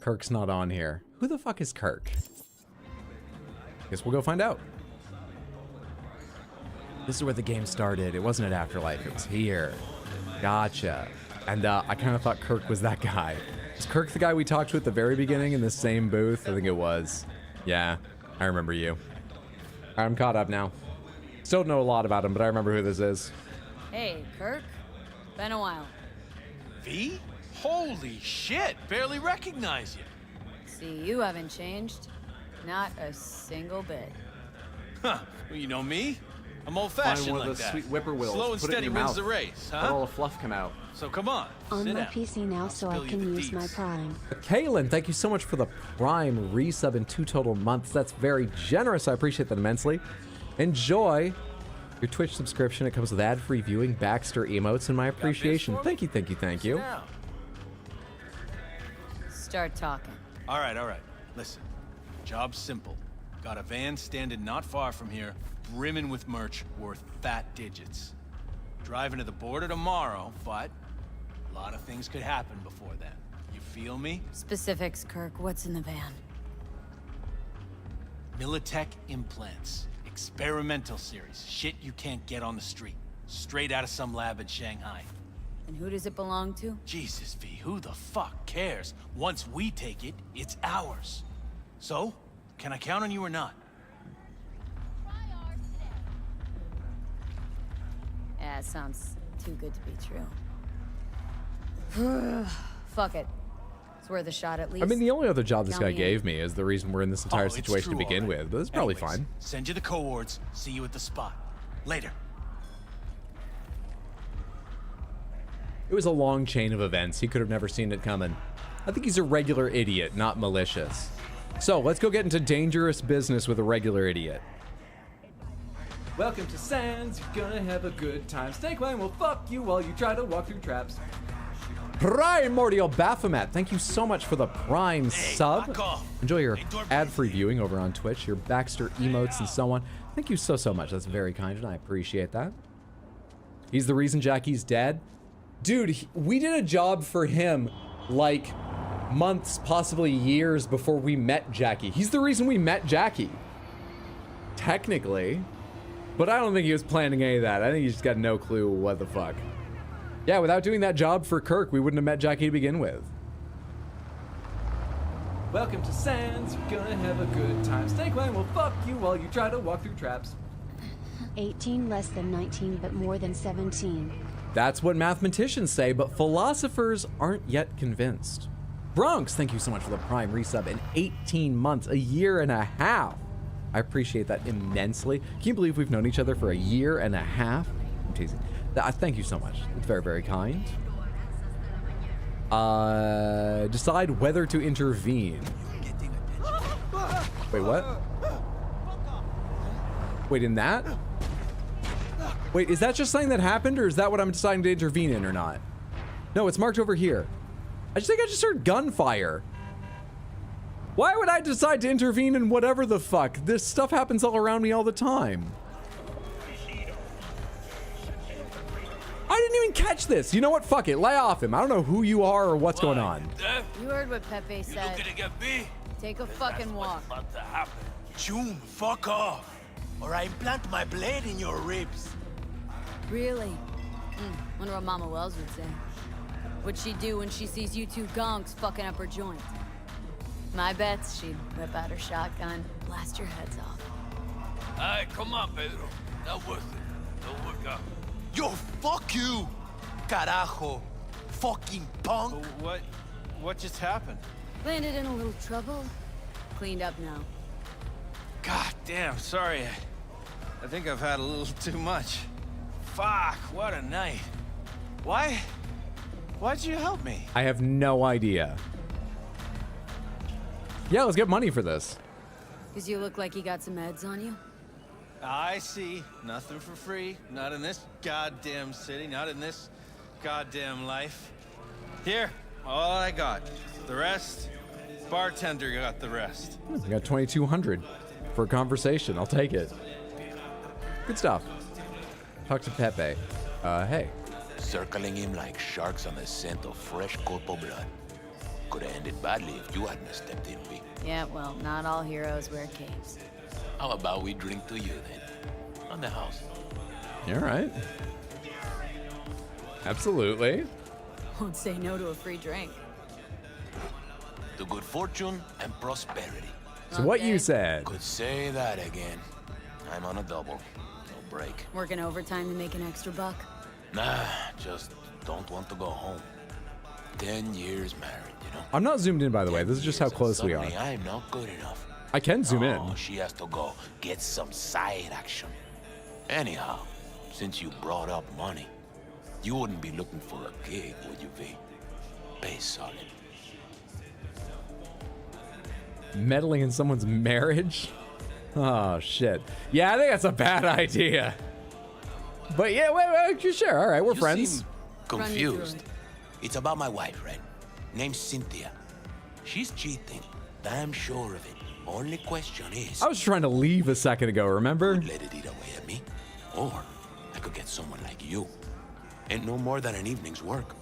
Kirk's not on here. Who the fuck is Kirk? Guess we'll go find out. This is where the game started. It wasn't at Afterlife. It was here. Gotcha. And I kind of thought Kirk was that guy. Was Kirk the guy we talked to at the very beginning in the same booth? I think it was. Yeah, I remember you. I'm caught up now. Still don't know a lot about him, but I remember who this is. Hey, Kirk. Been a while. V? Holy shit! Barely recognize you. See, you haven't changed. Not a single bit. Huh. Well, you know me. I'm old-fashioned Find one like of those that. sweet whippoorwills. Slow and put it in steady your wins mouth. the race, Let huh? all the fluff come out. So come on, On sit my down. PC now so I spill you can the use my deets. Prime. Kaylin, thank you so much for the Prime resub in 2 total months. That's very generous. I appreciate that immensely. Enjoy your Twitch subscription. It comes with ad-free viewing, Baxter emotes, and my appreciation. Thank you, thank you, thank you. Sit down. Start talking. All right. Listen, job's simple. Got a van standing not far from here, brimming with merch worth fat digits. Driving to the border tomorrow, but a lot of things could happen before then. You feel me? Specifics, Kirk. What's in the van? Militech implants. Experimental series. Shit you can't get on the street. Straight out of some lab in Shanghai. And who does it belong to? Jesus, V, who the fuck cares? Once we take it, it's ours. So, can I count on you or not? Yeah, it sounds too good to be true. Fuck it. It's worth a shot at least. I mean, the only other job this Count guy me in. gave me is the reason we're in this entire it's situation to true, begin all right. with, but it's probably Anyways, fine. Send you the coords. See you at the spot. Later. It was a long chain of events. He could have never seen it coming. I think he's a regular idiot, not malicious. So let's go get into dangerous business with a regular idiot. Welcome to Sands, you're gonna have a good time. Snakewine will fuck you while you try to walk through traps. Primordial Baphomet, thank you so much for the Prime sub. Enjoy your ad-free viewing over on Twitch, your Baxter emotes and so on. Thank you so much. That's very kind, and I appreciate that. He's the reason Jackie's dead. Dude, we did a job for him like months, possibly years before we met Jackie. He's the reason we met Jackie. Technically. But I don't think he was planning any of that. I think he just got no clue what the fuck. Yeah, without doing that job for Kirk, we wouldn't have met Jackie to begin with. Welcome to Sands, you're gonna have a good time. Snakewine will fuck you while you try to walk through traps. 18 less than 19 but more than 17. That's what mathematicians say, but philosophers aren't yet convinced. Bronx, thank you so much for the Prime resub in 18 months, a year and a half. I appreciate that immensely. Can you believe we've known each other for a year and a half? I'm teasing. Thank you so much. It's very, very kind. Decide whether to intervene. Wait, what? Wait, in that? Wait, is that just something that happened, or is that what I'm deciding to intervene in or not? No, it's marked over here. I just think I just heard gunfire. Why would I decide to intervene in whatever the fuck? This stuff happens all around me all the time. I didn't even catch this. You know what? Fuck it. Lay off him. I don't know who you are or what's going on. You heard what Pepe said. Take a fucking walk. June, fuck off. Or I implant my blade in your ribs. Really? Wonder what Mama Wells would say. What'd she do when she sees you two gonks fucking up her joint? My bet's she'd whip out her shotgun, blast your heads off. Alright, come on, Pedro. Not worth it. Don't work out. Yo, fuck you! Carajo. Fucking punk! What just happened? Landed in a little trouble. Cleaned up now. God damn, sorry. I think I've had a little too much. Fuck, what a night. Why'd you help me? I have no idea. Yeah, let's get money for this. Cause you look like you got some meds on you. I see. Nothing for free. Not in this goddamn city. Not in this goddamn life. Here, all I got. The rest, bartender got the rest. I got 2,200 for a conversation. I'll take it. Good stuff. Talk to Pepe. Hey. Circling him like sharks on the scent of fresh corpo blood. Could have ended badly if you hadn't stepped in, V. Yeah, well, not all heroes wear capes. How about we drink to you then? On the house. All right. Absolutely. Won't say no to a free drink. To good fortune and prosperity. So what you said. Could say that again. I'm on a double. No break. Working overtime to make an extra buck? Nah, just don't want to go home. 10 years married, you know? I'm not zoomed in, by the way. This is just how close we are. I'm not good enough. I can zoom in. She has to go get some side action. Anyhow, since you brought up money, you wouldn't be looking for a gig, would you, V? Pay solid. Meddling in someone's marriage? Oh, shit. Yeah, I think that's a bad idea. But yeah, wait, sure. All right, we're friends. Confused. It's about my wife, right? Name's Cynthia. She's cheating. Damn sure of it. Only question is... I was trying to leave a second ago, remember? Let it eat away at me. Or I could get someone like you. Ain't no more than an evening's work.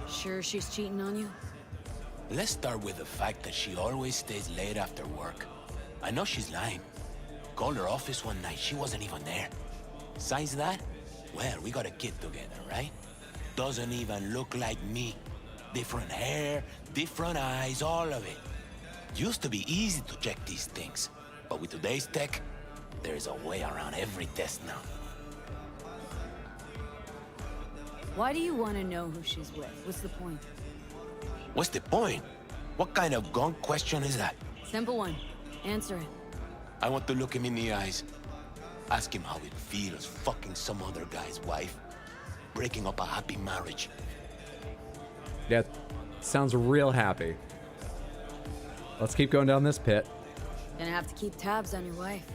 Sure she's cheating on you? Let's start with the fact that she always stays late after work. I know she's lying. Called her office one night, she wasn't even there. Besides that, well, we got a kid together, right? Doesn't even look like me. Different hair, different eyes, all of it. Used to be easy to check these things, but with today's tech, there's a way around every test now. Why do you want to know who she's with? What's the point? What's the point? What kind of gunk question is that? Simple one. Answer it. I want to look him in the eyes. Ask him how it feels fucking some other guy's wife. Breaking up a happy marriage. Yeah, sounds real happy. Let's keep going down this pit. Gonna have to keep tabs on your wife.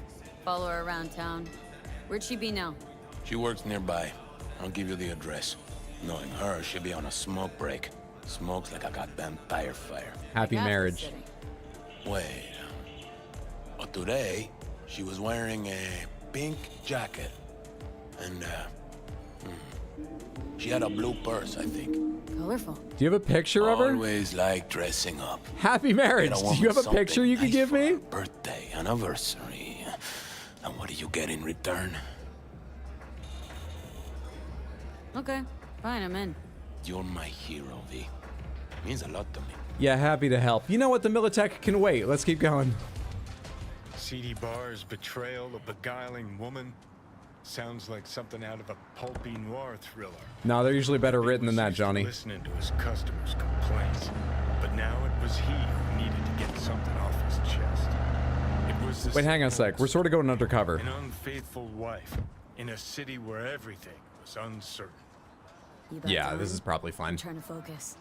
Follow her around town. Where'd she be now? She works nearby. I'll give you the address. Knowing her, she'll be on a smoke break. Smokes like a goddamn tire fire. Happy marriage. Wait. But today, she was wearing a pink jacket. And, she had a blue purse, I think. Colorful. Do you have a picture of her? Always like dressing up. Happy marriage. Do you have a picture you could give me? Birthday, anniversary. And what do you get in return? Okay, fine, I'm in. You're my hero, V. Means a lot to me. Yeah, happy to help. You know what? The Militech can wait. Let's keep going. Seedy bar's betrayal of beguiling woman sounds like something out of a pulpy noir thriller. No, they're usually better written than that, Johnny. Listening to his customers' complaints, but now it was he who needed to get something off his chest. It was the Wait, hang on a sec. We're sort of going undercover. An unfaithful wife in a city where everything was uncertain. Yeah, this is probably fine. I'm trying to focus.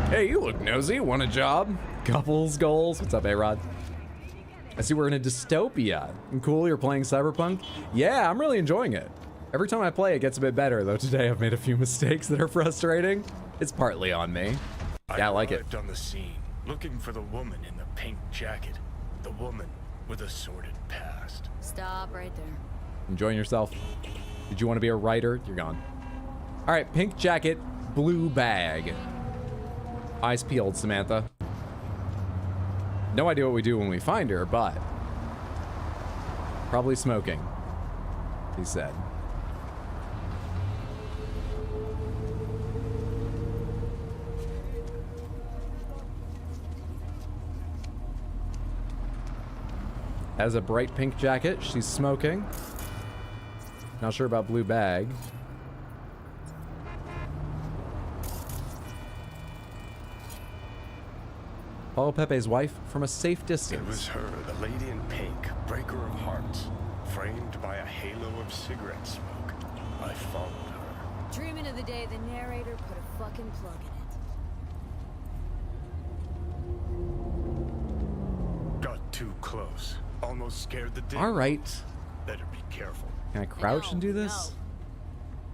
Hey, you look nosy. Want a job? Couples goals. What's up, A-Rod? I see we're in a dystopia. Cool, you're playing Cyberpunk? Yeah, I'm really enjoying it. Every time I play, it gets a bit better, though today I've made a few mistakes that are frustrating. It's partly on me. Yeah, I like it. On the scene, looking for the woman in the pink jacket. The woman with a sordid past. Stop right there. Enjoying yourself. Did you want to be a writer? You're gone. All right, pink jacket, blue bag. Eyes peeled, Samantha. No idea what we do when we find her, but probably smoking, he said. Has a bright pink jacket. She's smoking. Not sure about blue bag. Follow Pepe's wife from a safe distance. It was her, the lady in pink, breaker of hearts, framed by a halo of cigarette smoke. I followed her. Dreaming of the day the narrator put a fucking plug in it. Got too close. Almost scared the day. All right. Better be careful. Can I crouch and do this?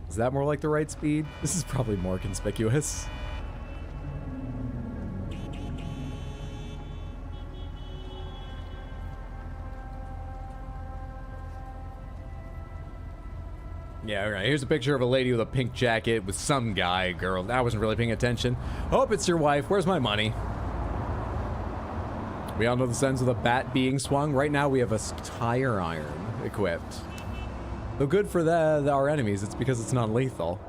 Is that more like the right speed? This is probably more conspicuous. Yeah, all right. Here's a picture of a lady with a pink jacket with some guy, girl. I wasn't really paying attention. Hope it's your wife. Where's my money? We all know the sense of the bat being swung. Right now we have a tire iron equipped. Though good for our enemies, it's because it's non-lethal.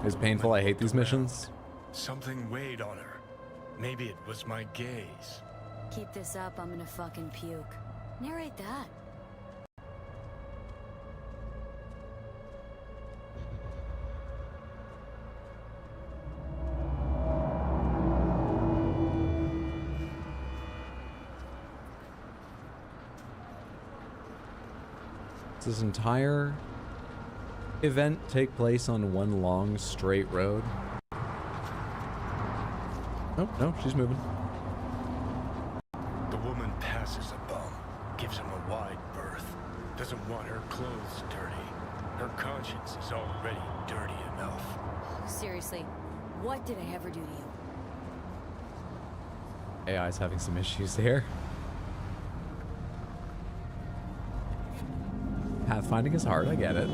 It's painful. I hate these missions. Something weighed on her. Maybe it was my gaze. Keep this up, I'm gonna fucking puke. Narrate that. Does this entire event take place on one long straight road? Oh, no, she's moving. The woman passes a bum, gives him a wide berth, doesn't want her clothes dirty. Her conscience is already dirty enough. Seriously, what did I ever do to you? AI's having some issues here. Pathfinding is hard, I get it.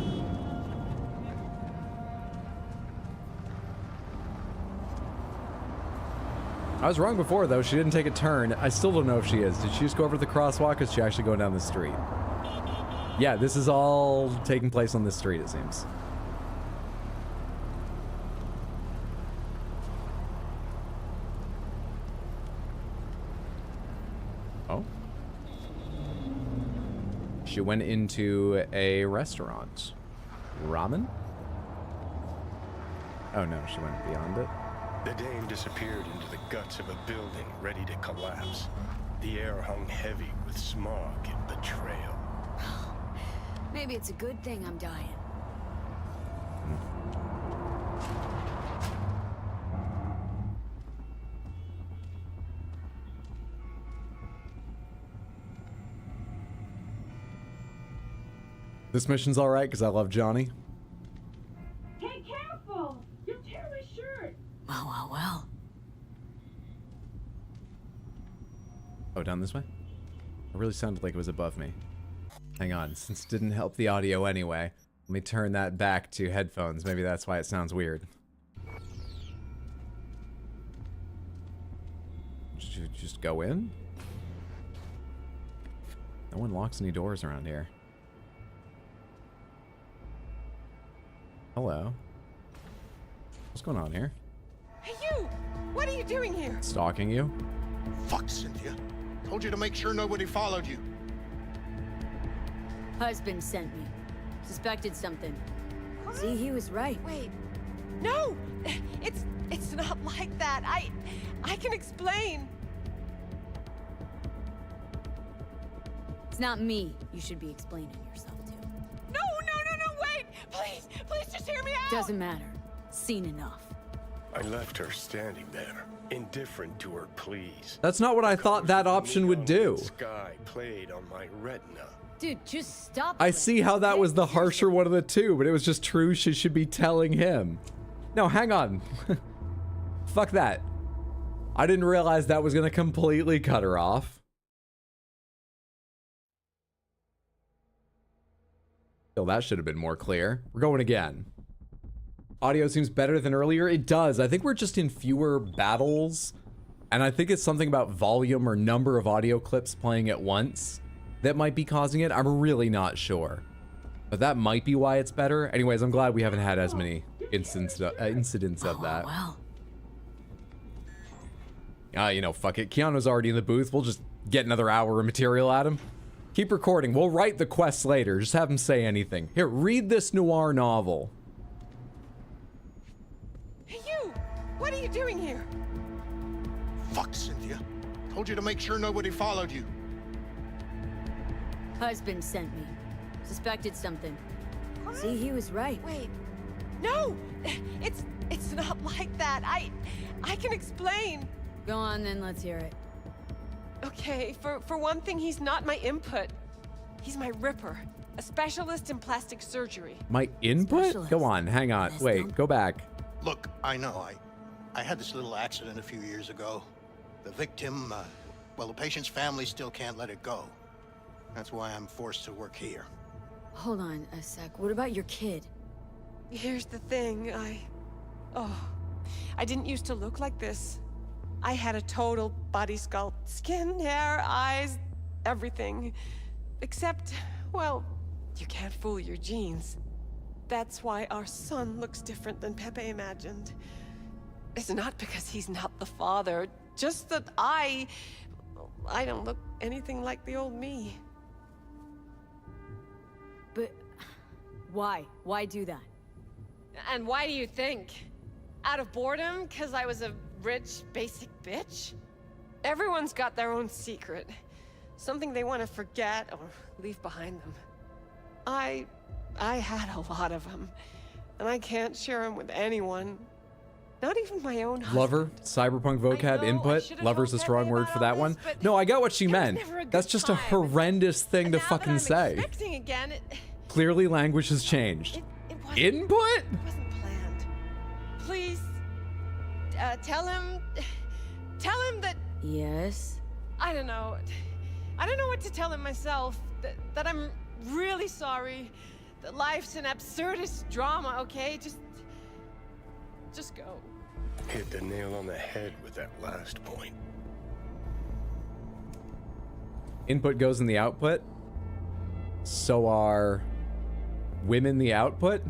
I was wrong before, though. She didn't take a turn. I still don't know if she is. Did she just go over to the crosswalk, or is she actually going down the street? Yeah, this is all taking place on this street, it seems. Oh. She went into a restaurant. Ramen? Oh no, she went beyond it. The dame disappeared into the guts of a building ready to collapse. The air hung heavy with smog and betrayal. Maybe it's a good thing I'm dying. This mission's alright because I love Johnny. Hey, careful! You'll tear my shirt! Well. Oh, down this way? It really sounded like it was above me. Hang on, since it didn't help the audio anyway, let me turn that back to headphones. Maybe that's why it sounds weird. Just go in? No one locks any doors around here. Hello. What's going on here? Hey, you! What are you doing here? Stalking you? Fuck, Cynthia. Told you to make sure nobody followed you. Husband sent me. Suspected something. See, he was right. Wait. No! It's not like that. I can explain. It's not me you should be explaining yourself to. No, wait! Please, just hear me out! Doesn't matter. Seen enough. I left her standing there, indifferent to her pleas. That's not what I thought that option would do. Sky played on my retina. Dude, just stop. I see how that was the harsher one of the two, but it was just true she should be telling him. No, hang on. Fuck that. I didn't realize that was gonna completely cut her off. Well, that should have been more clear. We're going again. Audio seems better than earlier. It does. I think we're just in fewer battles. And I think it's something about volume or number of audio clips playing at once that might be causing it. I'm really not sure. But that might be why it's better. Anyways, I'm glad we haven't had as many incidents of that. You know, fuck it. Keanu's already in the booth. We'll just get another hour of material at him. Keep recording. We'll write the quests later. Just have him say anything. Here, read this noir novel. Hey, you! What are you doing here? Fuck, Cynthia. Told you to make sure nobody followed you. Husband sent me. Suspected something. See, he was right. Wait. No! It's not like that. I can explain. Go on then, let's hear it. Okay, for one thing, he's not my input. He's my ripper. A specialist in plastic surgery. My input? Go on, hang on. Wait, go back. Look, I know, I had this little accident a few years ago. The victim, well, the patient's family still can't let it go. That's why I'm forced to work here. Hold on a sec. What about your kid? Here's the thing, I didn't used to look like this. I had a total body sculpt. Skin, hair, eyes, everything. Except, well, you can't fool your genes. That's why our son looks different than Pepe imagined. It's not because he's not the father, just that I don't look anything like the old me. But why? Why do that? And why do you think? Out of boredom? Because I was a rich, basic bitch? Everyone's got their own secret. Something they want to forget or leave behind them. I had a lot of them. And I can't share them with anyone. Not even my own husband. Lover, cyberpunk vocab input. Lover's a strong word for that one. No, I got what she meant. That's just a horrendous thing to fucking say. Again, Clearly language has changed. Input? It wasn't planned. Please, tell him that... Yes? I don't know what to tell him myself. That I'm really sorry. That life's an absurdist drama, okay? Just go. Hit the nail on the head with that last point. Input goes in the output. So are women the output?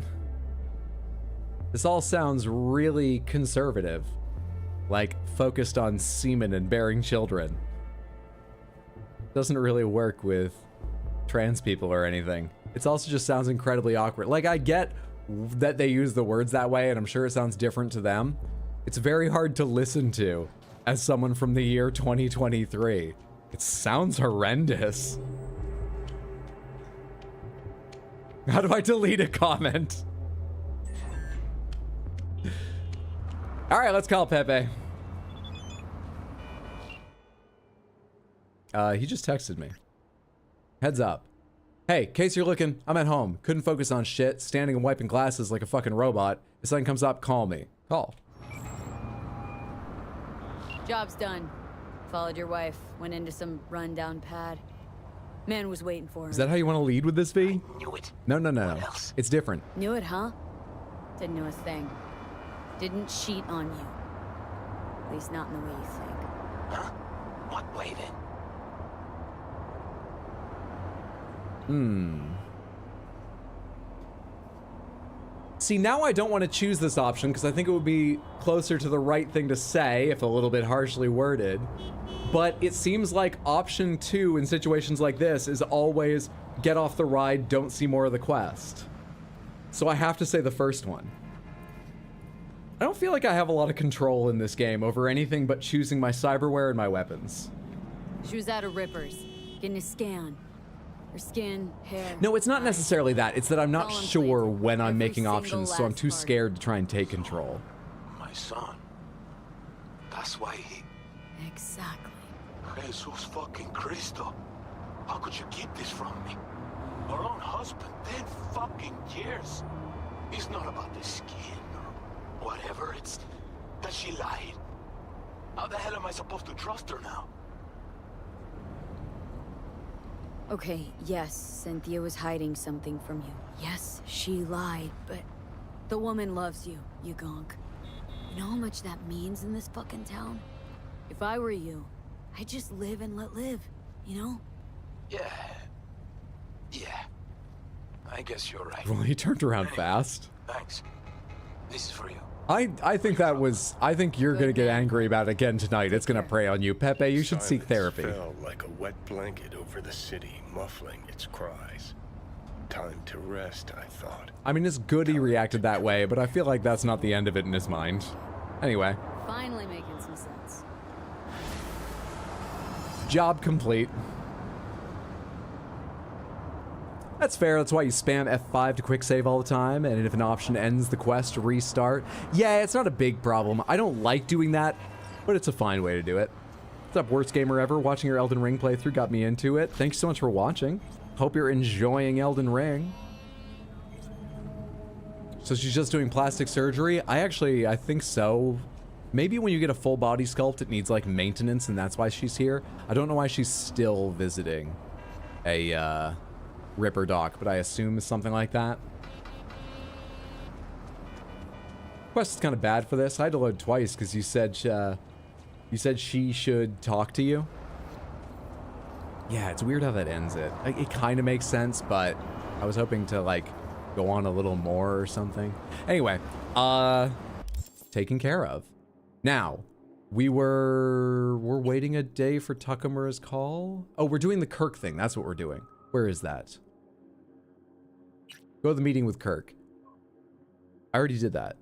This all sounds really conservative. Like, focused on semen and bearing children. Doesn't really work with trans people or anything. It also just sounds incredibly awkward. Like, I get that they use the words that way, and I'm sure it sounds different to them. It's very hard to listen to as someone from the year 2023. It sounds horrendous. How do I delete a comment? All right, let's call Pepe. He just texted me. Heads up. Hey, in case you're looking, I'm at home. Couldn't focus on shit, standing and wiping glasses like a fucking robot. If something comes up, call me. Call. Job's done. Followed your wife. Went into some rundown pad. Man was waiting for him. Is that how you want to lead with this, V? Knew it. No. It's different. Knew it, huh? Didn't know a thing. Didn't cheat on you. At least not in the way you think. Huh? What way then? See, now I don't want to choose this option because I think it would be closer to the right thing to say if a little bit harshly worded. But it seems like option 2 in situations like this is always get off the ride, don't see more of the quest. So I have to say the first one. I don't feel like I have a lot of control in this game over anything but choosing my cyberware and my weapons. She was out of Rippers, getting a scan. Her skin, hair. No, it's not necessarily that. It's that I'm not It's all sure inflated. when I'm Every making single options, so I'm last too part. scared to try and take control. My son. That's why he... Exactly. Jesus fucking Cristo. How could you keep this from me? Our own husband, 10 fucking years. It's not about the skin or whatever. It's that she lied. How the hell am I supposed to trust her now? Okay, yes, Cynthia was hiding something from you. Yes, she lied, but the woman loves you, you gonk. You know how much that means in this fucking town? If I were you, I'd just live and let live, you know? Yeah. I guess you're right. Well, he turned around fast. Thanks. This is for you. I think that was... I think you're gonna get angry about it again tonight. It's gonna prey on you. Pepe, you should seek therapy. Fell like a wet blanket over the city, muffling its cries. Time to rest, I thought. I mean, it's good he reacted that way, but I feel like that's not the end of it in his mind. Anyway. Finally making some sense. Job complete. That's fair, that's why you spam F5 to quick save all the time, and if an option ends the quest, restart. Yeah, it's not a big problem. I don't like doing that, but it's a fine way to do it. What's up, worst gamer ever? Watching your Elden Ring playthrough got me into it. Thanks so much for watching. Hope you're enjoying Elden Ring. So she's just doing plastic surgery? I think so. Maybe when you get a full body sculpt, it needs like maintenance, and that's why she's here. I don't know why she's still visiting a, Ripper doc, but I assume it's something like that. Quest is kind of bad for this. I had to load twice because you said she should talk to you. Yeah, it's weird how that ends it. It kind of makes sense, but I was hoping to like go on a little more or something. Anyway, taken care of. Now, we're waiting a day for Takamura's call. Oh, we're doing the Kirk thing. That's what we're doing. Where is that? Go to the meeting with Kirk. I already did that.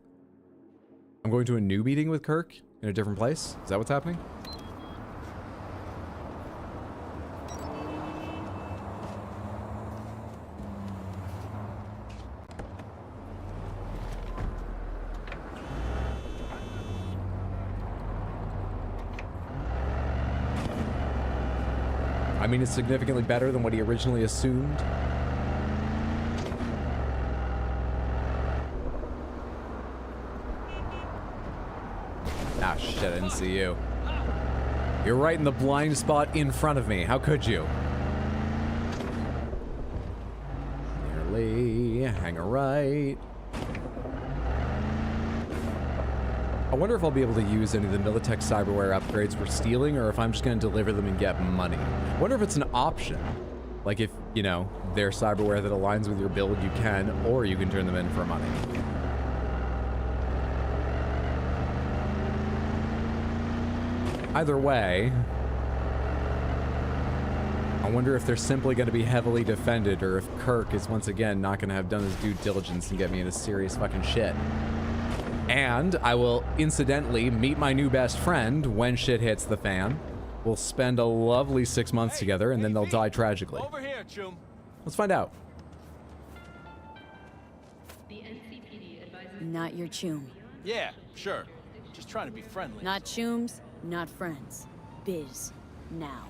I'm going to a new meeting with Kirk in a different place. Is that what's happening? I mean, it's significantly better than what he originally assumed. Ah, shit, I didn't see you. You're right in the blind spot in front of me. How could you? Nearly. Hang a right. I wonder if I'll be able to use any of the Militech cyberware upgrades we're stealing, or if I'm just going to deliver them and get money. I wonder if it's an option. Like if, you know, they're cyberware that aligns with your build, you can, or you can turn them in for money. Either way, I wonder if they're simply going to be heavily defended, or if Kirk is once again not going to have done his due diligence and get me into serious fucking shit. And I will incidentally meet my new best friend when shit hits the fan. will spend a lovely 6 months together, and then they'll die tragically. Over here, Chum. Let's find out. Not your chum. Yeah, sure. Just trying to be friendly. Not chums, not friends. Biz. Now.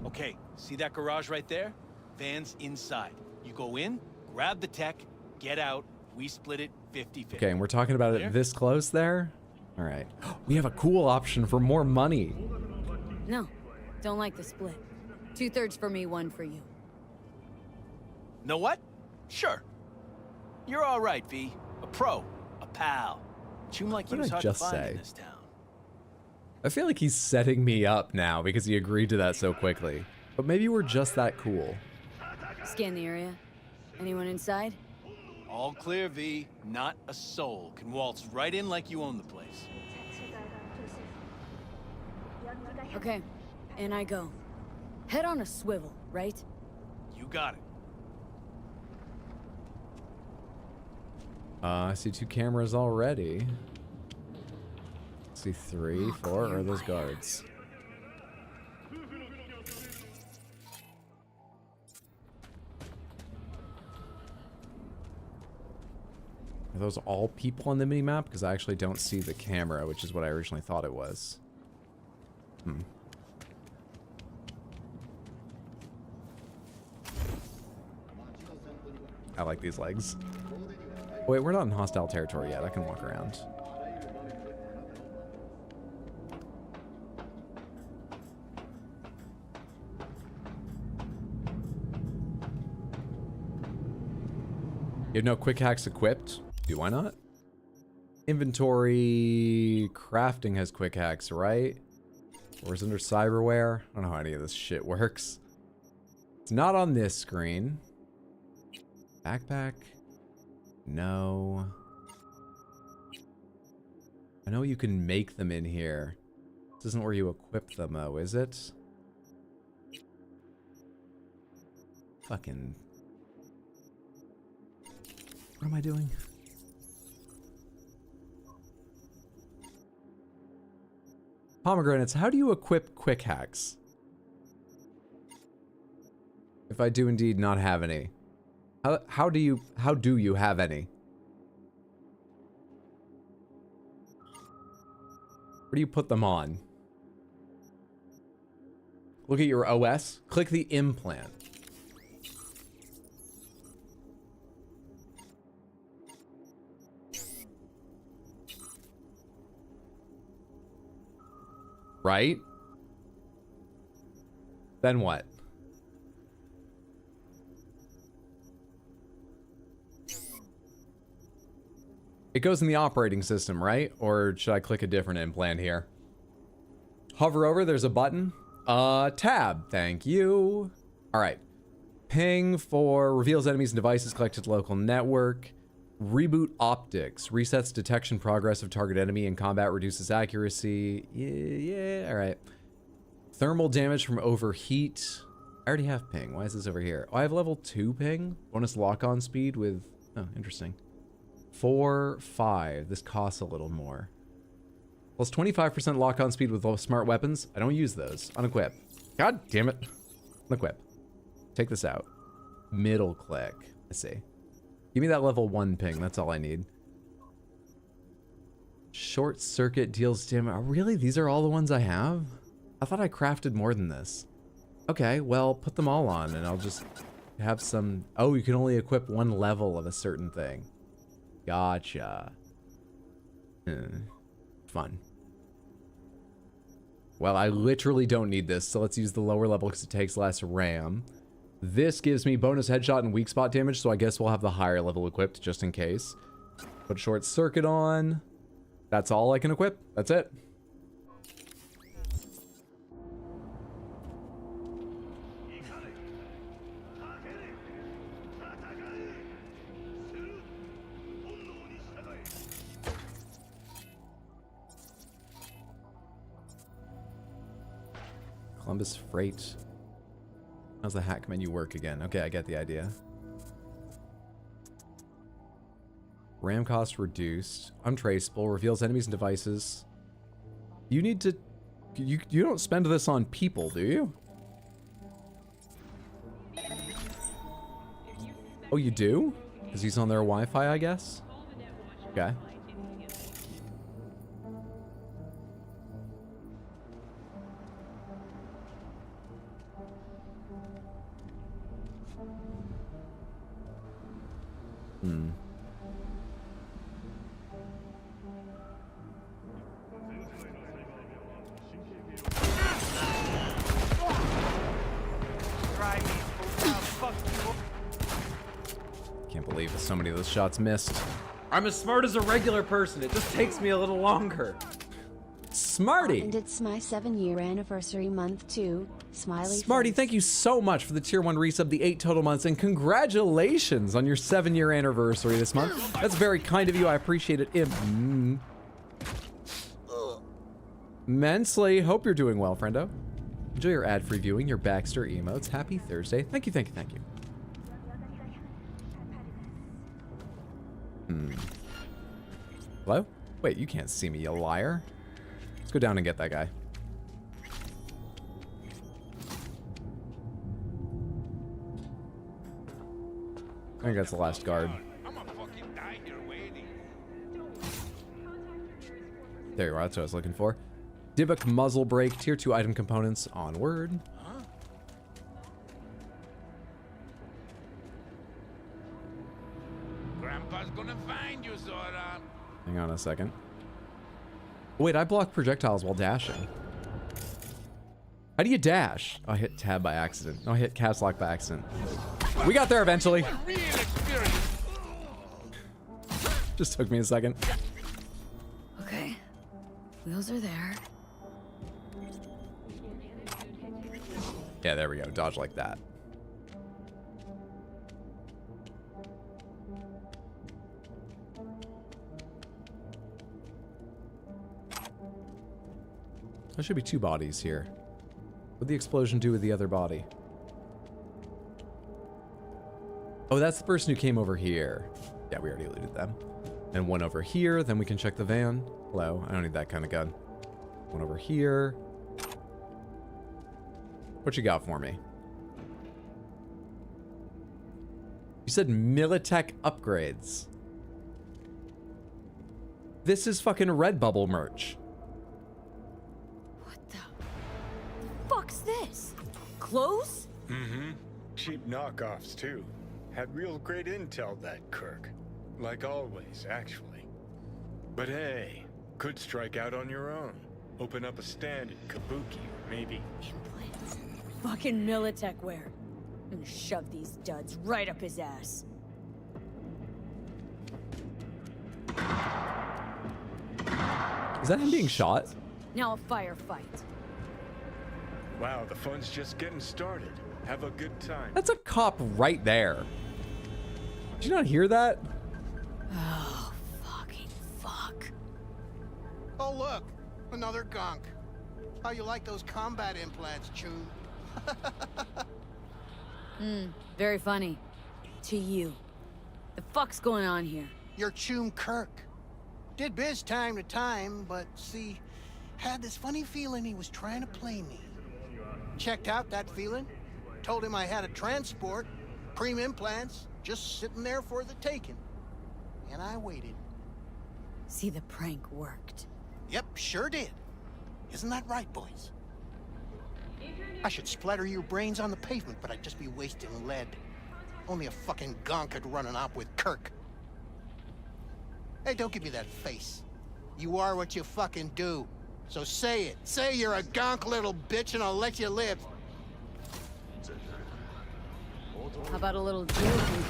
Okay, see that garage right there? Van's inside. You go in, grab the tech, get out. We split it 50-50. Okay, and we're talking about it this close there? All right. We have a cool option for more money. No, don't like the split. 2/3 for me, 1 for you. Know what? Sure. You're all right, V. A pro. A pal. Chum like you What is did I hard to just find say? in this town. I feel like he's setting me up now because he agreed to that so quickly. But maybe we're just that cool. Scan the area. Anyone inside? All clear, V. Not a soul. Can waltz right in like you own the place. Okay, and I go. Head on a swivel, right? You got it. I see 2 cameras already. I see 3, 4. Or are those guards? Are those all people on the minimap? Because I actually don't see the camera, which is what I originally thought it was. I like these legs. Wait, we're not in hostile territory yet. I can walk around. You have no quick hacks equipped? Do why not? Inventory crafting has quick hacks, right? Or is it under cyberware? I don't know how any of this shit works. It's not on this screen. Backpack? No. I know you can make them in here. This isn't where you equip them though, is it? Fucking... What am I doing? Pomegranates, how do you equip quick hacks? If I do indeed not have any. How do you have any? Where do you put them on? Look at your OS. Click the implant. Right? Then what? It goes in the operating system, right? Or should I click a different implant here? Hover over, there's a button. Tab, thank you. All right. Ping for reveals enemies and devices collected to local network. Reboot optics, resets detection progress of target enemy in combat, reduces accuracy. Yeah, all right. Thermal damage from overheat. I already have ping. Why is this over here? Oh, I have level 2 ping. Bonus lock-on speed with, oh, interesting. 4, 5. This costs a little more. Plus 25% lock-on speed with smart weapons. I don't use those. Unequip. God damn it. Unequip. Take this out. Middle click. Let's see. Give me that level 1 ping. That's all I need. Short circuit deals damage. Oh, really? These are all the ones I have? I thought I crafted more than this. Okay, well, put them all on and I'll just have some... Oh, you can only equip 1 level of a certain thing. Gotcha. Fun. Well, I literally don't need this, so let's use the lower level because it takes less RAM. This gives me bonus headshot and weak spot damage, so I guess we'll have the higher level equipped just in case. Put short circuit on. That's all I can equip. That's it. Columbus Freight. How's the hack menu work again? Okay, I get the idea. RAM cost reduced. Untraceable. Reveals enemies and devices. You need to You don't spend this on people, do you? Oh, you do? Because he's on their Wi-Fi, I guess? Okay. Hmm. Can't believe so many of those shots missed. I'm as smart as a regular person. It just takes me a little longer. Smarty! And it's my 7-year anniversary month too. Smiley Smarty, face. thank you so much for the tier 1 resub, the 8 total months, and congratulations on your 7-year anniversary this month. That's very kind of you. I appreciate it immensely. Hope you're doing well, friendo. Enjoy your ad-free viewing, your Baxter emotes. Happy Thursday. Thank you, thank you, thank you. Hello? Wait, you can't see me, you liar. Let's go down and get that guy. I think that's the last guard. There you are, that's what I was looking for. Dibbuck muzzle brake, tier 2 item components, onward. Grandpa's gonna find you, Zora. Hang on a second. Wait, I blocked projectiles while dashing. How do you dash? Oh, I hit tab by accident. No, I hit caps lock by accident. We got there eventually. Just took me a second. Okay. Wheels are there. Yeah, there we go. Dodge like that. There should be 2 bodies here. What'd the explosion do with the other body? Oh, that's the person who came over here. Yeah, we already looted them. And one over here, then we can check the van. Hello, I don't need that kind of gun. One over here. What you got for me? You said Militech upgrades. This is fucking Redbubble merch. Fuck's this? Clothes? Mm-hmm. Cheap knockoffs, too. Had real great intel, that Kirk. Like always, actually. But hey, could strike out on your own. Open up a stand at Kabuki, or maybe... Implants. Fucking Militech wear. I'm gonna shove these duds right up his ass. Is that him being shot? Now a firefight. Wow, the fun's just getting started. Have a good time. That's a cop right there. Did you not hear that? Oh, fucking fuck. Oh, look, another gunk. How you like those combat implants, Chun? Very funny. To you. The fuck's going on here? You're Chun Kirk. Did biz time to time, but see, had this funny feeling he was trying to play me. Checked out that feeling. Told him I had a transport, preem implants, just sitting there for the taking. And I waited. See, the prank worked. Yep, sure did. Isn't that right, boys? I should splatter your brains on the pavement, but I'd just be wasting lead. Only a fucking gonk could run an op with Kirk. Hey, don't give me that face. You are what you fucking do. So say it. Say you're a gonk little bitch and I'll let you live. How about a little joking?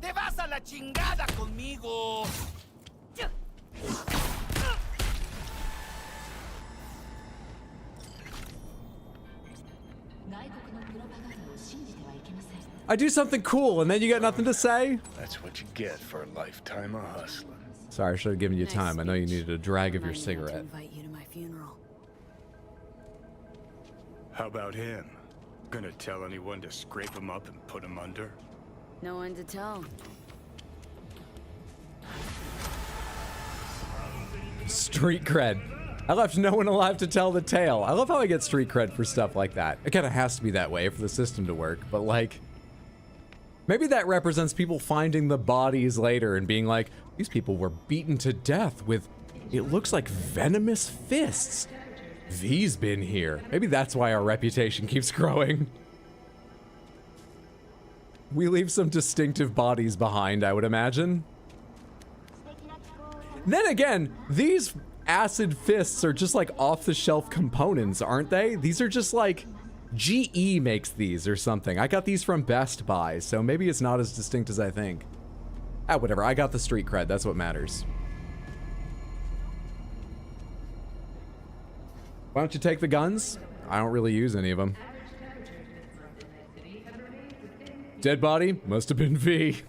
Te vas a la chingada conmigo. I do something cool and then you got nothing to say? That's what you get for a lifetime of hustling. Sorry, I should have given you Nice time. I know you speech. needed a drag of your Reminded me cigarette. to invite you to my funeral. How about him? Gonna tell anyone to scrape him up and put him under? No one to tell. Street cred. I left no one alive to tell the tale. I love how I get street cred for stuff like that. It kind of has to be that way for the system to work, but like, maybe that represents people finding the bodies later and being like, these people were beaten to death with, it looks like venomous fists. V's been here. Maybe that's why our reputation keeps growing. We leave some distinctive bodies behind, I would imagine. Then again, these acid fists are just like off-the-shelf components, aren't they? These are just like, GE makes these or something. I got these from Best Buy, so maybe it's not as distinct as I think. Ah, whatever, I got the street cred, that's what matters. Why don't you take the guns? I don't really use any of them. Dead body? Must have been V.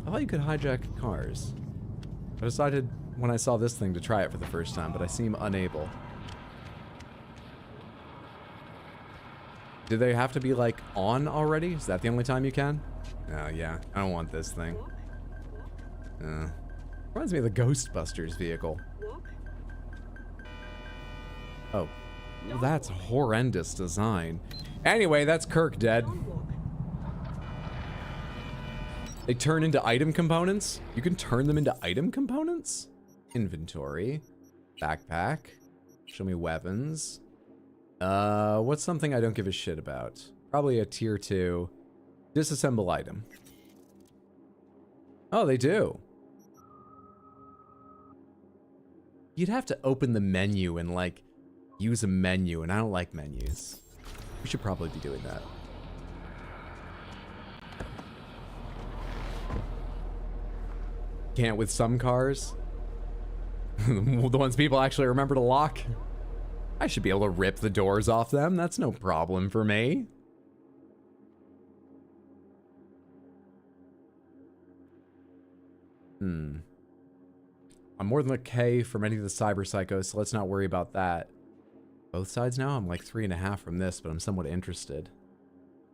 I thought you could hijack cars. I decided when I saw this thing to try it for the first time, but I seem unable. Do they have to be like on already? Is that the only time you can? Oh yeah, I don't want this thing. Reminds me of the Ghostbusters vehicle. Oh, well, that's horrendous design. Anyway, that's Kirk dead. They turn into item components? You can turn them into item components? Inventory. Backpack. Show me weapons. What's something I don't give a shit about? Probably a tier 2. Disassemble item. Oh, they do. You'd have to open the menu and like use a menu, and I don't like menus. We should probably be doing that. Can't with some cars. The ones people actually remember to lock. I should be able to rip the doors off them. That's no problem for me. I'm more than a K from any of the cyber psychos, so let's not worry about that. Both sides now? I'm like 3.5 from this, but I'm somewhat interested.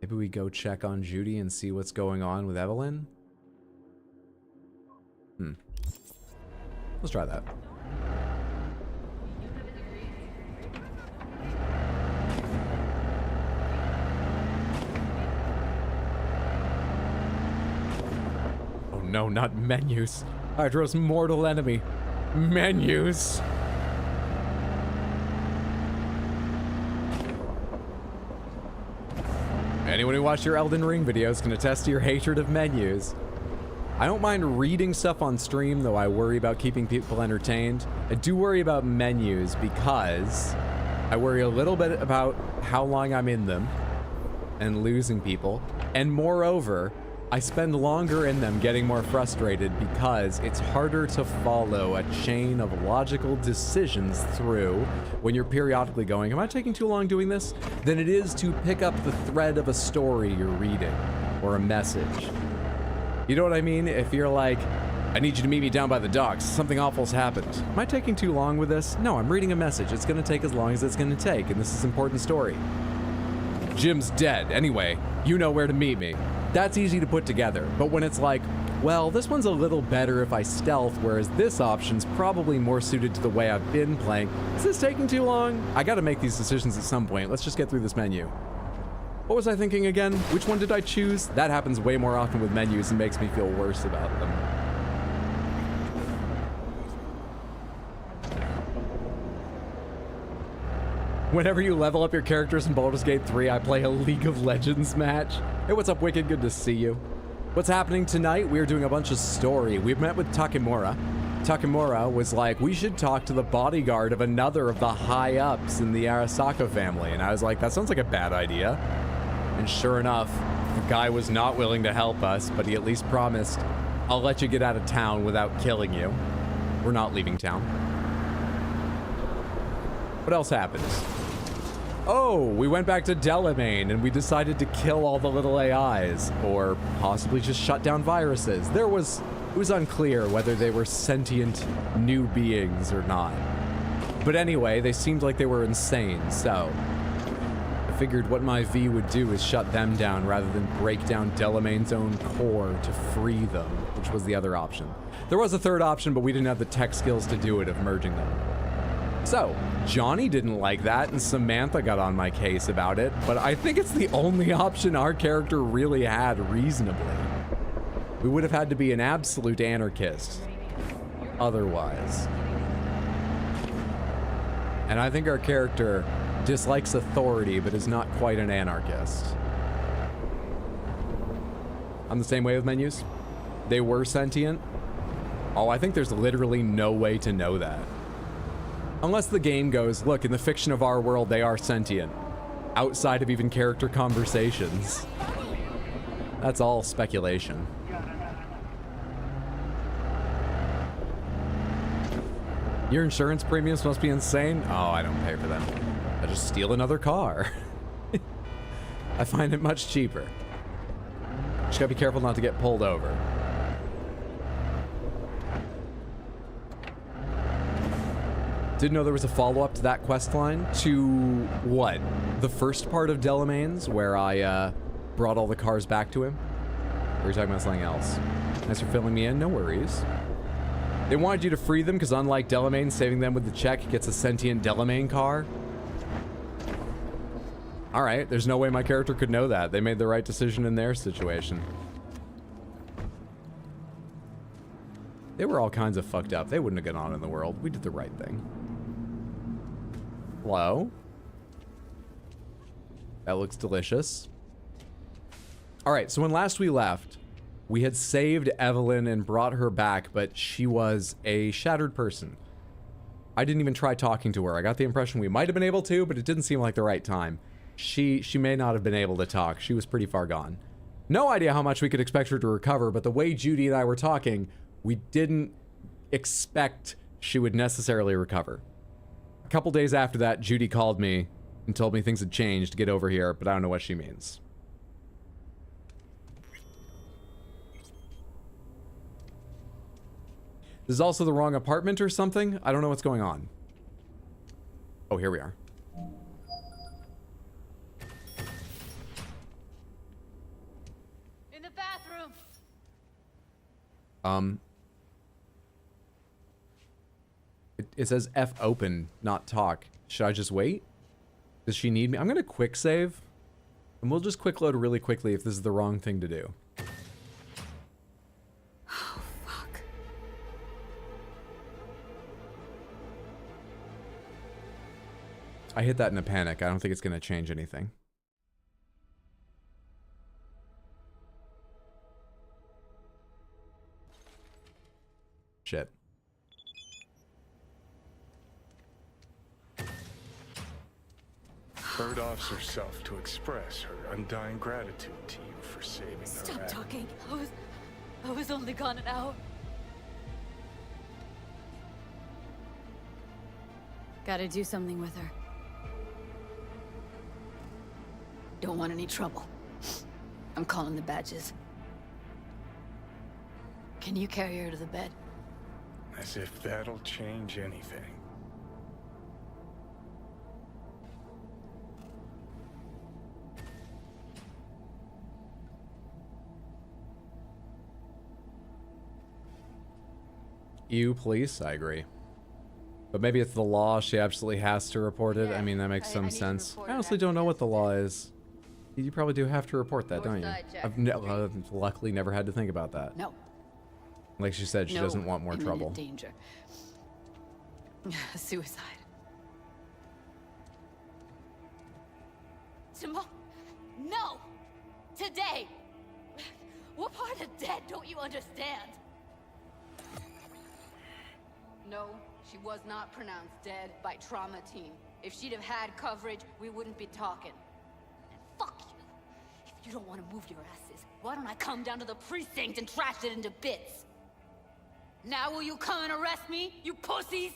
Maybe we go check on Judy and see what's going on with Evelyn? Let's try that. Oh no, not menus. Hydra's mortal enemy. Menus. Anyone who watched your Elden Ring videos can attest to your hatred of menus. I don't mind reading stuff on stream, though I worry about keeping people entertained. I do worry about menus because I worry a little bit about how long I'm in them and losing people. And moreover, I spend longer in them getting more frustrated because it's harder to follow a chain of logical decisions through when you're periodically going, am I taking too long doing this? Than it is to pick up the thread of a story you're reading or a message. You know what I mean? If you're like, I need you to meet me down by the docks. Something awful's happened. Am I taking too long with this? No, I'm reading a message. It's going to take as long as it's going to take, and this is an important story. Jim's dead. Anyway, you know where to meet me. That's easy to put together, but when it's like, well, this one's a little better if I stealth, whereas this option's probably more suited to the way I've been playing. Is this taking too long? I gotta make these decisions at some point. Let's just get through this menu. What was I thinking again? Which one did I choose? That happens way more often with menus and makes me feel worse about them. Whenever you level up your characters in Baldur's Gate 3, I play a League of Legends match. Hey, what's up, Wicked? Good to see you. What's happening tonight? We're doing a bunch of story. We've met with Takemura. Takemura was like, we should talk to the bodyguard of another of the high-ups in the Arasaka family. And I was like, that sounds like a bad idea. And sure enough, the guy was not willing to help us, but he at least promised, I'll let you get out of town without killing you. We're not leaving town. What else happened? Oh, we went back to Delamain and we decided to kill all the little AIs, or possibly just shut down viruses. It was unclear whether they were sentient new beings or not. But anyway, they seemed like they were insane, so figured what my V would do is shut them down rather than break down Delamain's own core to free them, which was the other option. There was a third option, but we didn't have the tech skills to do it of merging them. So, Johnny didn't like that, and Samantha got on my case about it, but I think it's the only option our character really had reasonably. We would have had to be an absolute anarchist otherwise. And I think our character dislikes authority, but is not quite an anarchist. I'm the same way with menus. They were sentient. Oh, I think there's literally no way to know that. Unless the game goes, look, in the fiction of our world, they are sentient. Outside of even character conversations. That's all speculation. Your insurance premiums must be insane. Oh, I don't pay for them. I just steal another car. I find it much cheaper. Just gotta be careful not to get pulled over. Didn't know there was a follow-up to that quest line. To what? The first part of Delamain's, where I brought all the cars back to him? Or are you talking about something else? Thanks for filling me in, no worries. They wanted you to free them because unlike Delamain, saving them with the check gets a sentient Delamain car. Alright, there's no way my character could know that. They made the right decision in their situation. They were all kinds of fucked up. They wouldn't have gone on in the world. We did the right thing. Hello? That looks delicious. Alright, so when last we left, we had saved Evelyn and brought her back, but she was a shattered person. I didn't even try talking to her. I got the impression we might have been able to, but it didn't seem like the right time. She may not have been able to talk. She was pretty far gone. No idea how much we could expect her to recover, but the way Judy and I were talking, we didn't expect she would necessarily recover. A couple days after that, Judy called me and told me things had changed to get over here, but I don't know what she means. This is also the wrong apartment or something? I don't know what's going on. Oh, here we are. In the bathroom. It says F open, not talk. Should I just wait? Does she need me? I'm gonna quick save. And we'll just quick load really quickly if this is the wrong thing to do. Oh, fuck. I hit that in a panic. I don't think it's gonna change anything. Shit. Bird offs herself to express her undying gratitude to you for saving her. Stop talking. I was only gone an hour. Gotta do something with her. Don't want any trouble. I'm calling the badges. Can you carry her to the bed? As if that'll change anything. You police, I agree. But maybe it's the law, she absolutely has to report it. I mean, that makes some sense. I honestly don't know what the law is. You probably do have to report that, don't you? I've luckily never had to think about that. No. Like she said, she doesn't want more trouble. Danger. Suicide. Tomorrow? No! Today! What part of dead don't you understand? No, she was not pronounced dead by trauma team. If she'd have had coverage, we wouldn't be talking. Fuck you. If you don't want to move your asses, why don't I come down to the precinct and trash it into bits? Now will you come and arrest me, you pussies?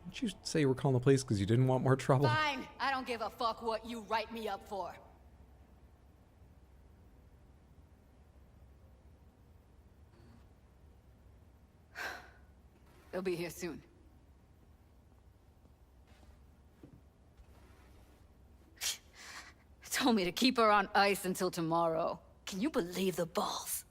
Didn't you say you were calling the police because you didn't want more trouble? Fine, I don't give a fuck what you write me up for. They'll be here soon. told me to keep her on ice until tomorrow. Can you believe the balls?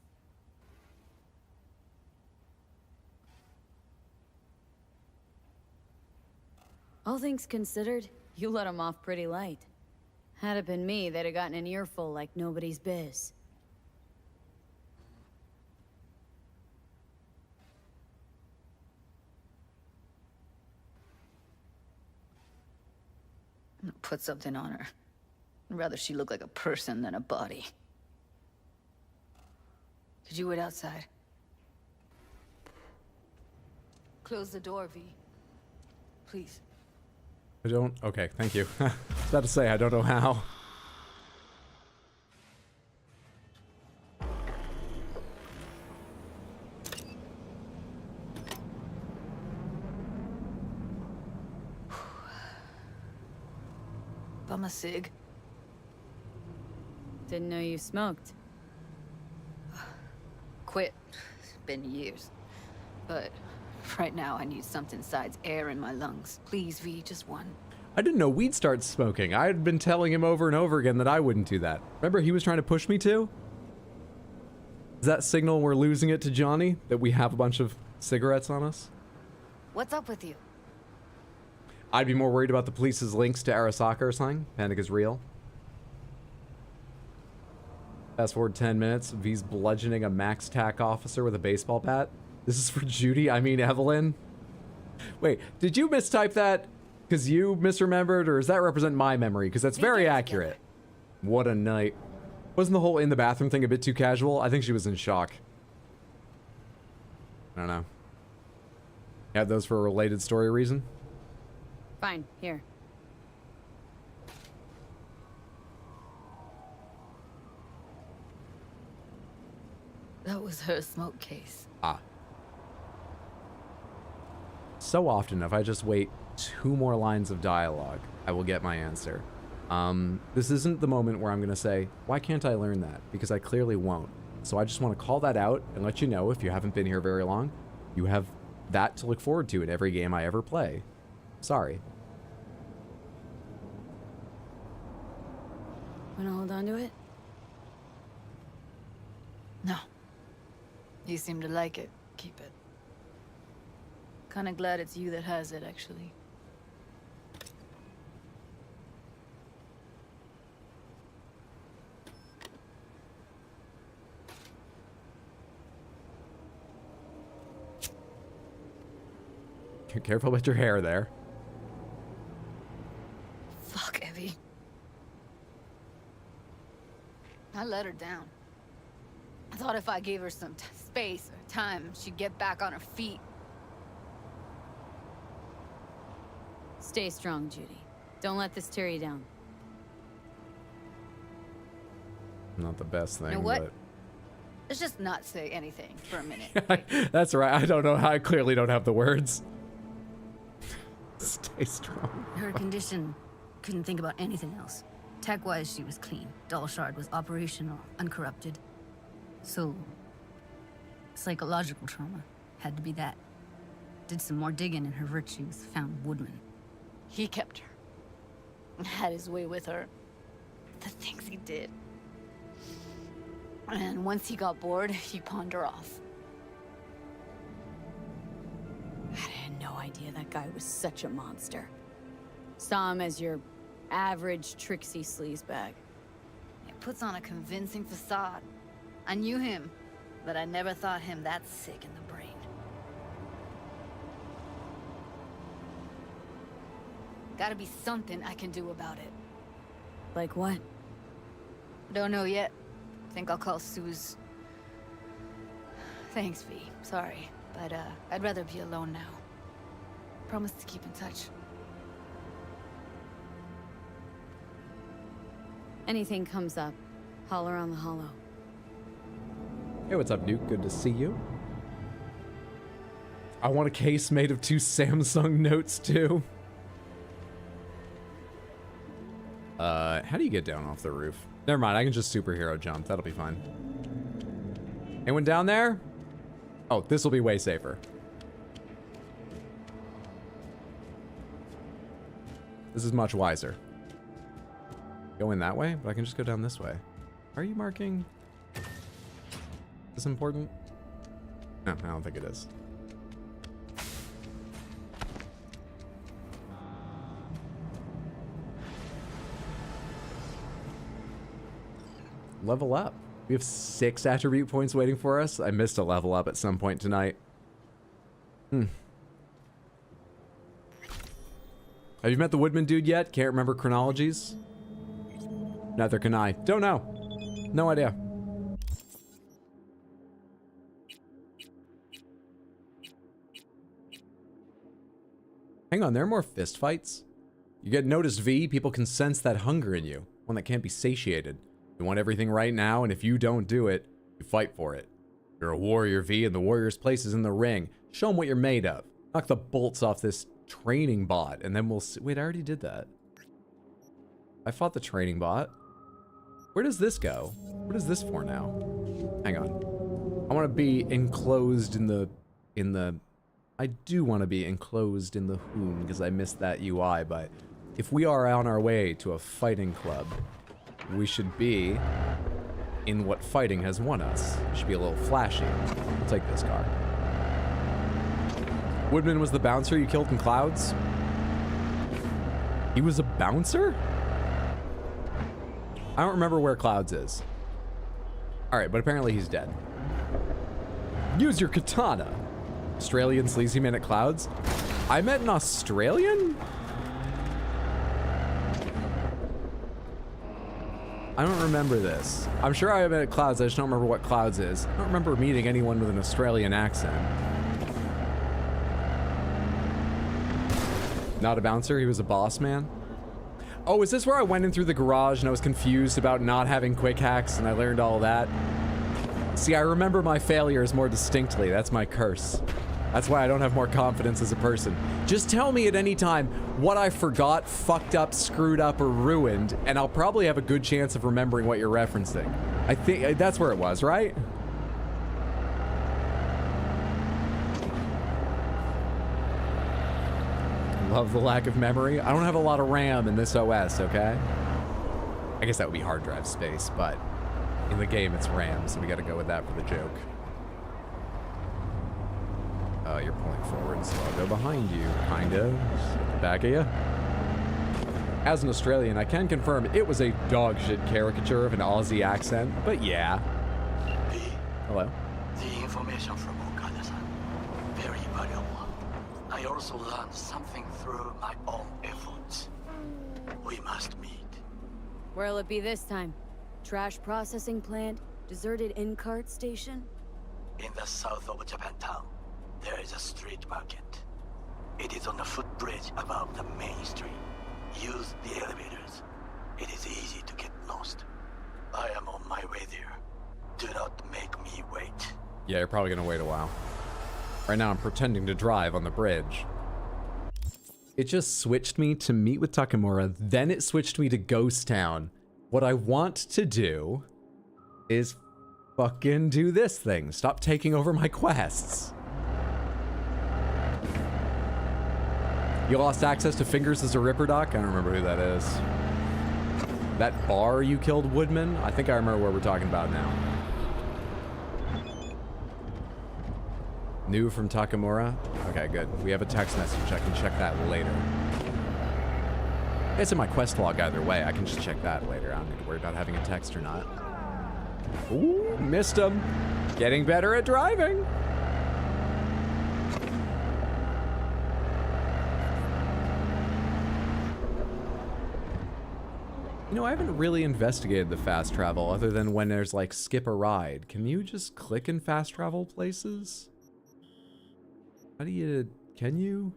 All things considered, you let him off pretty light. Had it been me, they'd have gotten an earful like nobody's biz. Put something on her. I'd rather she look like a person than a body. Could you wait outside? Close the door, V. Please. I don't... Okay, thank you. I was about to say, I don't know how. Bum a cig. Didn't know you smoked. Quit. It's been years. But right now I need something besides air in my lungs. Please, V, just one. I didn't know we'd start smoking. I had been telling him over and over again that I wouldn't do that. Remember he was trying to push me to? Does that signal we're losing it to Johnny? That we have a bunch of cigarettes on us? What's up with you? I'd be more worried about the police's links to Arasaka or something. Panic is real. Fast forward 10 minutes. V's bludgeoning a max tac officer with a baseball bat. This is for Judy, I mean Evelyn. Wait, did you mistype that because you misremembered, or does that represent my memory? Because that's very accurate. What a night. Wasn't the whole in the bathroom thing a bit too casual? I think she was in shock. I don't know. You had those for a related story reason? Fine, here. That was her smoke case. Ah. So often, if I just wait 2 more lines of dialogue, I will get my answer. This isn't the moment where I'm going to say, why can't I learn that? Because I clearly won't. So I just want to call that out and let you know, if you haven't been here very long, you have that to look forward to in every game I ever play. Sorry. Wanna hold on to it? No. You seem to like it. Keep it. Kinda glad it's you that has it, actually. Careful with your hair there. Fuck, Evie. I let her down. I thought if I gave her some space or time, she'd get back on her feet. Stay strong, Judy. Don't let this tear you down. Not the best thing, You know what? but... Let's just not say anything for a minute. That's right. I don't know how. I clearly don't have the words. Stay strong. Her condition, couldn't think about anything else. Tech-wise, she was clean. Doll Shard was operational, uncorrupted. So, psychological trauma had to be that. Did some more digging in her virtues, found Woodman. He kept her. Had his way with her. The things he did. And once he got bored, he pawned her off. I had no idea that guy was such a monster. Saw him as your average tricksy sleazebag. He puts on a convincing facade. I knew him, but I never thought him that sick in the brain. Gotta be something I can do about it. Like what? Don't know yet. Think I'll call Suze. Thanks, V. Sorry, but I'd rather be alone now. Promise to keep in touch. Anything comes up, holler on the hollow. Hey, what's up, Duke? Good to see you. I want a case made of 2 Samsung Notes, too. How do you get down off the roof? Never mind, I can just superhero jump. That'll be fine. Anyone down there? Oh, this will be way safer. This is much wiser. Go in that way, but I can just go down this way. Are you marking? Is this important? No, I don't think it is. Level up. We have 6 attribute points waiting for us. I missed a level up at some point tonight. Have you met the Woodman dude yet? Can't remember chronologies. Neither can I. Don't know. No idea. Hang on, there are more fist fights? You get noticed, V. People can sense that hunger in you. One that can't be satiated. You want everything right now, and if you don't do it, you fight for it. You're a warrior, V, and the warrior's place is in the ring. Show them what you're made of. Knock the bolts off this training bot, and then we'll see. Wait, I already did that. I fought the training bot. Where does this go? What is this for now? Hang on. I want to be enclosed in the... I do want to be enclosed in the Hoon, because I missed that UI, but if we are on our way to a fighting club, we should be in what fighting has won us. It should be a little flashy. We'll take this car. Woodman was the bouncer you killed in Clouds? He was a bouncer? I don't remember where Clouds is. Alright, but apparently he's dead. Use your katana. Australian sleazy man at Clouds? I met an Australian? I don't remember this. I'm sure I met at Clouds, I just don't remember what Clouds is. I don't remember meeting anyone with an Australian accent. Not a bouncer, he was a boss man. Oh, is this where I went in through the garage and I was confused about not having quick hacks and I learned all that? See, I remember my failures more distinctly. That's my curse. That's why I don't have more confidence as a person. Just tell me at any time what I forgot, fucked up, screwed up, or ruined, and I'll probably have a good chance of remembering what you're referencing. I think that's where it was, right? Love the lack of memory. I don't have a lot of RAM in this OS, okay? I guess that would be hard drive space, but in the game it's RAM, so we gotta go with that for the joke. You're pulling forward, so I'll go behind you, kind of. Back of you. As an Australian, I can confirm it was a dog shit caricature of an Aussie accent, but yeah. Hello? The information from Okada-san, very valuable. I also learned something through my own efforts. We must meet. Where'll it be this time? Trash processing plant? Deserted in-cart station? In the south of Japantown, there is a street market. It is on the footbridge above the main street. Use the elevators. It is easy to get lost. I am on my way there. Do not make me wait. Yeah, you're probably gonna wait a while. Right now I'm pretending to drive on the bridge. It just switched me to meet with Takamura, then it switched me to Ghost Town. What I want to do is fucking do this thing. Stop taking over my quests. You lost access to Fingers as a Ripper Doc? I don't remember who that is. That bar you killed Woodman? I think I remember what we're talking about now. New from Takamura? Okay, good. We have a text message. I can check that later. It's in my quest log either way. I can just check that later. I don't need to worry about having a text or not. Ooh, missed him. Getting better at driving. You know, I haven't really investigated the fast travel other than when there's like skip a ride. Can you just click in fast travel places? How do you, can you?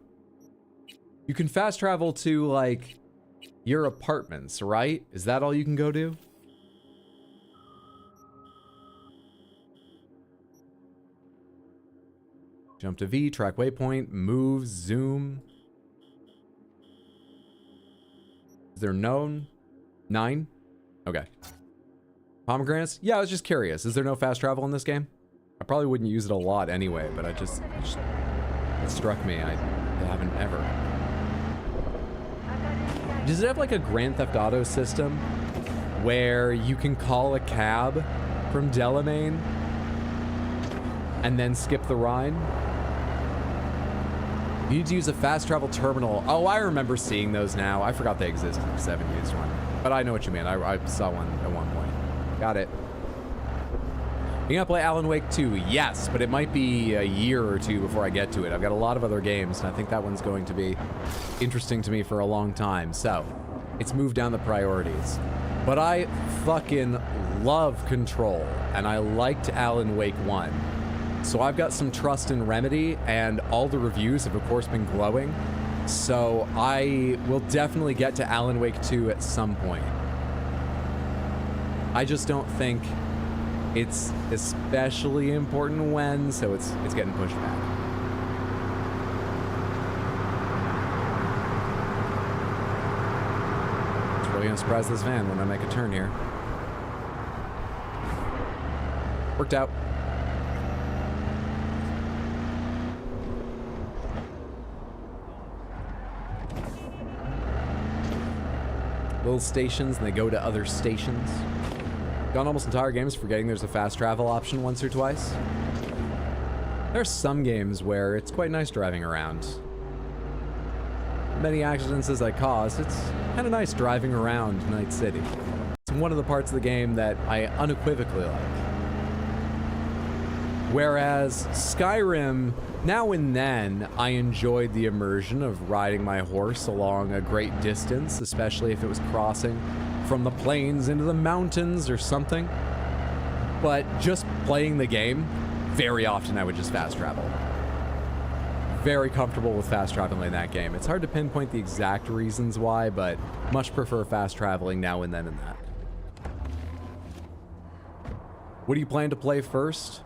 You can fast travel to like your apartments, right? Is that all you can go to? Jump to V, track waypoint, move, zoom. Is there known? 9? Okay. Pomegranates? Yeah, I was just curious. Is there no fast travel in this game? I probably wouldn't use it a lot anyway, but it struck me. I haven't ever. Does it have like a Grand Theft Auto system where you can call a cab from Delamain and then skip the Rhine. You need to use a fast travel terminal. Oh, I remember seeing those now. I forgot they existed because I haven't used one. But I know what you mean. I saw one at one point. Got it. You gonna play Alan Wake 2? Yes, but it might be a year or two before I get to it. I've got a lot of other games, and I think that one's going to be interesting to me for a long time. So, it's moved down the priorities. But I fucking love Control, and I liked Alan Wake 1. So I've got some trust in Remedy, and all the reviews have, of course, been glowing. So I will definitely get to Alan Wake 2 at some point. I just don't think it's especially important when, so it's getting pushed back. It's really gonna surprise this van when I make a turn here. Worked out. Little stations, and they go to other stations. Gone almost entire games forgetting there's a fast travel option once or twice. There are some games where it's quite nice driving around. Many accidents as I caused, it's kind of nice driving around Night City. It's one of the parts of the game that I unequivocally like. Whereas Skyrim, now and then, I enjoyed the immersion of riding my horse along a great distance, especially if it was crossing from the plains into the mountains or something. But just playing the game, very often I would just fast travel. Very comfortable with fast traveling in that game. It's hard to pinpoint the exact reasons why, but much prefer fast traveling now and then in that. What do you plan to play first?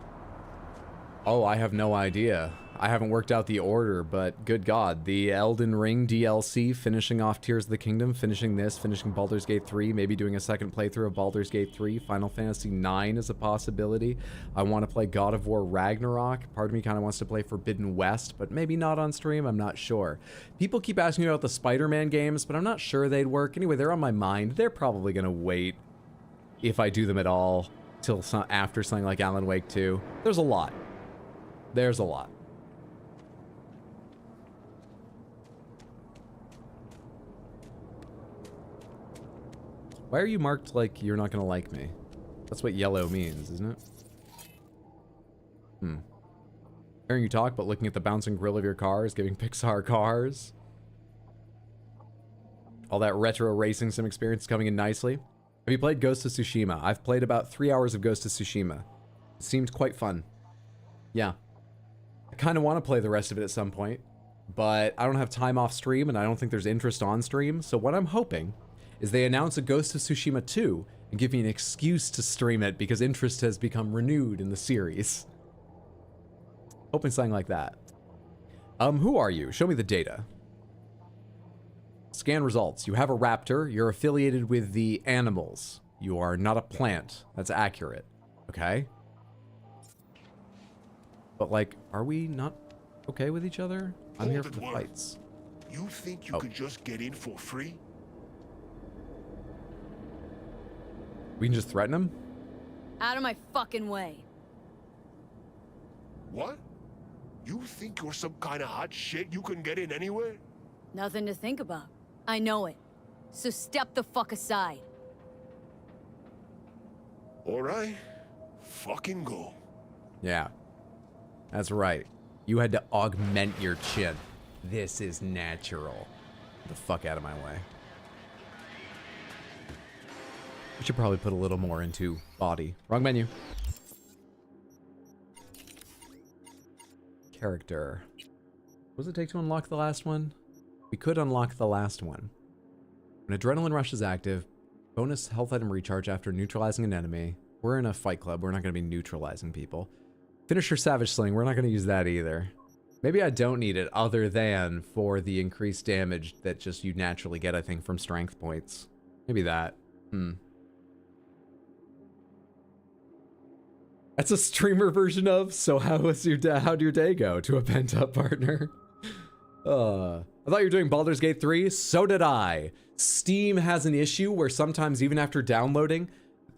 Oh, I have no idea. I haven't worked out the order, but good God. The Elden Ring DLC, finishing off Tears of the Kingdom, finishing this, finishing Baldur's Gate 3, maybe doing a second playthrough of Baldur's Gate 3, Final Fantasy 9 is a possibility. I want to play God of War Ragnarok. Part of me kind of wants to play Forbidden West, but maybe not on stream, I'm not sure. People keep asking me about the Spider-Man games, but I'm not sure they'd work. Anyway, they're on my mind. They're probably going to wait, if I do them at all, till after something like Alan Wake 2. There's a lot. There's a lot. Why are you marked like you're not gonna like me? That's what yellow means, isn't it? Hearing you talk, but looking at the bouncing grill of your car is giving Pixar cars. All that retro racing sim experience is coming in nicely. Have you played Ghost of Tsushima? I've played about 3 hours of Ghost of Tsushima. It seemed quite fun. Yeah. I kind of want to play the rest of it at some point, but I don't have time off stream, and I don't think there's interest on stream, so what I'm hoping is they announce a Ghost of Tsushima 2 and give me an excuse to stream it because interest has become renewed in the series. Hoping something like that. Who are you? Show me the data. Scan results. You have a raptor. You're affiliated with the animals. You are not a plant. That's accurate. Okay. But, like, are we not okay with each other? I'm here for the fights. You think you could just get in for free? We can just threaten him? Out of my fucking way. What? You think you're some kind of hot shit you can get in anywhere? Nothing to think about. I know it. So step the fuck aside. Alright. Fucking go. Yeah. That's right. You had to augment your chin. This is natural. Get the fuck out of my way. We should probably put a little more into body. Wrong menu. Character. What does it take to unlock the last one? We could unlock the last one. When adrenaline rush is active, bonus health item recharge after neutralizing an enemy. We're in a fight club. We're not going to be neutralizing people. Finisher Savage Sling, we're not going to use that either. Maybe I don't need it other than for the increased damage that just you naturally get, I think, from strength points. Maybe that. That's a streamer version of, so how'd your day go to a pent-up partner? I thought you were doing Baldur's Gate 3. So did I. Steam has an issue where sometimes even after downloading,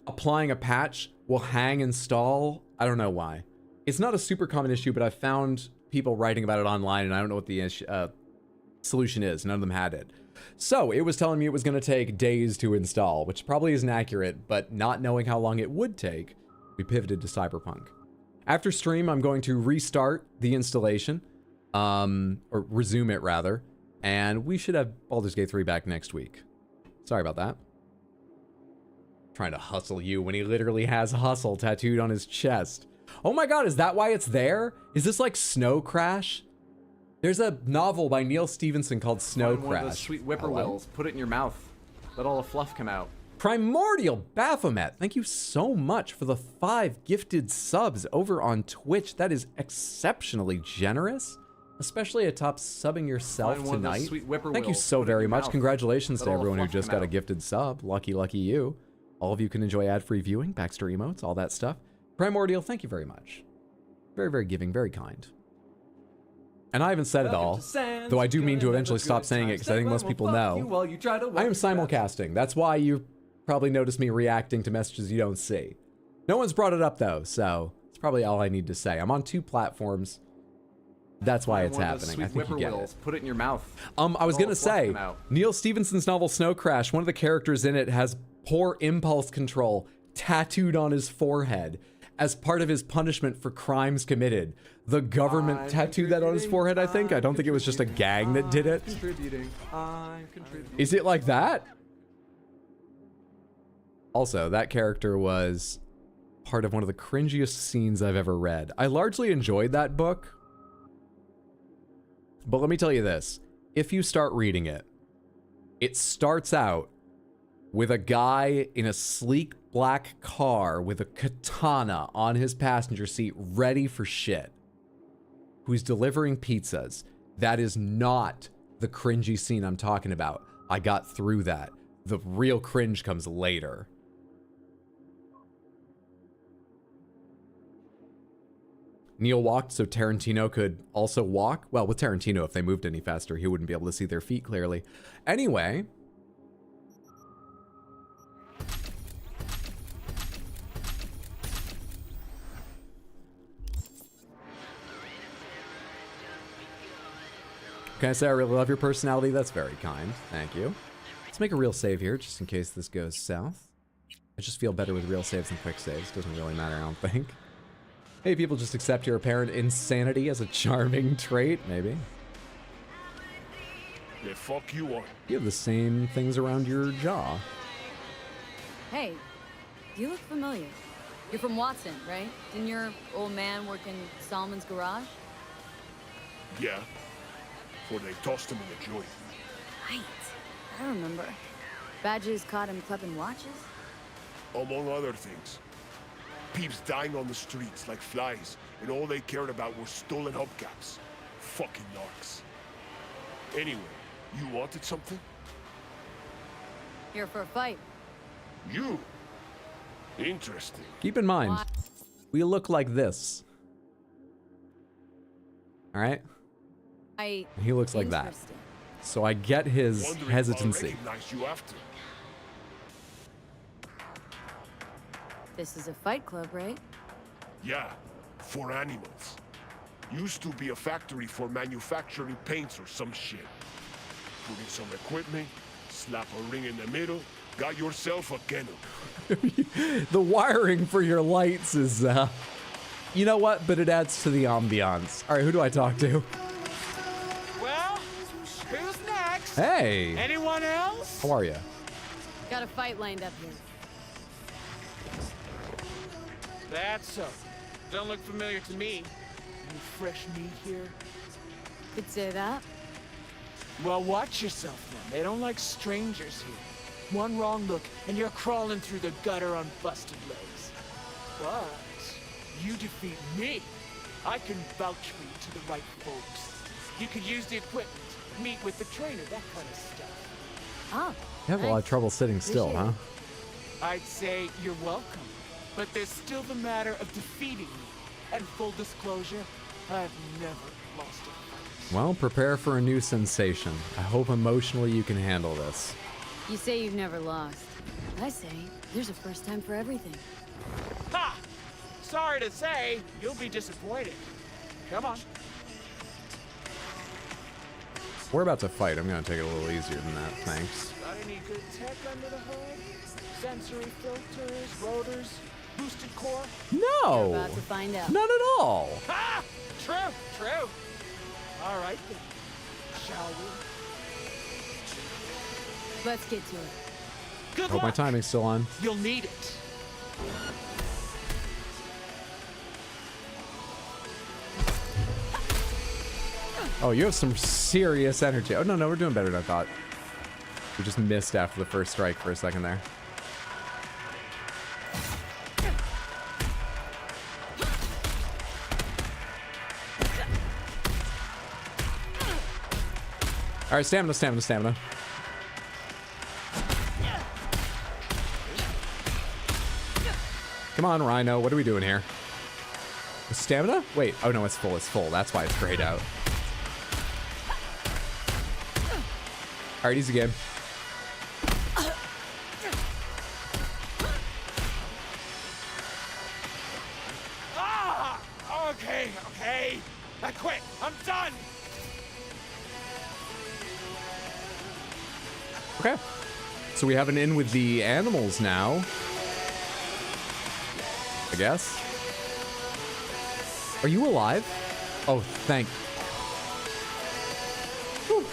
applying a patch will hang and stall. I don't know why. It's not a super common issue, but I've found people writing about it online, and I don't know what the issue, solution is. None of them had it. So it was telling me it was going to take days to install, which probably isn't accurate, but not knowing how long it would take, we pivoted to Cyberpunk. After stream, I'm going to restart the installation, or resume it rather, and we should have Baldur's Gate 3 back next week. Sorry about that. Trying to hustle you when he literally has hustle tattooed on his chest. Oh my god, is that why it's there? Is this like Snow Crash? There's a novel by Neil Stevenson called Snow Find one of those Crash. sweet whippoorwills, put it in your mouth, let all the fluff come out. Primordial Baphomet, thank you so much for the 5 gifted subs over on Twitch. That is exceptionally generous, especially atop subbing yourself Find one of those tonight. sweet whippoorwills, Thank you so put it in very your much. mouth, Congratulations let to all the everyone who fluff just come got a out. gifted sub. Lucky, lucky you. All of you can enjoy ad-free viewing, Backstory emotes, all that stuff. Primordial, thank you very much. Very, very giving, very kind. And I haven't said it all, though I do mean to eventually stop saying it because I think most people know. I am simulcasting. That's why you probably noticed me reacting to messages you don't see. No one's brought it up though, so it's probably all I need to say. I'm on 2 platforms. That's why it's happening. I think you get it. Put it in your mouth. I was gonna say, Neil Stephenson's novel Snow Crash, one of the characters in it has poor impulse control tattooed on his forehead as part of his punishment for crimes committed. The government tattooed that on his forehead, I think. I don't think it was just a gang that did it. I'm contributing. Is it like that? Also, that character was part of one of the cringiest scenes I've ever read. I largely enjoyed that book. But let me tell you this. If you start reading it, it starts out with a guy in a sleek black car with a katana on his passenger seat ready for shit, who's delivering pizzas. That is not the cringy scene I'm talking about. I got through that. The real cringe comes later. Neil walked so Tarantino could also walk. Well, with Tarantino, if they moved any faster, he wouldn't be able to see their feet clearly. Anyway. Can I say I really love your personality? That's very kind. Thank you. Let's make a real save here, just in case this goes south. I just feel better with real saves than quick saves. Doesn't really matter, I don't think. Maybe people just accept your apparent insanity as a charming trait, maybe. The fuck you want? You have the same things around your jaw. Hey, you look familiar. You're from Watson, right? Didn't your old man work in Solomon's garage? Yeah. Before they tossed him in the joint. Right. I remember. Badges caught him clipping watches? Among other things. Peeps dying on the streets like flies, and all they cared about were stolen hubcaps. Fucking narcs. Anyway, you wanted something? Here for a fight. You? Interesting. Keep in mind, we look like this. All right? He looks like that. So I get his Wondering hesitancy. If I'll recognize you after. This is a fight club, right? Yeah, for animals. Used to be a factory for manufacturing paints or some shit. Put in some equipment, slap a ring in the middle, got yourself a kennel. The wiring for your lights is, you know what? But it adds to the ambiance. All right, who do I talk to? Well, who's next? Hey. Anyone else? How are you? Got a fight lined up here. That's so. Don't look familiar to me. Any fresh meat here? Could say that. Well, watch yourself then. They don't like strangers here. One wrong look, and you're crawling through the gutter on busted legs. But you defeat me. I can vouch for you to the right folks. You could use the equipment, meet with the trainer, that kind of stuff. Oh. You have a lot of trouble sitting still, huh? I'd say you're welcome. But there's still the matter of defeating me. And full disclosure, I've never lost a fight. Well, prepare for a new sensation. I hope emotionally you can handle this. You say you've never lost. I say there's a first time for everything. Ha! Sorry to say, you'll be disappointed. Come on. We're about to fight. I'm gonna take it a little easier than that, thanks. Got any good tech under the hood? Sensory filters, rotors, boosted core? No! You're about to find out. None at all! Ha! True, true. All right then. Shall we? Let's get to it. Good Hope my luck. timing's still on. You'll need it. Oh, you have some serious energy. Oh, no, we're doing better than I thought. We just missed after the first strike for a second there. All right, stamina. Come on, Rhino. What are we doing here? Stamina? Wait. Oh, no, it's full. It's full. That's why it's grayed out. All right, easy game. Ah! Okay. I quit. I'm done. Okay. So we have an in with the animals now. I guess. Are you alive? Oh, thank. Whew.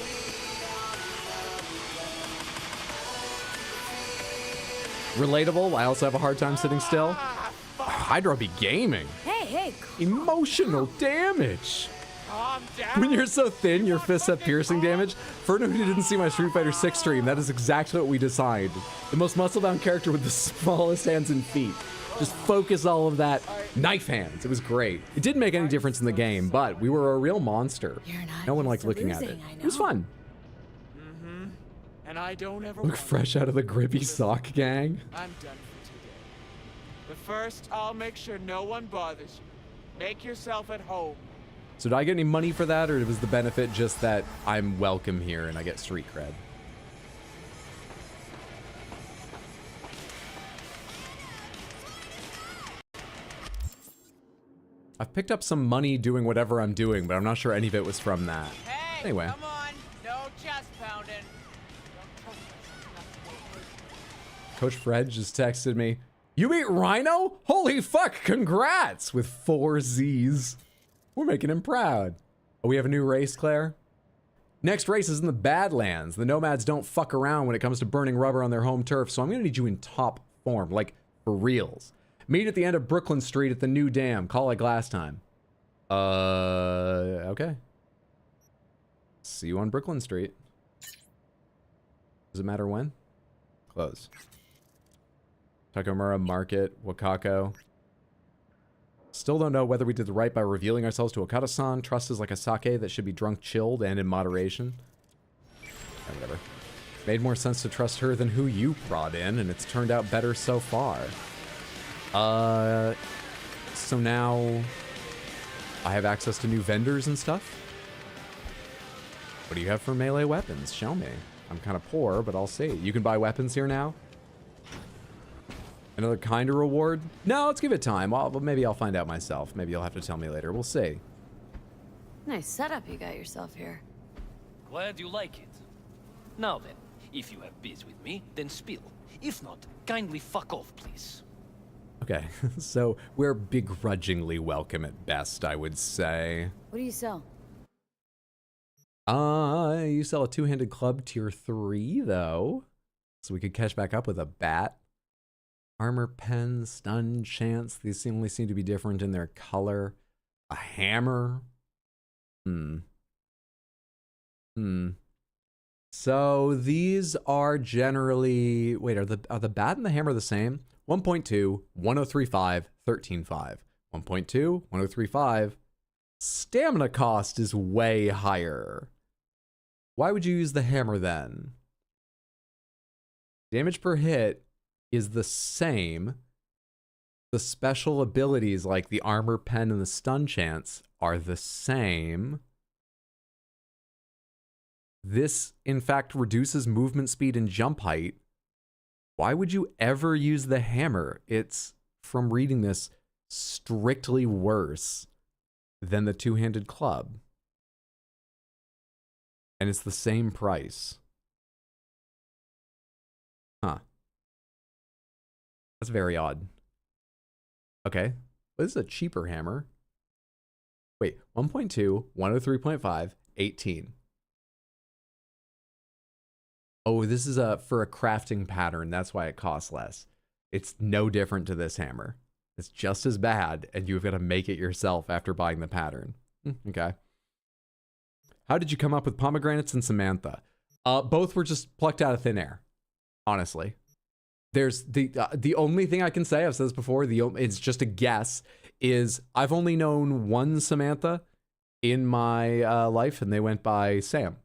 Relatable. I also have a hard time sitting still. Hydra be gaming. Hey. Emotional damage. Calm down. When you're so thin, your fists have piercing damage. For anyone who didn't see my Street Fighter 6 stream, that is exactly what we designed. The most muscle-bound character with the smallest hands and feet. Just focus all of that. Knife hands. It was great. It didn't make any difference in the game, but we were a real monster. No one liked looking at it. It was fun. Mm-hmm. And I don't ever Look fresh out of the grippy sock gang. I'm done for today. But first, I'll make sure no one bothers you. Make yourself at home. So did I get any money for that, or was the benefit just that I'm welcome here and I get street cred? I've picked up some money doing whatever I'm doing, but I'm not sure any of it was from that. Hey, anyway. come on. No chest pounding. Coach Fred just texted me, "You beat Rhino? Holy fuck, congrats!" With 4 Z's. We're making him proud. Oh, we have a new race, Claire? Next race is in the Badlands. The Nomads don't fuck around when it comes to burning rubber on their home turf, so I'm gonna need you in top form, like for reals. Meet at the end of Brooklyn Street at the new dam. Call like last time. Okay. See you on Brooklyn Street. Does it matter when? Close. Takamura, Market, Wakako. Still don't know whether we did the right by revealing ourselves to Okada-san. Trust is like a sake that should be drunk chilled and in moderation. Yeah, whatever. Made more sense to trust her than who you brought in, and it's turned out better so far. So now I have access to new vendors and stuff. What do you have for melee weapons? Show me. I'm kind of poor, but I'll see. You can buy weapons here now? Another kind of reward? No, let's give it time. Maybe I'll find out myself. Maybe you'll have to tell me later. We'll see. Nice setup you got yourself here. Glad you like it. Now then, if you have biz with me, then spill. If not, kindly fuck off, please. Okay, so we're begrudgingly welcome at best, I would say. What do you sell? You sell a two-handed club tier 3, though. So we could catch back up with a bat. Armor pen, stun chance. These only seem to be different in their color. A hammer. So these are generally... Wait, are the bat and the hammer the same? 1.2, 1035, 13.5. 1.2, 1035. Stamina cost is way higher. Why would you use the hammer then? Damage per hit is the same. The special abilities like the armor pen and the stun chance are the same. this in fact reduces movement speed and jump height, why would you ever use the hammer? It's, from reading this, strictly worse than the two-handed club. And it's the same price. Huh. That's very odd. Okay. This is a cheaper hammer. Wait, 1.2, 103.5, 18. Oh, this is for a crafting pattern. That's why it costs less. It's no different to this hammer. It's just as bad, and you've got to make it yourself after buying the pattern. Okay. How did you come up with pomegranates and Samantha? Both were just plucked out of thin air, honestly. There's the only thing I can say, I've said this before, it's just a guess, is I've only known one Samantha in my life, and they went by Sam.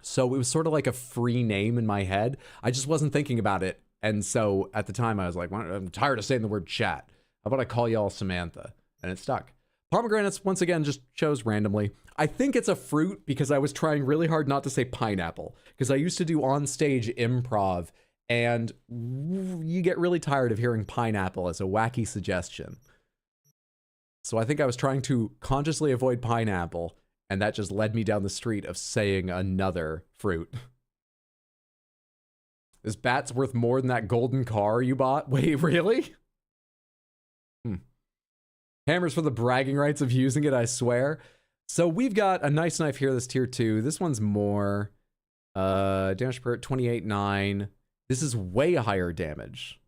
So it was sort of like a free name in my head. I just wasn't thinking about it. And so at the time I was like, I'm tired of saying the word chat. How about I call y'all Samantha? And it stuck. Pomegranates, once again, just chose randomly. I think it's a fruit because I was trying really hard not to say pineapple, because I used to do on-stage improv, and you get really tired of hearing pineapple as a wacky suggestion. So I think I was trying to consciously avoid pineapple, and that just led me down the street of saying another fruit. This bat's worth more than that golden car you bought? Wait, really? Hammers for the bragging rights of using it, I swear. So we've got a nice knife here, this tier 2. This one's more. Damage per 28.9. This is way higher damage.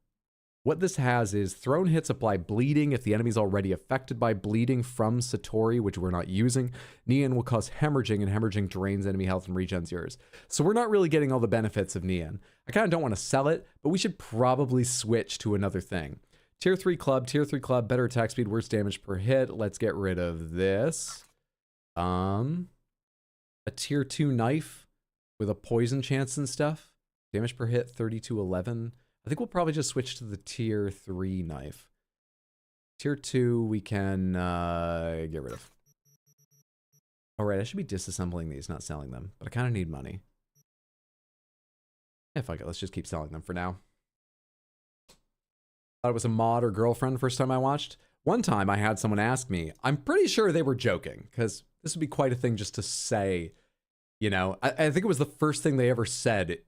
What this has is thrown hits apply bleeding if the enemy's already affected by bleeding from Satori, which we're not using. Neon will cause hemorrhaging, and hemorrhaging drains enemy health and regens yours. So we're not really getting all the benefits of Neon. I kind of don't want to sell it, but we should probably switch to another thing. Tier 3 club, better attack speed, worse damage per hit. Let's get rid of this. A tier 2 knife with a poison chance and stuff. Damage per hit, 3211. I think we'll probably just switch to the tier 3 knife. Tier 2 we can get rid of. Alright, I should be disassembling these, not selling them. But I kind of need money. Yeah, fuck it, let's just keep selling them for now. Thought it was a mod or girlfriend first time I watched. One time I had someone ask me, I'm pretty sure they were joking, because this would be quite a thing just to say, you know. I think it was the first thing they ever said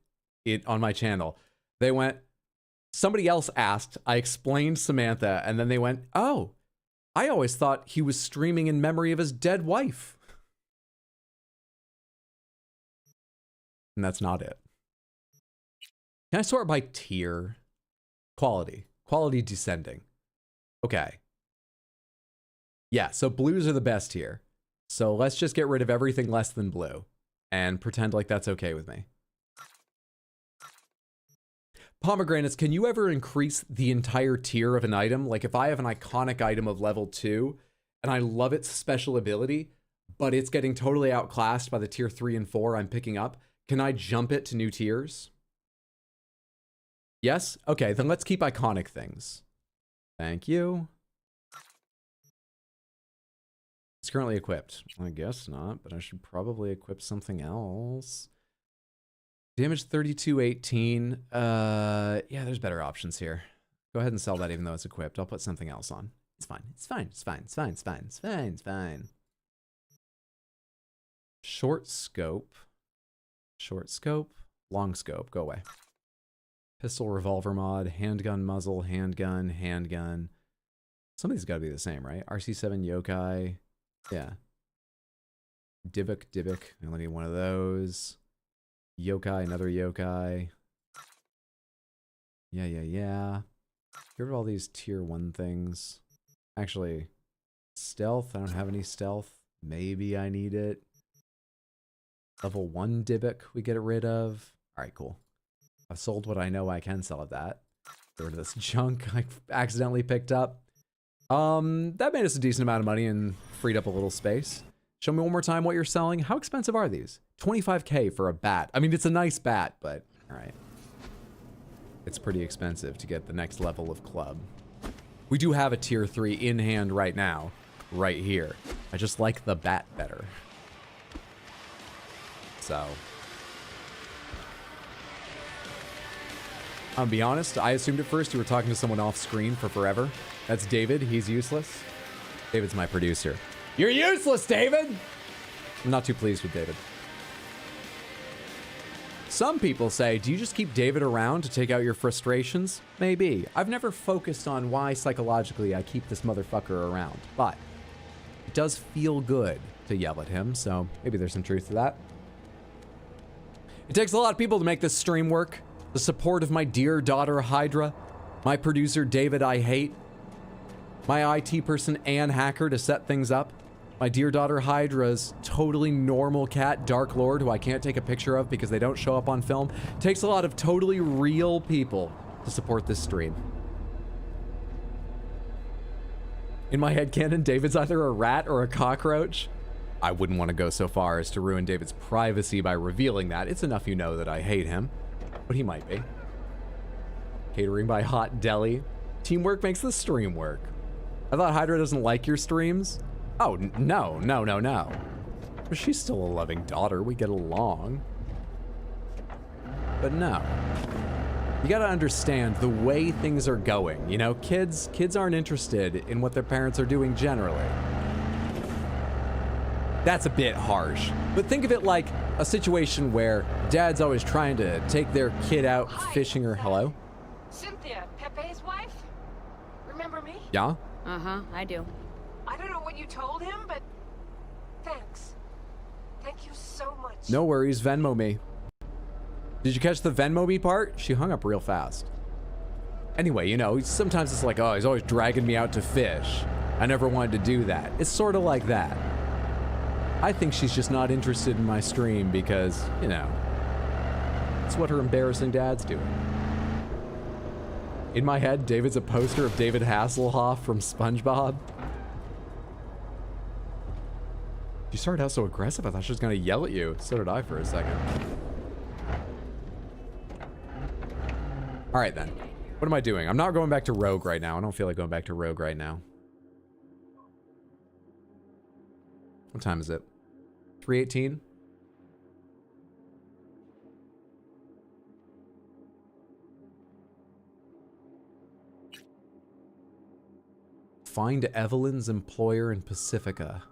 on my channel. They went, somebody else asked, I explained Samantha, and then they went, oh, I always thought he was streaming in memory of his dead wife. And that's not it. Can I sort by tier? Quality. Quality descending. Okay. Yeah, so blues are the best here. So let's just get rid of everything less than blue and pretend like that's okay with me. Pomegranates, can you ever increase the entire tier of an item? Like if I have an iconic item of level 2 and I love its special ability, but it's getting totally outclassed by the tier 3 and 4 I'm picking up, can I jump it to new tiers? Yes? Okay, then let's keep iconic things. Thank you. It's currently equipped. I guess not, but I should probably equip something else. Damage 3218. Yeah, there's better options here. Go ahead and sell that even though it's equipped. I'll put something else on. It's fine. It's fine. It's fine. It's fine. It's fine. It's fine. It's fine. Short scope. Short scope. Long scope. Go away. Pistol revolver mod. Handgun muzzle. Handgun. Handgun. Some of these got to be the same, right? RC7 yokai. Yeah. Divok. I only need one of those. Yokai, another yokai. Yeah. Get rid of all these tier 1 things. Actually, stealth. I don't have any stealth. Maybe I need it. Level 1 Divok we get rid of. Alright, cool. I've sold what I know I can sell of that. Get rid of this junk I accidentally picked up. That made us a decent amount of money and freed up a little space. Show me one more time what you're selling. How expensive are these? 25K for a bat. I mean, it's a nice bat, but all right. It's pretty expensive to get the next level of club. We do have a tier 3 in hand right now, right here. I just like the bat better. So, I'll be honest, I assumed at first you were talking to someone off screen for forever. That's David. He's useless. David's my producer. You're useless, David! I'm not too pleased with David. Some people say, do you just keep David around to take out your frustrations? Maybe. I've never focused on why psychologically I keep this motherfucker around, but it does feel good to yell at him, so maybe there's some truth to that. It takes a lot of people to make this stream work. The support of my dear daughter Hydra, my producer David I hate, my IT person Ann Hacker to set things up, my dear daughter Hydra's totally normal cat Dark Lord, who I can't take a picture of because they don't show up on film. It takes a lot of totally real people to support this stream. In my headcanon, David's either a rat or a cockroach. I wouldn't want to go so far as to ruin David's privacy by revealing that. It's enough you know that I hate him, but he might be. Catering by Hot Deli. Teamwork makes the stream work. I thought Hydra doesn't like your streams. Oh, no. But she's still a loving daughter. We get along. But no. You gotta understand the way things are going. You know, kids aren't interested in what their parents are doing generally. That's a bit harsh. But think of it like a situation where dad's always trying to take their kid out fishing or hello? Cynthia, Pepe's wife? Remember me? Yeah? Uh-huh, I do. I don't know what you told him, but thanks. Thank you so much. No worries, Venmo me. Did you catch the Venmo me part? She hung up real fast. Anyway, you know, sometimes it's like, oh, he's always dragging me out to fish. I never wanted to do that. It's sort of like that. I think she's just not interested in my stream because, you know, it's what her embarrassing dad's doing. In my head, David's a poster of David Hasselhoff from SpongeBob. You started out so aggressive, I thought she was gonna yell at you. So did I for a second. All right then, what am I doing? I'm not going back to Rogue right now. I don't feel like going back to Rogue right now. What time is it? 3:18? Find Evelyn's employer in Pacifica.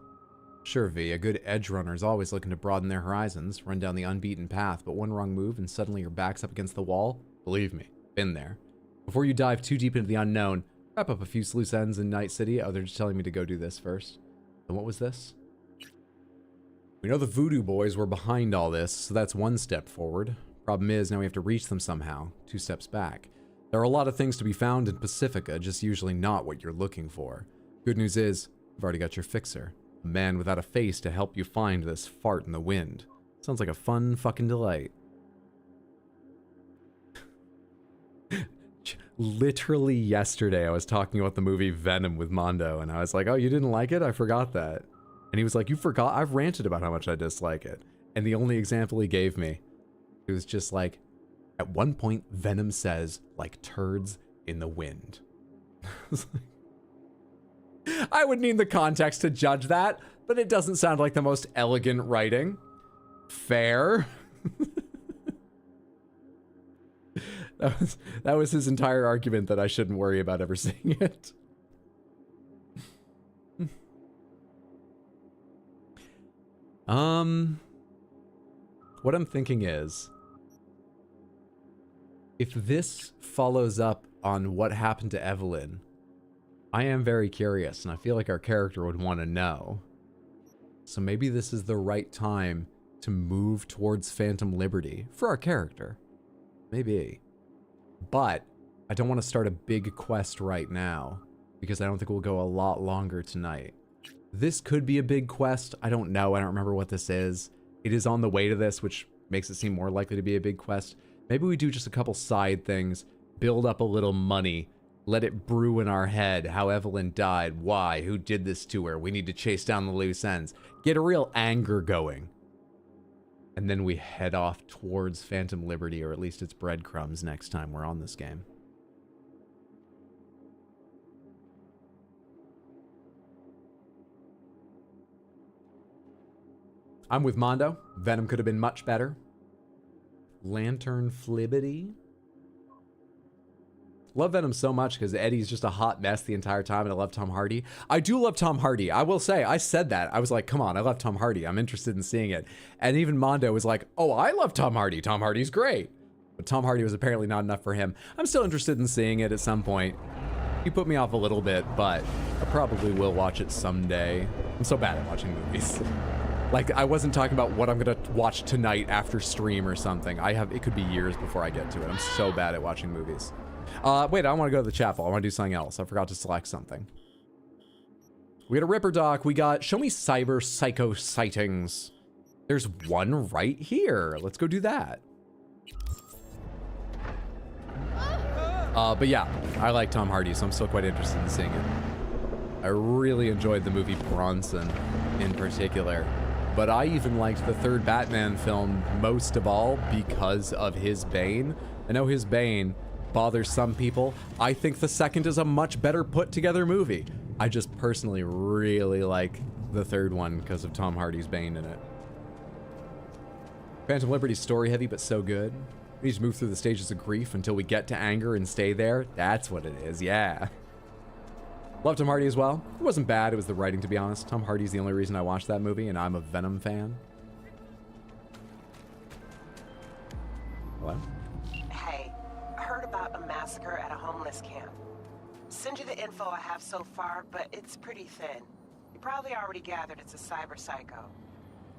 Sure, V, a good edge runner is always looking to broaden their horizons, run down the unbeaten path, but one wrong move and suddenly your back's up against the wall? Believe me, been there. Before you dive too deep into the unknown, wrap up a few loose ends in Night City. Oh, they're just telling me to go do this first. And what was this? We know the Voodoo Boys were behind all this, so that's one step forward. Problem is, now we have to reach them somehow, 2 steps back. There are a lot of things to be found in Pacifica, just usually not what you're looking for. Good news is, you've already got your fixer. A man without a face to help you find this fart in the wind. Sounds like a fun fucking delight. Literally yesterday, I was talking about the movie Venom with Mondo, and I was like, oh, you didn't like it? I forgot that. And he was like, you forgot? I've ranted about how much I dislike it. And the only example he gave me, it was just like, at one point, Venom says, like turds in the wind. I would need the context to judge that, but it doesn't sound like the most elegant writing. Fair. That was his entire argument that I shouldn't worry about ever seeing it. What I'm thinking is, if this follows up on what happened to Evelyn, I am very curious, and I feel like our character would want to know. So maybe this is the right time to move towards Phantom Liberty for our character. Maybe. But I don't want to start a big quest right now, because I don't think we'll go a lot longer tonight. This could be a big quest. I don't know. I don't remember what this is. It is on the way to this, which makes it seem more likely to be a big quest. Maybe we do just a couple side things, build up a little money, let it brew in our head how Evelyn died, why, who did this to her. We need to chase down the loose ends. Get a real anger going. And then we head off towards Phantom Liberty, or at least its breadcrumbs next time we're on this game. I'm with Mondo. Venom could have been much better. Lantern Flibbity. Love Venom so much because Eddie's just a hot mess the entire time, and I love Tom Hardy. I do love Tom Hardy. I will say, I said that. I was like, come on, I love Tom Hardy. I'm interested in seeing it. And even Mondo was like, oh, I love Tom Hardy. Tom Hardy's great. But Tom Hardy was apparently not enough for him. I'm still interested in seeing it at some point. He put me off a little bit, but I probably will watch it someday. I'm so bad at watching movies. Like, I wasn't talking about what I'm gonna watch tonight after stream or something. It could be years before I get to it. I'm so bad at watching movies. Wait, I don't want to go to the chapel. I want to do something else. I forgot to select something. We got a Ripper Doc. We got show me cyber psycho sightings. There's one right here. Let's go do that. But yeah, I like Tom Hardy, so I'm still quite interested in seeing it. I really enjoyed the movie Bronson in particular. But I even liked the third Batman film most of all because of his Bane. I know his Bane bothers some people. I think the second is a much better put together movie. I just personally really like the third one because of Tom Hardy's Bane in it. Phantom Liberty's story heavy but so good. We just move through the stages of grief until we get to anger and stay there. That's what it is, yeah. Love Tom Hardy as well. It wasn't bad, it was the writing, to be honest. Tom Hardy's the only reason I watched that movie, and I'm a Venom fan. Hello? Hey, I heard about a massacre at a homeless camp. Send you the info I have so far, but it's pretty thin. You probably already gathered it's a cyber psycho.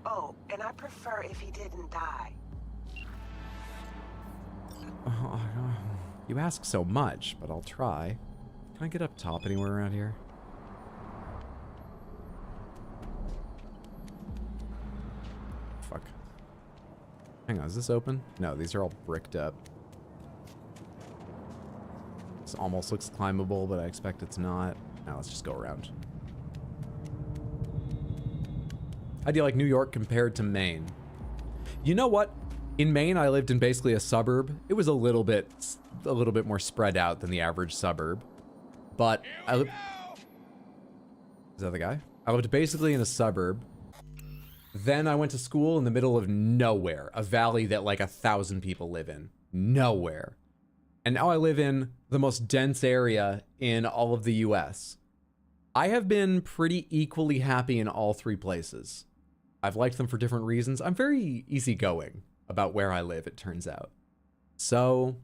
Oh, and I prefer if he didn't die. You ask so much, but I'll try. Can I get up top anywhere around here? Fuck. Hang on, is this open? No, these are all bricked up. This almost looks climbable, but I expect it's not. Now let's just go around. How do you like New York compared to Maine? You know what? In Maine, I lived in basically a suburb. It was a little bit more spread out than the average suburb. But is that the guy? I lived basically in a suburb. Then I went to school in the middle of nowhere, a valley that like 1,000 people live in. Nowhere. And now I live in the most dense area in all of the US. I have been pretty equally happy in all three places. I've liked them for different reasons. I'm very easygoing about where I live, it turns out. So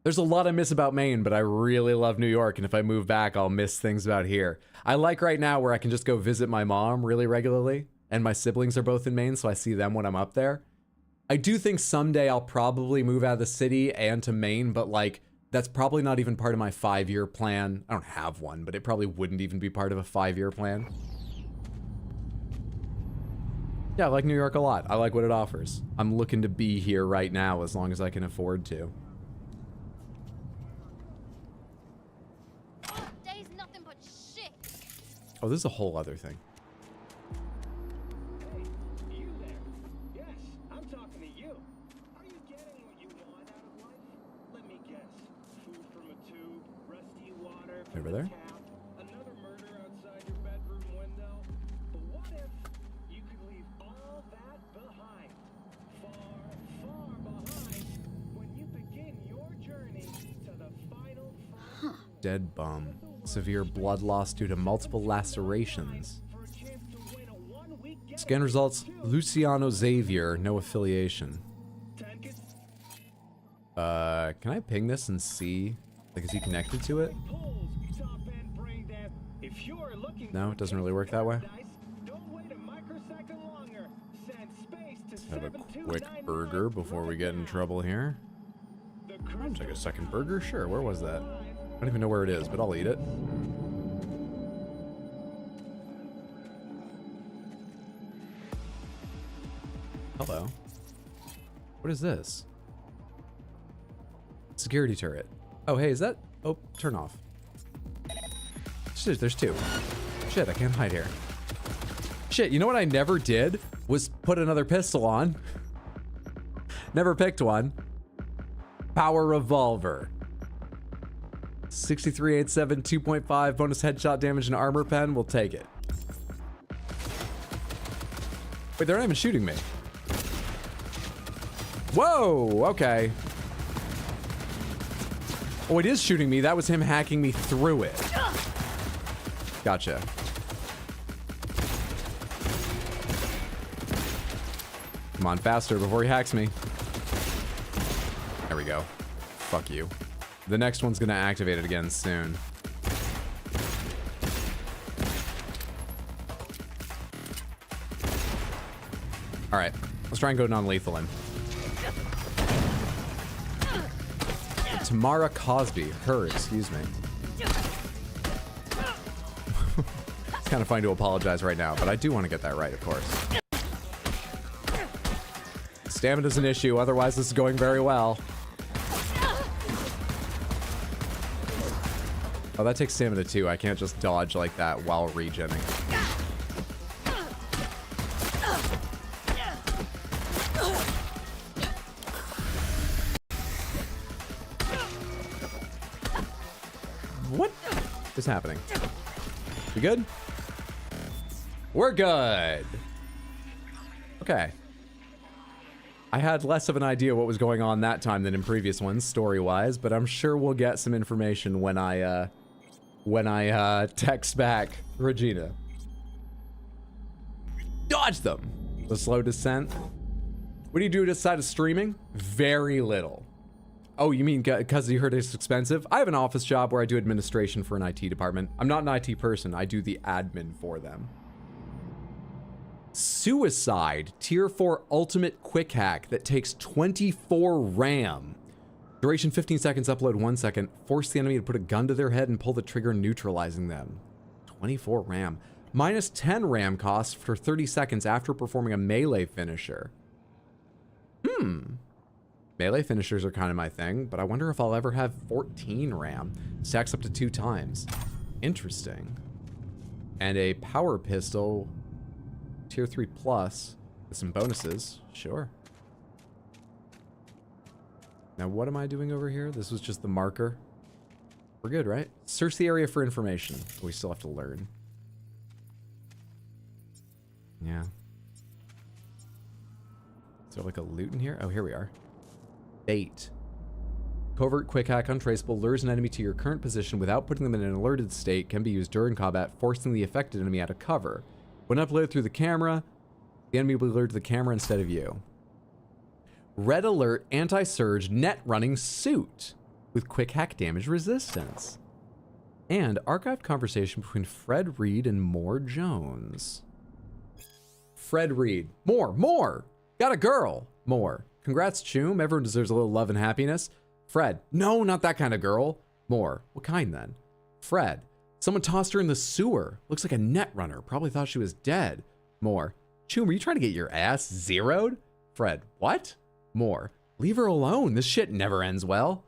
there's a lot I miss about Maine, but I really love New York, and if I move back, I'll miss things about here. I like right now where I can just go visit my mom really regularly, and my siblings are both in Maine, so I see them when I'm up there. I do think someday I'll probably move out of the city and to Maine, but like, that's probably not even part of my 5-year plan. I don't have one, but it probably wouldn't even be part of a 5-year plan. Yeah, I like New York a lot. I like what it offers. I'm looking to be here right now as long as I can afford to. Day's nothing but shit. Oh, this is a whole other thing. Hey, you there? Yes, I'm talking to you. Are you getting what you want out of life? Let me guess. Food from a tube, rusty water from Over a there? tap, another murder outside your bedroom window. But what if you could leave all that behind? Far, far behind when you begin your journey to the final frontier. Dead bum. Severe blood loss due to multiple lacerations. Scan results, Luciano Xavier, no affiliation. Can I ping this and see? Like, is he connected to it? No, it doesn't really work that way. Have a quick burger before we get in trouble here. I'll take a second burger, sure. Where was that? I don't even know where it is, but I'll eat it. Hello. What is this? Security turret. Oh, hey, is that... Oh, turn off. Shit, there's two. Shit, I can't hide here. Shit, you know what I never did? Was put another pistol on. Never picked one. Power revolver. 6387, 2.5 bonus headshot damage and armor pen. We'll take it. Wait, they're not even shooting me. Whoa, okay. Oh, it is shooting me. That was him hacking me through it. Gotcha. Come on, faster before he hacks me. There we go. Fuck you. The next one's gonna activate it again soon. Alright, let's try and go non-lethal in. Tamara Cosby. Her, excuse me. It's kind of fine to apologize right now, but I do want to get that right, of course. Stamina's an issue, otherwise this is going very well. Oh, that takes stamina too. I can't just dodge like that while regenning. What is happening? We good? We're good. Okay. I had less of an idea what was going on that time than in previous ones, story-wise, but I'm sure we'll get some information when I text back Regina. Dodge them! The slow descent. What do you do to decide of streaming? Very little. Oh, you mean because you heard it's expensive? I have an office job where I do administration for an IT department. I'm not an IT person. I do the admin for them. Suicide, tier 4 ultimate quick hack that takes 24 RAM. Duration 15 seconds, upload 1 second. Force the enemy to put a gun to their head and pull the trigger, neutralizing them. 24 RAM. Minus 10 RAM cost for 30 seconds after performing a melee finisher. Melee finishers are kind of my thing, but I wonder if I'll ever have 14 RAM. Stacks up to 2 times. Interesting. And a power pistol, tier 3 plus, with some bonuses. Sure. Now what am I doing over here? This was just the marker. We're good, right? Search the area for information. We still have to learn. Yeah. Is there like a loot in here? Oh, here we are. Bait. Covert quick hack untraceable lures an enemy to your current position without putting them in an alerted state, can be used during combat, forcing the affected enemy out of cover. When uploaded through the camera, the enemy will alert the camera instead of you. Red alert anti-surge net running suit with quick hack damage resistance. And archived conversation between Fred Reed and Moore Jones. Fred Reed. More! Got a girl! More. Congrats, Choom. Everyone deserves a little love and happiness. Fred. No, not that kind of girl. More. What kind then? Fred. Someone tossed her in the sewer. Looks like a net runner. Probably thought she was dead. More. Choom, are you trying to get your ass zeroed? Fred. What? More. Leave her alone. This shit never ends well.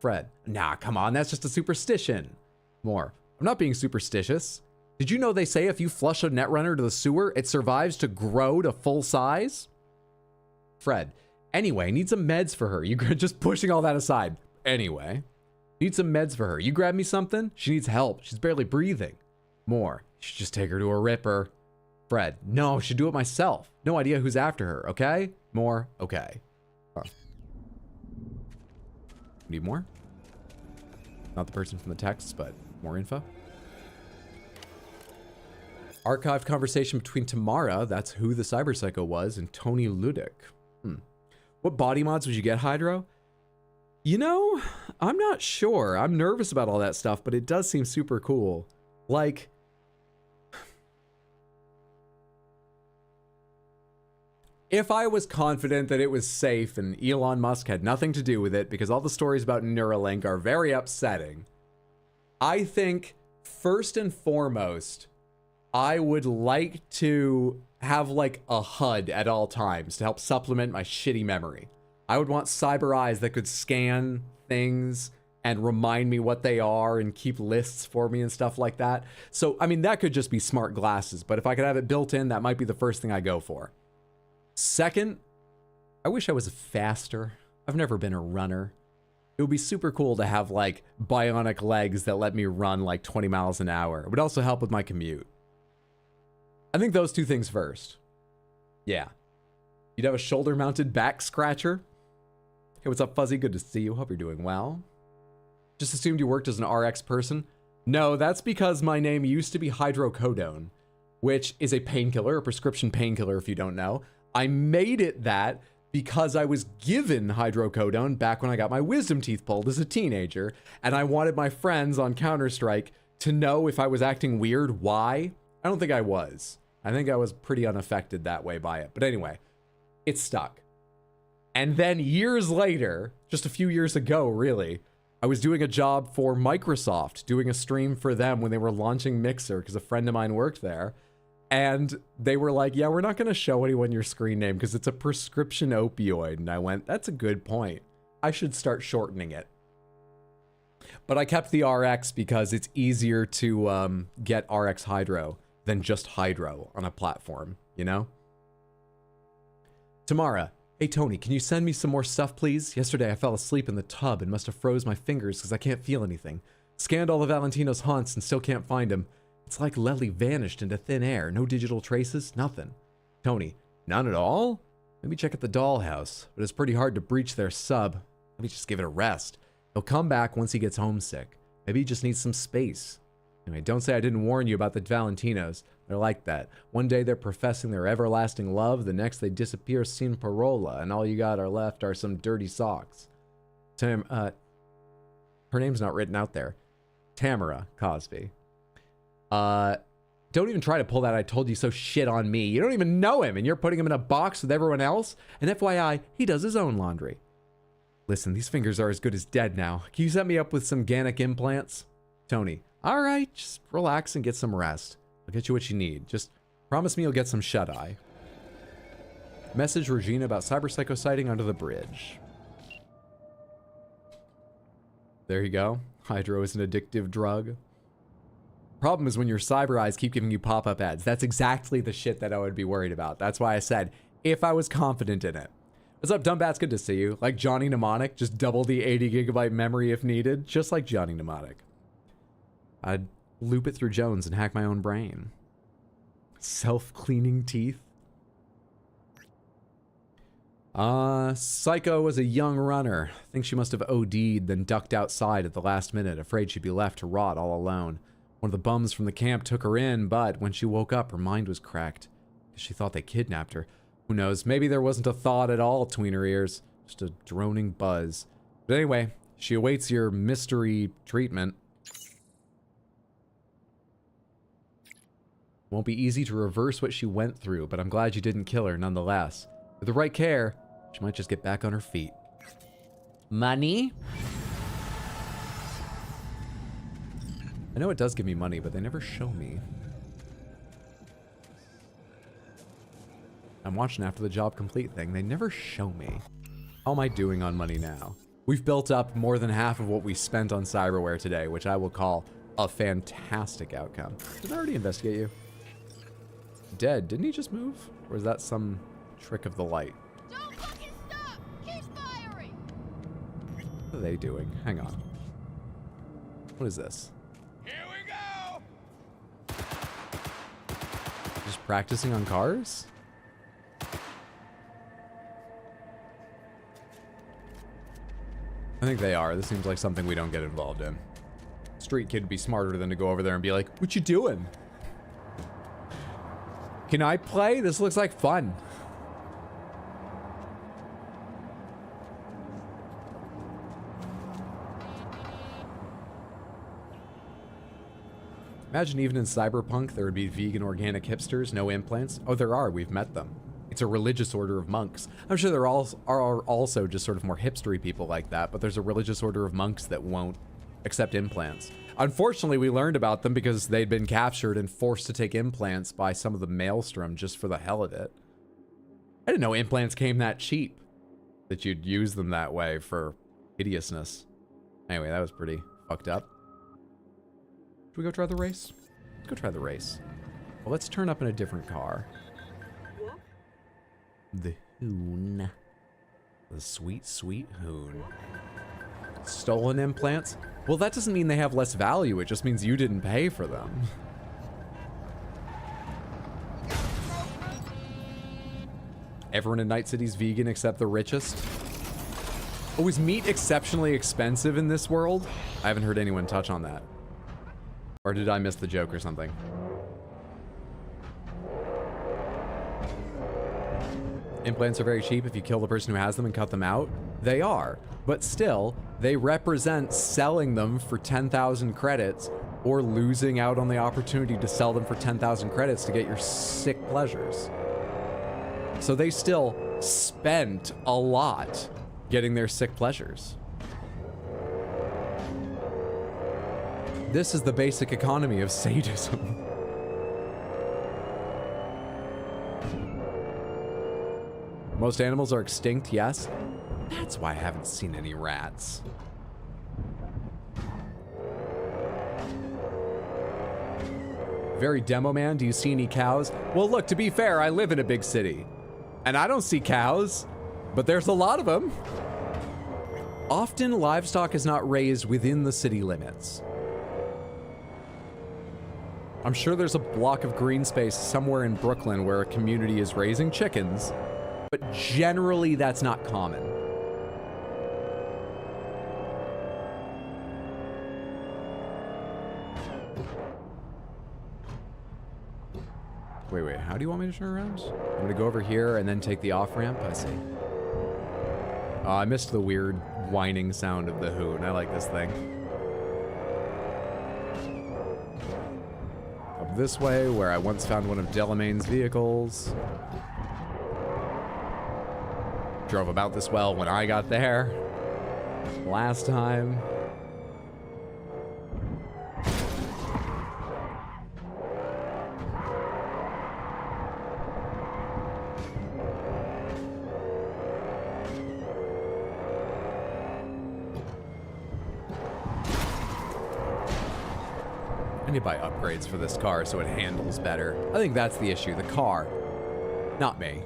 Fred. Nah, come on. That's just a superstition. More. I'm not being superstitious. Did you know they say if you flush a netrunner to the sewer, it survives to grow to full size? Fred. Anyway, need some meds for her. You just pushing all that aside. Anyway. Need some meds for her. You grab me something? She needs help. She's barely breathing. More. You should just take her to a ripper. Fred. No, I should do it myself. No idea who's after her, okay? More. Okay. Oh. Need more? Not the person from the text, but more info. Archived conversation between Tamara, that's who the cyber psycho was, and Tony Ludick. What body mods would you get, Hydro? You know, I'm not sure. I'm nervous about all that stuff, but it does seem super cool. Like, if I was confident that it was safe and Elon Musk had nothing to do with it, because all the stories about Neuralink are very upsetting, I think, first and foremost, I would like to have like a HUD at all times to help supplement my shitty memory. I would want cyber eyes that could scan things and remind me what they are and keep lists for me and stuff like that. So, I mean, that could just be smart glasses, but if I could have it built in, that might be the first thing I go for. Second, I wish I was faster. I've never been a runner. It would be super cool to have like bionic legs that let me run like 20 miles an hour. It would also help with my commute. I think those two things first. Yeah. You'd have a shoulder-mounted back scratcher. Hey, what's up, Fuzzy? Good to see you. Hope you're doing well. Just assumed you worked as an RX person. No, that's because my name used to be hydrocodone, which is a painkiller, a prescription painkiller if you don't know. I made it that because I was given hydrocodone back when I got my wisdom teeth pulled as a teenager, and I wanted my friends on Counter-Strike to know if I was acting weird, why. I don't think I was. I think I was pretty unaffected that way by it. But anyway, it stuck. And then years later, just a few years ago, really, I was doing a job for Microsoft, doing a stream for them when they were launching Mixer, because a friend of mine worked there. And they were like, yeah, we're not going to show anyone your screen name because it's a prescription opioid. And I went, that's a good point. I should start shortening it. But I kept the RX because it's easier to get RX Hydro than just Hydro on a platform, you know? Tamara, hey Tony, can you send me some more stuff, please? Yesterday I fell asleep in the tub and must have froze my fingers because I can't feel anything. Scanned all of Valentino's haunts and still can't find him. It's like Lely vanished into thin air. No digital traces, nothing. Tony, none at all? Maybe check at the dollhouse, but it's pretty hard to breach their sub. Maybe just give it a rest. He'll come back once he gets homesick. Maybe he just needs some space. Anyway, don't say I didn't warn you about the Valentinos. They're like that. One day they're professing their everlasting love, the next they disappear sin parola, and all you got are left are some dirty socks. Her name's not written out there. Tamara Cosby. Don't even try to pull that I told you so shit on me. You don't even know him, and you're putting him in a box with everyone else? And FYI, he does his own laundry. Listen, these fingers are as good as dead now. Can you set me up with some organic implants? Tony, all right, just relax and get some rest. I'll get you what you need. Just promise me you'll get some shut-eye. Message Regina about cyberpsycho sighting under the bridge. There you go. Hydro is an addictive drug. Problem is when your cyber eyes keep giving you pop-up ads. That's exactly the shit that I would be worried about. That's why I said, if I was confident in it. What's up, Dumbbats? Good to see you. Like Johnny Mnemonic, just double the 80 gigabyte memory if needed. Just like Johnny Mnemonic. I'd loop it through Jones and hack my own brain. Self-cleaning teeth. Psycho was a young runner. Think she must have OD'd, then ducked outside at the last minute, afraid she'd be left to rot all alone. One of the bums from the camp took her in, but when she woke up, her mind was cracked. She thought they kidnapped her. Who knows? Maybe there wasn't a thought at all between her ears. Just a droning buzz. But anyway, she awaits your mystery treatment. Won't be easy to reverse what she went through, but I'm glad you didn't kill her nonetheless. With the right care, she might just get back on her feet. Money? I know it does give me money, but they never show me. I'm watching after the job complete thing. They never show me. How am I doing on money now? We've built up more than half of what we spent on cyberware today, which I will call a fantastic outcome. Did I already investigate you? Dead. Didn't he just move? Or is that some trick of the light? Don't fucking stop! Keep firing! What are they doing? Hang on. What is this? Here we go! Just practicing on cars? I think they are. This seems like something we don't get involved in. Street kid would be smarter than to go over there and be like, what you doing? Can I play? This looks like fun. Imagine even in Cyberpunk, there would be vegan organic hipsters, no implants. Oh, there are. We've met them. It's a religious order of monks. I'm sure there are also just sort of more hipstery people like that, but there's a religious order of monks that won't accept implants. Unfortunately, we learned about them because they'd been captured and forced to take implants by some of the maelstrom just for the hell of it. I didn't know implants came that cheap, that you'd use them that way for hideousness. Anyway, that was pretty fucked up. Should we go try the race? Let's go try the race. Well, let's turn up in a different car. The Hoon. The sweet, sweet Hoon. Stolen implants? Well, that doesn't mean they have less value. It just means you didn't pay for them. Everyone in Night City's vegan except the richest. Oh, is meat exceptionally expensive in this world? I haven't heard anyone touch on that. Or did I miss the joke or something? Implants are very cheap if you kill the person who has them and cut them out. They are, but still, they represent selling them for 10,000 credits or losing out on the opportunity to sell them for 10,000 credits to get your sick pleasures. So they still spent a lot getting their sick pleasures. This is the basic economy of sadism. Most animals are extinct, yes. That's why I haven't seen any rats. Very demo man, do you see any cows? Well, look, to be fair, I live in a big city. And I don't see cows, but there's a lot of them. Often, livestock is not raised within the city limits. I'm sure there's a block of green space somewhere in Brooklyn where a community is raising chickens, but generally that's not common. Wait, how do you want me to turn around? I'm gonna go over here and then take the off-ramp, I see. Oh, I missed the weird whining sound of the hoon. I like this thing. Up this way, where I once found one of Delamain's vehicles. Drove about this well when I got there. Last time. I need to buy upgrades for this car so it handles better. I think that's the issue, the car, not me.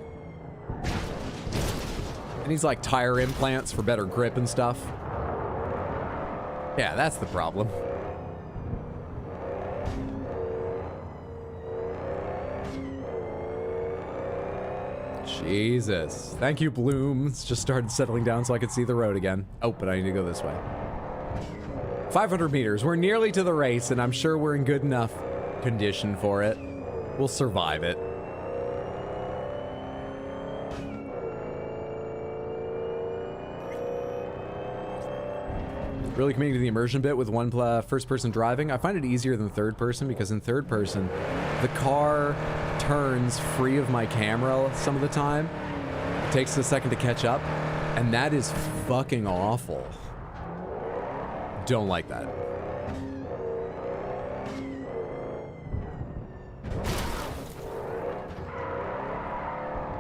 It needs like tire implants for better grip and stuff. Yeah, that's the problem. Jesus. Thank you, Bloom. It's just started settling down so I could see the road again. Oh, but I need to go this way. 500 meters. We're nearly to the race, and I'm sure we're in good enough condition for it. We'll survive it. Really committing to the immersion bit with one first-person driving. I find it easier than third person because in third person, the car turns free of my camera some of the time. It takes a second to catch up, and that is fucking awful. Don't like that.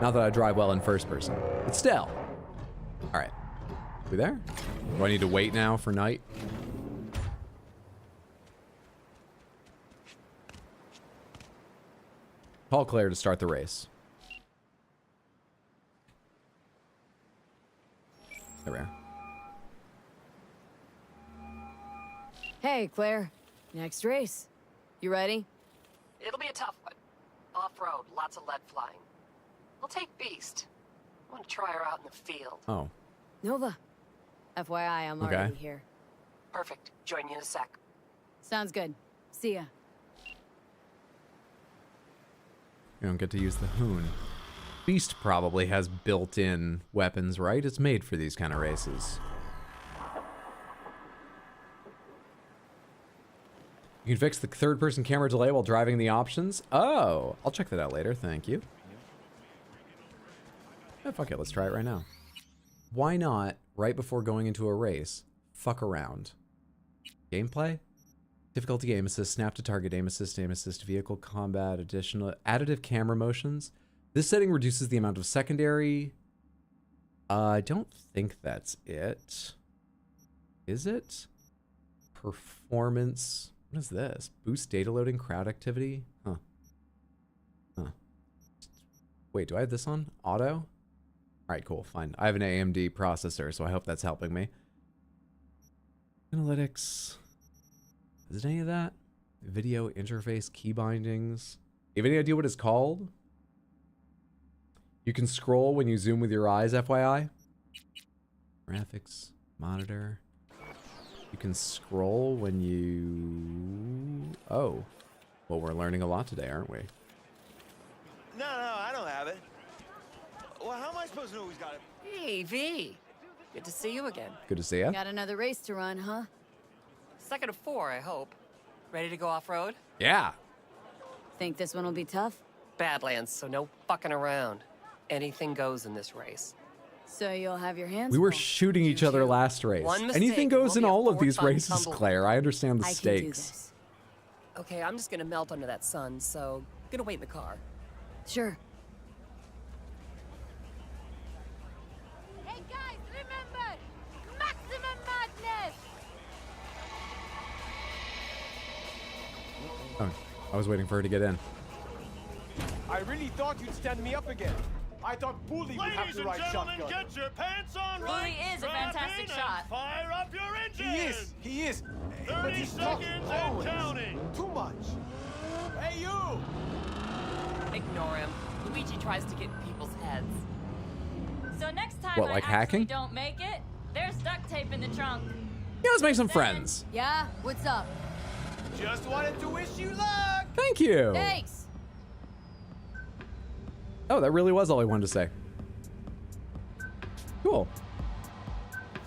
Not that I drive well in first person, but still. All right, we there? Do I need to wait now for night? Call Claire to start the race. There we are. Hey, Claire. Next race. You ready? It'll be a tough one. Off-road, lots of lead flying. We'll take Beast. I want to try her out in the field. Oh. Nova. FYI, I'm Okay. already here. Perfect. Join you in a sec. Sounds good. See ya. You don't get to use the hoon. Beast probably has built-in weapons, right? It's made for these kind of races. You can fix the third-person camera delay while driving the options. Oh, I'll check that out later. Thank you. Yeah, fuck it. Let's try it right now. Why not, right before going into a race, fuck around? Gameplay? Difficulty aim assist, snap to target, aim assist, vehicle combat, additional additive camera motions. This setting reduces the amount of secondary. I don't think that's it. Is it? Performance. What is this? Boost data loading, crowd activity? Huh. Huh. Wait, do I have this on? Auto? All right, cool, fine. I have an AMD processor, so I hope that's helping me. Analytics. Is it any of that? Video interface, key bindings. You have any idea what it's called? You can scroll when you zoom with your eyes, FYI. Graphics, monitor. You can scroll when you... Oh. Well, we're learning a lot today, aren't we? No, I don't have it. Well, how am I supposed to know who's got it? Hey, V. Good to see you again. Good to see ya. Got another race to run, huh? Second of 4, I hope. Ready to go off-road? Yeah. Think this one will be tough? Badlands, so no fucking around. Anything goes in this race. So you'll have your hands We were full. shooting each other last race. One mistake, Anything goes in won't be a all of these four-ton races, tumble. Claire. I understand the I can do stakes. Okay, I'm just gonna melt under that sun, so gonna wait in the car. Sure. Hey guys, remember! Maximum madness! Oh, I was waiting for her to get in. I really thought you'd stand me up again. I thought Bully would have the right shotgun. Get your pants on Bully right. is a fantastic shot. Fire up your engines. He is. But 30 he's talking seconds and always. counting. Too much. Hey, you! Ignore him. Luigi tries to get in people's heads. So next time What, I like actually hacking? don't make it, there's duct tape in the trunk. Yeah, let's make some friends. Yeah? What's up? Just wanted to wish you luck. Thank you. Thanks! Oh, that really was all I wanted to say. Cool.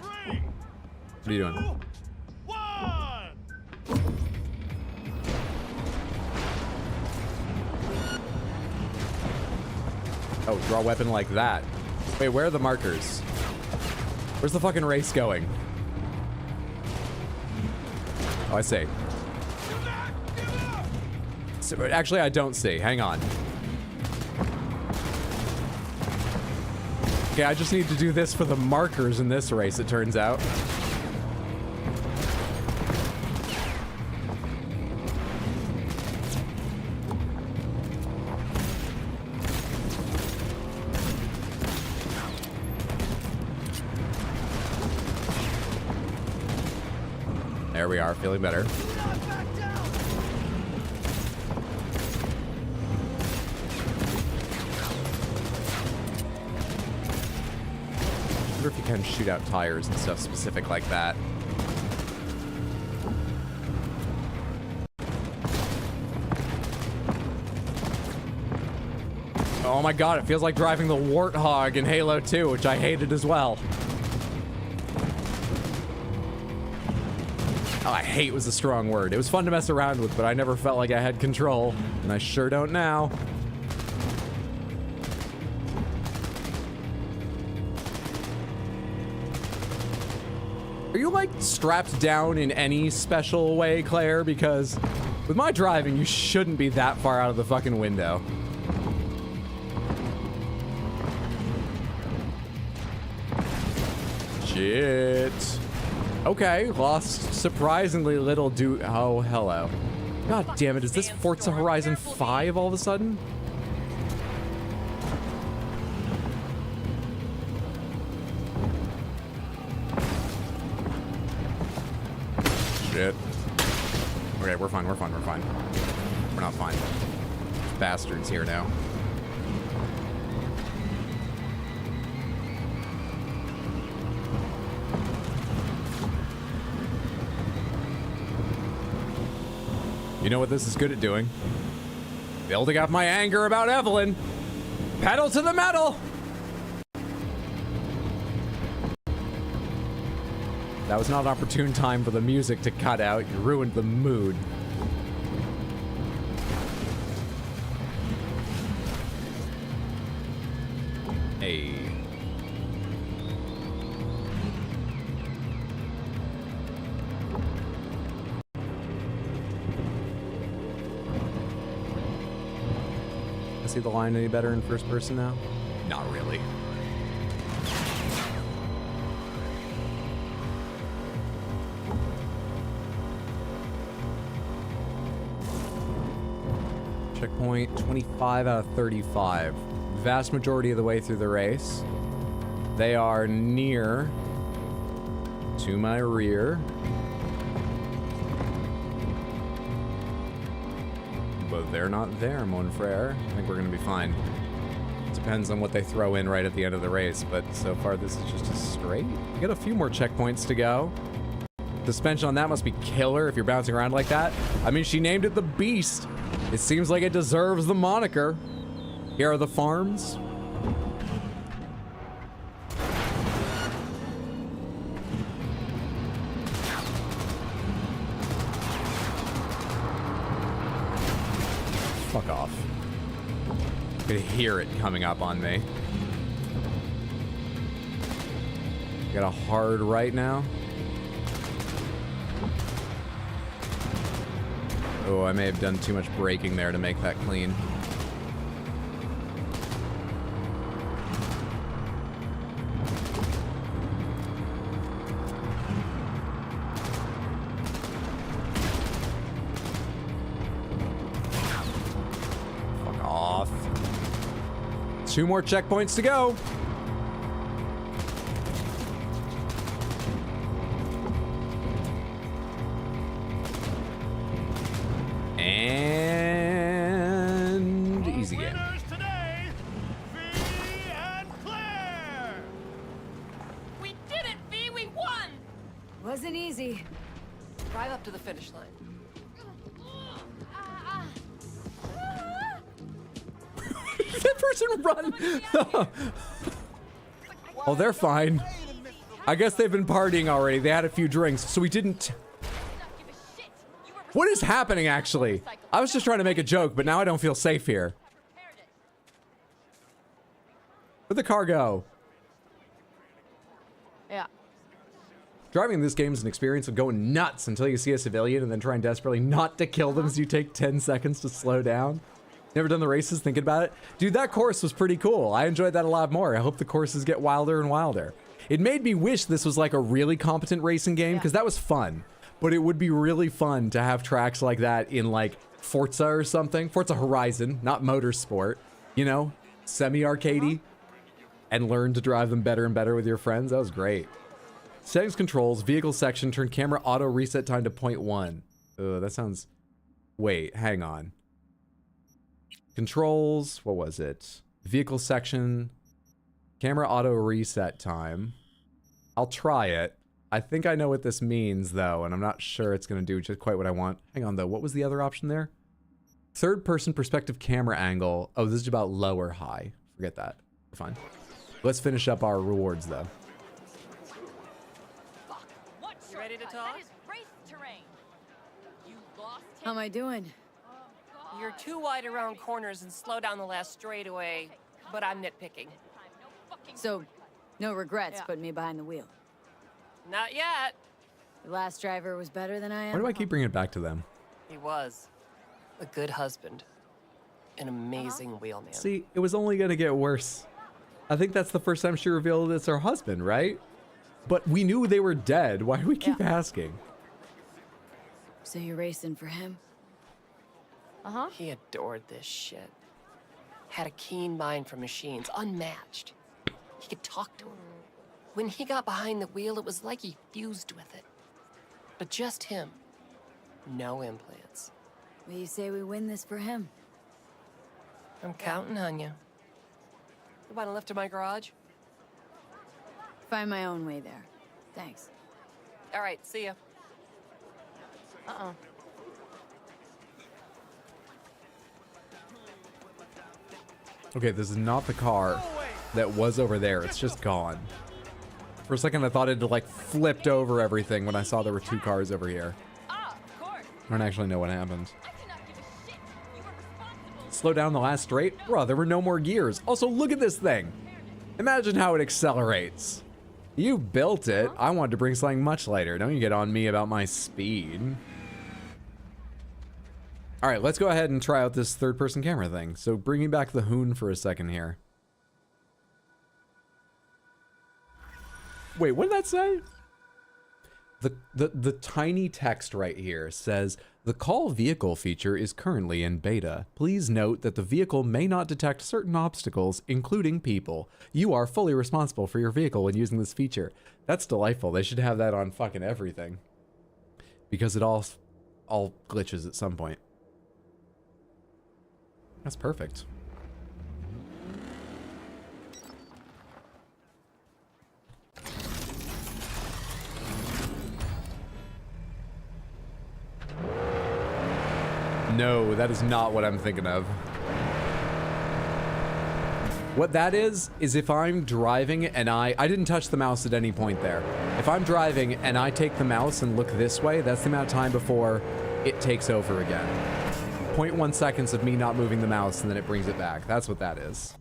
What are you doing? Oh, draw a weapon like that. Wait, where are the markers? Where's the fucking race going? Oh, I see. So, actually, I don't see. Hang on. Okay, I just need to do this for the markers in this race, it turns out. There we are, feeling better. I wonder if you can shoot out tires and stuff specific like that. Oh my god, it feels like driving the Warthog in Halo 2, which I hated as well. Oh, I hate was a strong word. It was fun to mess around with, but I never felt like I had control, and I sure don't now. Are you, like, strapped down in any special way, Claire? Because with my driving, you shouldn't be that far out of the fucking window. Shit. Okay, lost surprisingly little oh, hello. God damn it, is this Forza Horizon 5 all of a sudden? Shit. Okay, we're fine, we're fine, we're fine. We're not fine. Bastards here now. You know what this is good at doing? Building up my anger about Evelyn. Pedal to the metal! That was not an opportune time for the music to cut out. You ruined the mood. Hey. See the line any better in first person now? Not really. Checkpoint 25 out of 35. Vast majority of the way through the race. They are near to my rear. But they're not there, mon frere. I think we're gonna be fine. depends on what they throw in right at the end of the race, but so far this is just a straight. You got a few more checkpoints to go. Suspension on that must be killer if you're bouncing around like that. I mean, she named it the Beast. It seems like it deserves the moniker. Here are the farms. Fuck off. I could hear it coming up on me. Got a hard right now. Oh, I may have done too much braking there to make that clean. Fuck off. 2 more checkpoints to go. And easy game. We did it, V! We won! Wasn't easy. Drive up to the finish line. That person run. Oh, they're fine. I guess they've been partying already. They had a few drinks, so we didn't. What is happening, actually? I was just trying to make a joke, but now I don't feel safe here. Where'd the car go? Yeah. Driving this game is an experience of going nuts until you see a civilian and then trying desperately not to kill them as you take 10 seconds to slow down. Never done the races, thinking about it? Dude, that course was pretty cool. I enjoyed that a lot more. I hope the courses get wilder and wilder. It made me wish this was like a really competent racing game, because that was fun. But it would be really fun to have tracks like that in like Forza or something. Forza Horizon, not Motorsport. You know, semi-arcadey. And learn to drive them better and better with your friends. That was great. Settings, controls, vehicle section, turn camera auto reset time to 0.1. Oh, that sounds... Wait, hang on. Controls, what was it? Vehicle section, camera auto reset time. I'll try it. I think I know what this means, though, and I'm not sure it's going to do just quite what I want. Hang on, though. What was the other option there? Third-person perspective camera angle. Oh, this is about low or high. Forget that. We're fine. Let's finish up our rewards, though. You ready to talk? How am I doing? You're too wide around corners and slow down the last straightaway, but I'm nitpicking. So, no regrets putting me behind the wheel. Not yet. The last driver was better than I am. Why do I keep bringing it back to them? He was. A good husband. An amazing wheelman. See, it was only going to get worse. I think that's the first time she revealed it's her husband, right? But we knew they were dead. Why do we keep asking? So you're racing for him? He adored this shit. Had a keen mind for machines, unmatched. He could talk to him. When he got behind the wheel, it was like he fused with it. But just him. No implants. Will you say we win this for him? I'm counting on you. You want a lift to my garage? Find my own way there. Thanks. All right, see ya. Okay, this is not the car that was over there. It's just gone. For a second, I thought it had like flipped over everything when I saw there were 2 cars over here. I don't actually know what happened. Slow down the last straight? Bro, there were no more gears. Also, look at this thing. Imagine how it accelerates. You built it. I wanted to bring something much lighter. Don't you get on me about my speed. All right, let's go ahead and try out this third-person camera thing. So bringing back the Hoon for a second here. Wait, what did that say? The tiny text right here says, the call vehicle feature is currently in beta. Please note that the vehicle may not detect certain obstacles, including people. You are fully responsible for your vehicle when using this feature. That's delightful. They should have that on fucking everything. Because it all glitches at some point. That's perfect. No, that is not what I'm thinking of. What that is if I'm driving and I didn't touch the mouse at any point there. If I'm driving and I take the mouse and look this way, that's the amount of time before it takes over again. 0.1 seconds of me not moving the mouse and then it brings it back. That's what that is.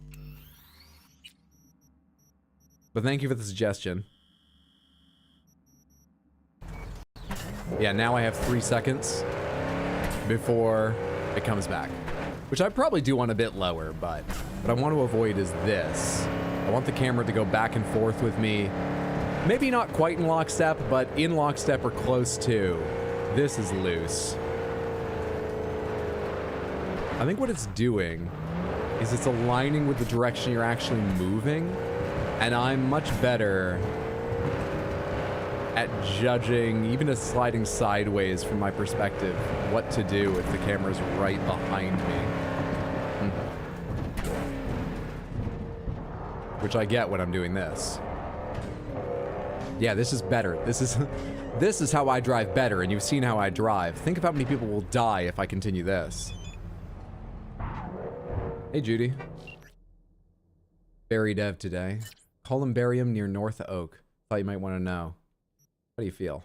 But thank you for the suggestion. Yeah, now I have 3 seconds before it comes back. Which I probably do want a bit lower, but what I want to avoid is this. I want the camera to go back and forth with me. Maybe not quite in lockstep, but in lockstep or close to. This is loose. I think what it's doing is it's aligning with the direction you're actually moving, and I'm much better at judging, even a sliding sideways from my perspective, what to do if the camera's right behind me. Which I get when I'm doing this. Yeah, this is better. This is how I drive better, and you've seen how I drive. Think of how many people will die if I continue this. Hey, Judy. Berry dev today. Columbarium near North Oak. Thought you might want to know. How do you feel?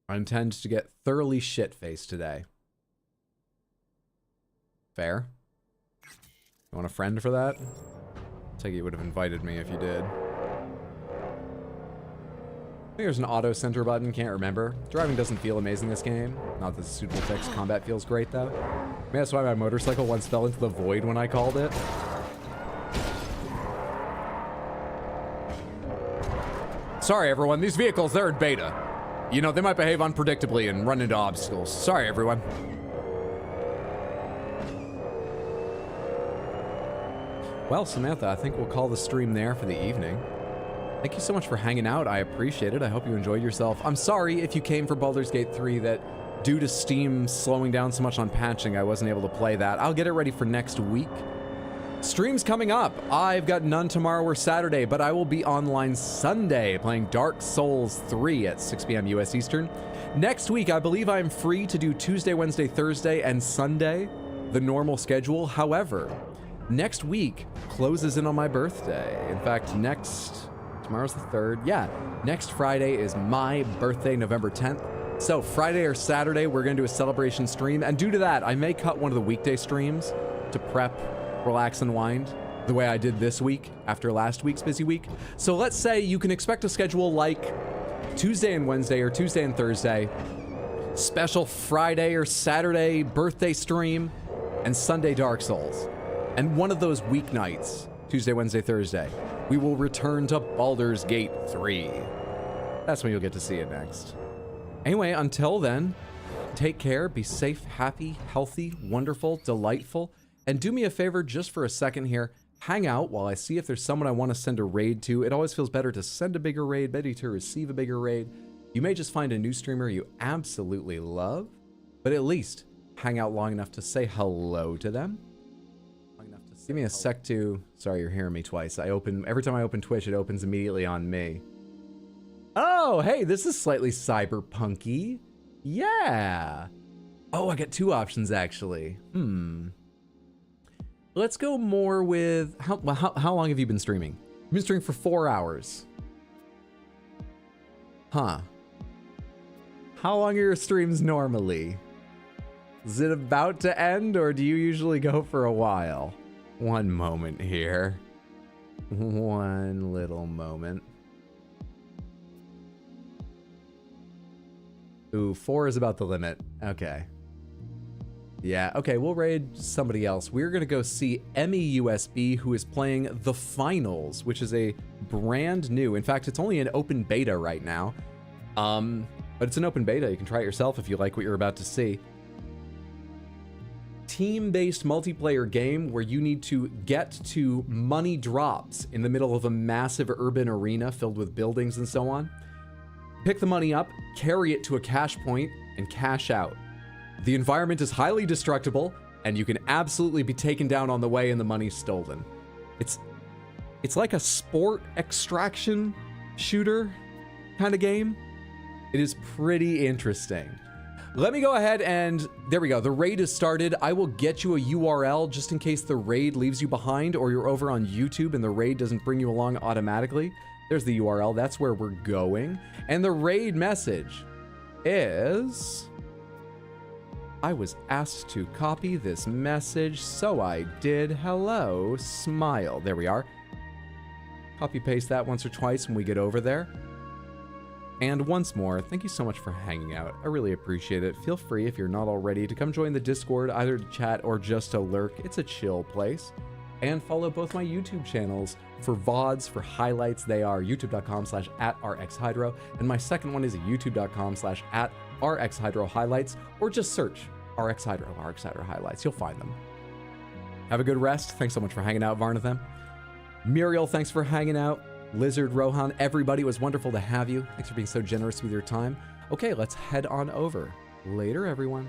I intend to get thoroughly shit-faced today. Fair? You want a friend for that? I take it you would have invited me if you did. I think there's an auto center button, can't remember. Driving doesn't feel amazing this game. Not that the suitable fix. Combat feels great though. Maybe that's why my motorcycle once fell into the void when I called it. Sorry everyone, these vehicles, they're in beta. You know, they might behave unpredictably and run into obstacles. Sorry everyone. Well, Samantha, I think we'll call the stream there for the evening. Thank you so much for hanging out. I appreciate it. I hope you enjoyed yourself. I'm sorry if you came for Baldur's Gate 3 that due to Steam slowing down so much on patching, I wasn't able to play that. I'll get it ready for next week. Streams coming up. I've got none tomorrow or Saturday, but I will be online Sunday playing Dark Souls 3 at 6 p.m. US Eastern. Next week, I believe I'm free to do Tuesday, Wednesday, Thursday, and Sunday, the normal schedule. However, next week closes in on my birthday. In fact, tomorrow's the 3rd. Yeah, next Friday is my birthday, November 10th. So Friday or Saturday, we're gonna do a celebration stream. And due to that, I may cut one of the weekday streams to prep, relax, and wind the way I did this week after last week's busy week. So let's say you can expect a schedule like Tuesday and Wednesday or Tuesday and Thursday, special Friday or Saturday birthday stream, and Sunday Dark Souls. And one of those weeknights, Tuesday, Wednesday, Thursday, we will return to Baldur's Gate 3. That's when you'll get to see it next. Anyway, until then, take care, be safe, happy, healthy, wonderful, delightful, and do me a favor just for a second here, hang out while I see if there's someone I want to send a raid to. It always feels better to send a bigger raid, better to receive a bigger raid. You may just find a new streamer you absolutely love, but at least hang out long enough to say hello to them. Give me a sec to... Sorry, you're hearing me twice. Every time I open Twitch, it opens immediately on me. Oh, hey, this is slightly cyberpunky. Yeah. Oh, I got two options, actually. Let's go more with... How long have you been streaming? You've been streaming for 4 hours. Huh. How long are your streams normally? Is it about to end, or do you usually go for a while? One moment here. One little moment. Ooh, 4 is about the limit. Okay. Yeah, okay, we'll raid somebody else. We're gonna go see Emmy USB, who is playing The Finals, which is a brand new... In fact, it's only an open beta right now. But it's an open beta. You can try it yourself if you like what you're about to see. Team-based multiplayer game where you need to get to money drops in the middle of a massive urban arena filled with buildings and so on. Pick the money up, carry it to a cash point, and cash out. The environment is highly destructible, and you can absolutely be taken down on the way and the money's stolen. It's like a sport extraction shooter kind of game. It is pretty interesting. Let me go ahead and there we go. The raid is started. I will get you a URL just in case the raid leaves you behind or you're over on YouTube and the raid doesn't bring you along automatically. There's the URL. That's where we're going. And the raid message is... I was asked to copy this message, so I did. Hello, smile. There we are. Copy paste that once or twice when we get over there. And once more, thank you so much for hanging out. I really appreciate it. Feel free, if you're not already, to come join the Discord, either to chat or just to lurk. It's a chill place. And follow both my YouTube channels for VODs, for highlights. They are youtube.com/@rxhydro. And my second one is youtube.com/@rxhydro highlights, or just search RxHydro highlights. You'll find them. Have a good rest. Thanks so much for hanging out, Varnathem. Muriel, thanks for hanging out. Lizard, Rohan, everybody, it was wonderful to have you. Thanks for being so generous with your time. Okay, let's head on over. Later, everyone.